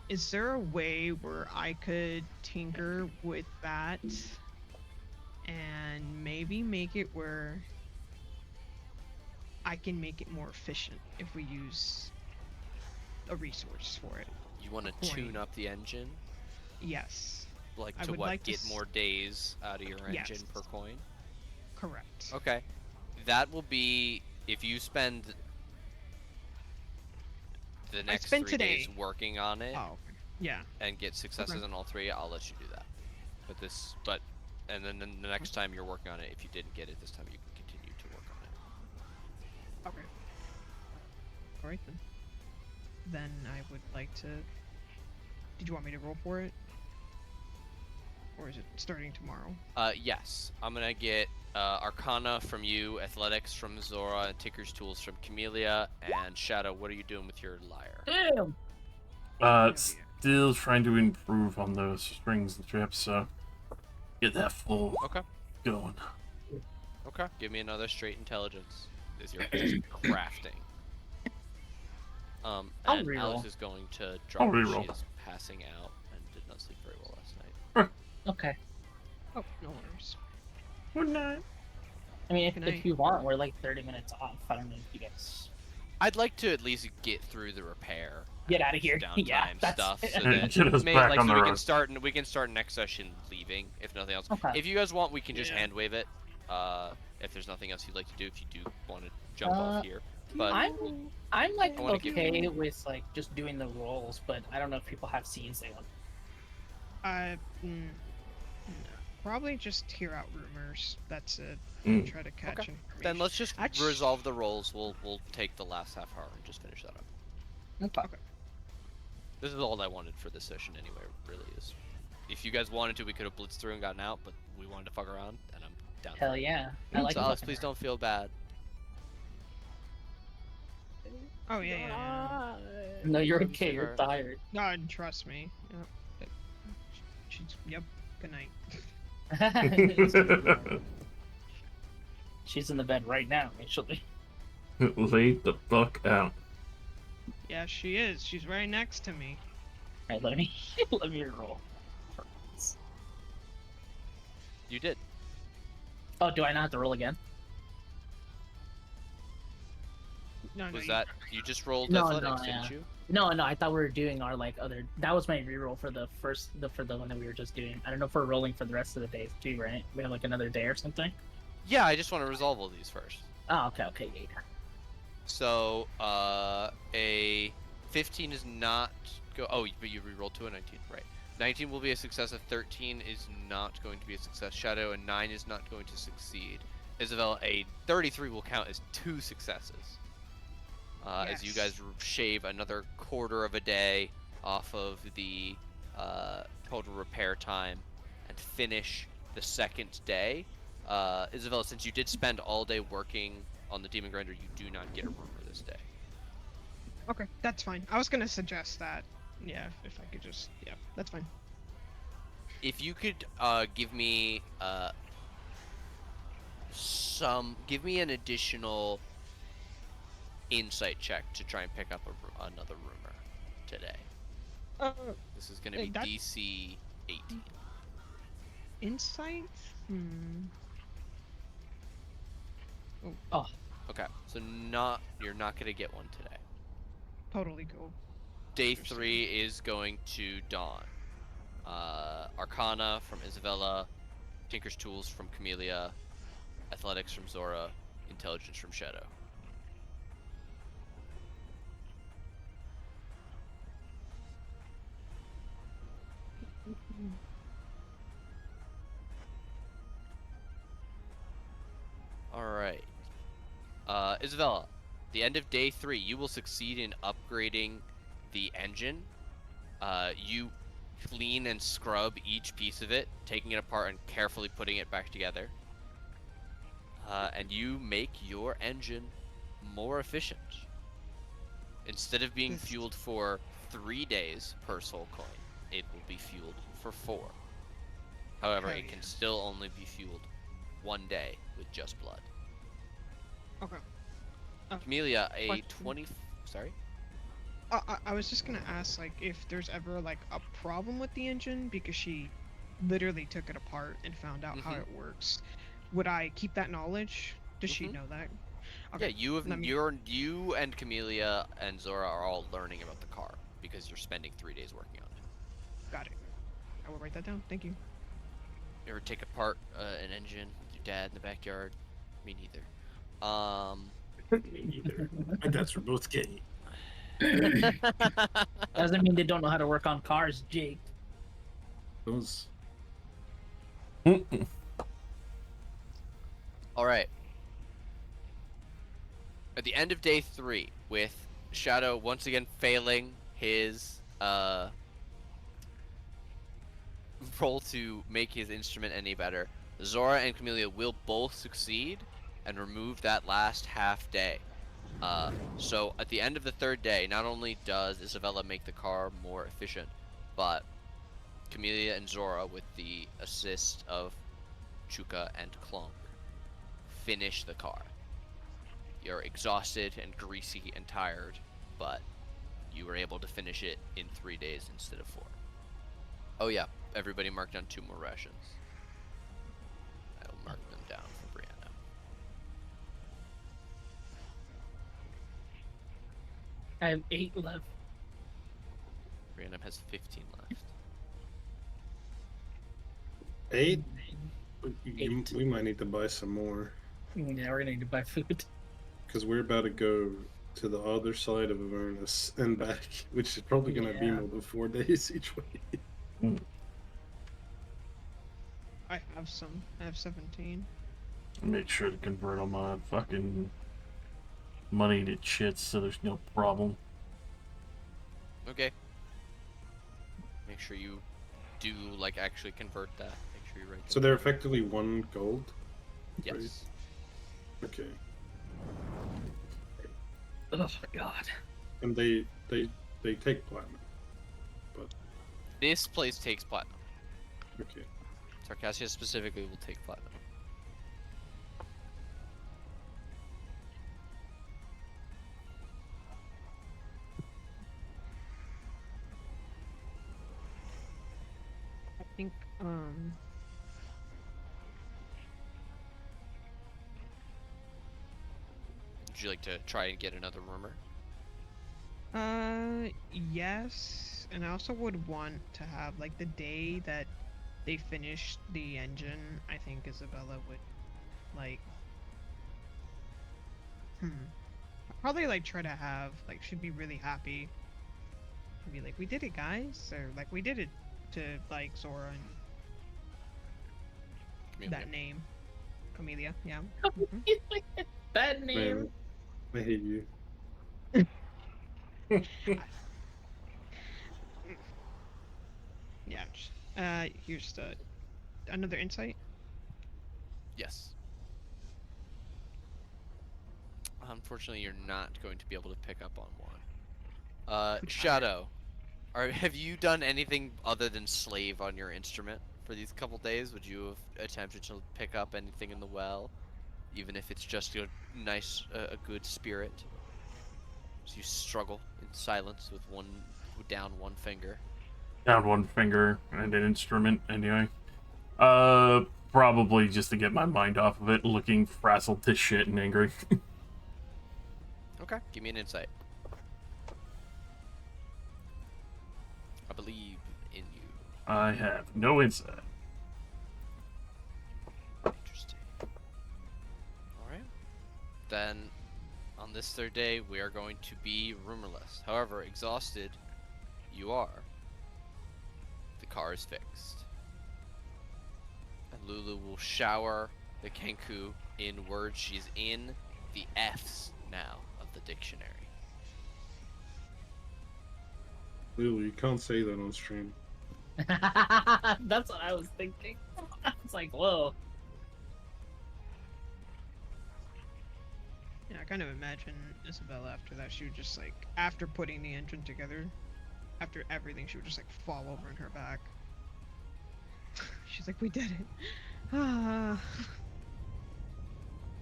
Is there a way where I could tinker with that and maybe make it where I can make it more efficient if we use a resource for it? You want to Coin. tune up the engine? Yes. Like I to would what? like to Get more days out of your Yes. engine per coin? Correct. Okay. That will be if you spend the next 3 spent days today. working on it Oh, yeah. and get successes on all 3, I'll let you do that. And then the next time you're working on it, if you didn't get it this time, you can continue to work on it. Okay. Alright then. Then I would like to... Did you want me to roll for it? Or is it starting tomorrow? Yes. I'm gonna get Arcana from you, Athletics from Zora, and Tinker's Tools from Camellia, and Shadow, what are you doing with your lyre? Damn! Still trying to improve on those strings and trips, so get that full Okay. going. Okay. Give me another straight intelligence. Is your crafting. I'll And reroll. Alice is going to drop. reroll. She is passing out and did not sleep very well last night. Okay. Oh, no worries. Good night. I mean, Good if night. you want, we're like 30 minutes off. I don't know if you guys I'd like to at least get through the repair. get out of here. Downtime Yeah, that's stuff. So Yeah, that get us back like on so the we road. can start. We can start next session leaving, if nothing else. Okay. If you guys want, we can just Yeah. hand wave it. If there's nothing else you'd like to do, if you do want to jump off here. But I'm like I wanna give okay you- with like just doing the rolls, but I don't know if people have scenes they want. No. Probably just hear out rumors. That's it. Mm. Try to catch Okay. information. then let's just Actu- resolve the rolls. We'll take the last half hour and just finish that up. Okay. This is all I wanted for this session anyway. Really is. If you guys wanted to, we could have blitzed through and gotten out, but we wanted to fuck around, and I'm down. for Hell it. yeah. I like So Alice, fucking please around. don't feel bad. Oh yeah. No, you're Let me okay. see You're her. tired. No, trust me. Yep. She's. Yep. Good night. She's in the bed right now, actually. Laid the fuck out. Yeah, she is. She's right next to me. Alright, let me roll. You did. Oh, do I not have to roll again? No, Was you- that you just rolled No, athletics, no, didn't yeah. you? No, I thought we were doing our like other. That was my reroll for the for the one that we were just doing. I don't know if we're rolling for the rest of the days too, right? We have like another day or something. Yeah, I just want to resolve all these first. Oh, okay, yeah. So, a 15 is not go. Oh, but you rerolled to a 19, right? 19 will be a success. A 13 is not going to be a success. Shadow, a 9 is not going to succeed. Isabel, a 33 will count as 2 successes. As you guys shave another quarter of a day off of the total repair time and finish the second day. Isabella, since you did spend all day working on the Demon Grinder, you do not get a rumor this day. Okay, that's fine. I was gonna suggest that. Yeah, if I could just. Yeah, that's fine. If you could give me give me an additional insight check to try and pick up another rumor today. This is going to be that- DC 18. Insight? Oh, Okay, so you're not going to get one today. Totally cool. Day 3 is going to Dawn. Arcana from Isabella, Tinker's Tools from Camellia, Athletics from Zora, Intelligence from Shadow. Alright. Isabella, the end of day 3, you will succeed in upgrading the engine. You clean and scrub each piece of it, taking it apart and carefully putting it back together. And you make your engine more efficient. Instead of being fueled for 3 days per soul coin, it will be fueled for 4. However, it can still only be fueled 1 day with just blood. Okay. Camellia, a question. 20... Sorry? I was just gonna ask, like, if there's ever, like, a problem with the engine, because she literally took it apart and found out how it works. Would I keep that knowledge? Does she know that? Okay. Yeah, you and Camellia and Zora are all learning about the car because you're spending 3 days working on it. Got it. I will write that down. Thank you. You ever take apart an engine with your dad in the backyard? Me neither. Me neither. My dads were both gay. doesn't mean they don't know how to work on cars, Jake. Those. Alright. At the end of day 3, with Shadow once again failing his roll to make his instrument any better, Zora and Camellia will both succeed and remove that last half day. So at the end of the 3rd day, not only does Isabella make the car more efficient, but Camellia and Zora, with the assist of Chuka and Clonk, finish the car. You're exhausted and greasy and tired, but you were able to finish it in 3 days instead of 4. Oh yeah, everybody marked down 2 more rations. I will mark them down for Brianna. I have 8 left. Brianna has 15 left. 8? 8. We might need to buy some more. Yeah, we're gonna need to buy food. Because we're about to go to the other side of Avernus and back, which is probably going to be more than 4 days each way. I have some. I have 17. Make sure to convert all my fucking money to shit so there's no problem. Okay. Make sure you do, like, actually convert that. Make sure you write So they're effectively 1 gold? Yes. Right? Okay. Oh my god. And they take platinum. But This place takes platinum. okay. Sarcassia specifically will take platinum. think Would you like to try and get another rumor? yes, and I also would want to have like the day that they finished the engine. I think Isabella would like, probably like try to have like she'd be really happy. She'd be like, "We did it, guys," or like, "We did it," to like Zora and Camellia. that name, Camellia. Yeah. That name. Man, I hate you. Yeah. Here's the another insight. Yes. Unfortunately, you're not going to be able to pick up on one. Shadow, have you done anything other than slave on your instrument for these couple days? Would you have attempted to pick up anything in the well, even if it's just a nice, a good spirit? So you struggle in silence with down one finger. Down one finger and an instrument, anyway. Probably just to get my mind off of it, looking frazzled to shit and angry. Okay, give me an insight. I believe in you. I have no insight. Interesting. Alright. Then, on this third day, we are going to be rumorless. However, exhausted you are. The car is fixed. And Lulu will shower the Kenku in words she's in the F's now of the dictionary. Lulu, you can't say that on stream. That's what I was thinking. It's like, whoa. Yeah, I kind of imagine Isabella after that. She would just like, after putting the engine together, after everything, she would just like fall over in her back. She's like, "We did it." Ah.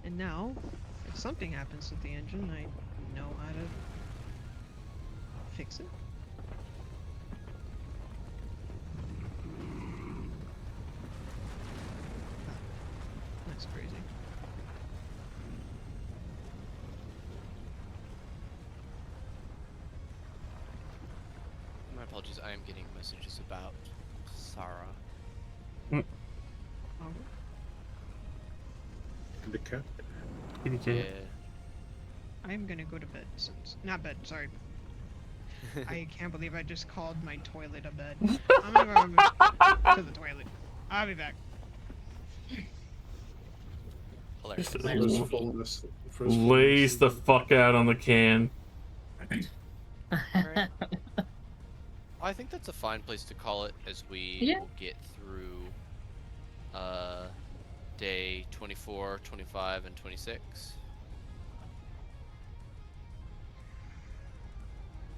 And now, if something happens with the engine, I know how to fix it. That's crazy. My apologies, I am getting messages about Sarah. Oh. And the cat. Kitty cat. Yeah. I'm gonna go to bed since not bed, sorry. I can't believe I just called my toilet a bed. I'm gonna go to the toilet. I'll be back. Hilarious. First falling asleep- first falling Lays the asleep. fuck out on the can. Alright. I think that's a fine place to call it as we Yeah. will get through day 24, 25, and 26.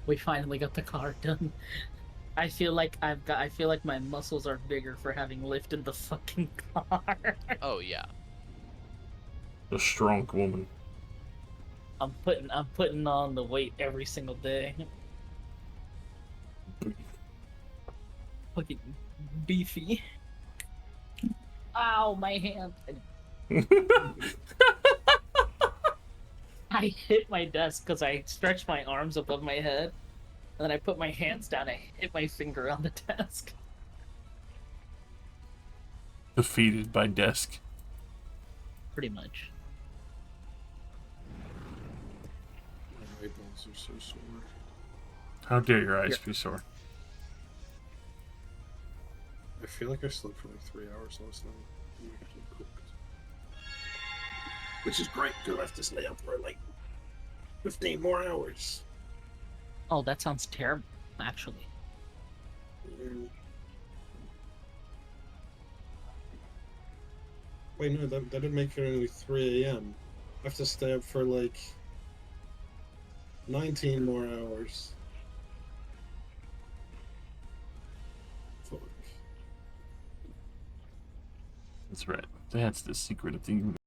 We finally got the car done. I feel like I feel like my muscles are bigger for having lifted the fucking car. Oh yeah. A strong woman. I'm putting on the weight every single day. Fucking beefy. Ow, my hand. I hit my desk because I stretched my arms above my head, and then I put my hands down. I hit my finger on the desk. Defeated by desk. Pretty much. My eyeballs are so sore. How dare your eyes be sore? I feel like I slept for like 3 hours last night. I'm actually cooked. Which is great, because I have to stay up for like 15 more hours. Oh, that sounds terrible, actually. Wait, no, that'd make it only 3 a.m. I have to stay up for like 19 more hours. Fuck. That's right. That's the secret of the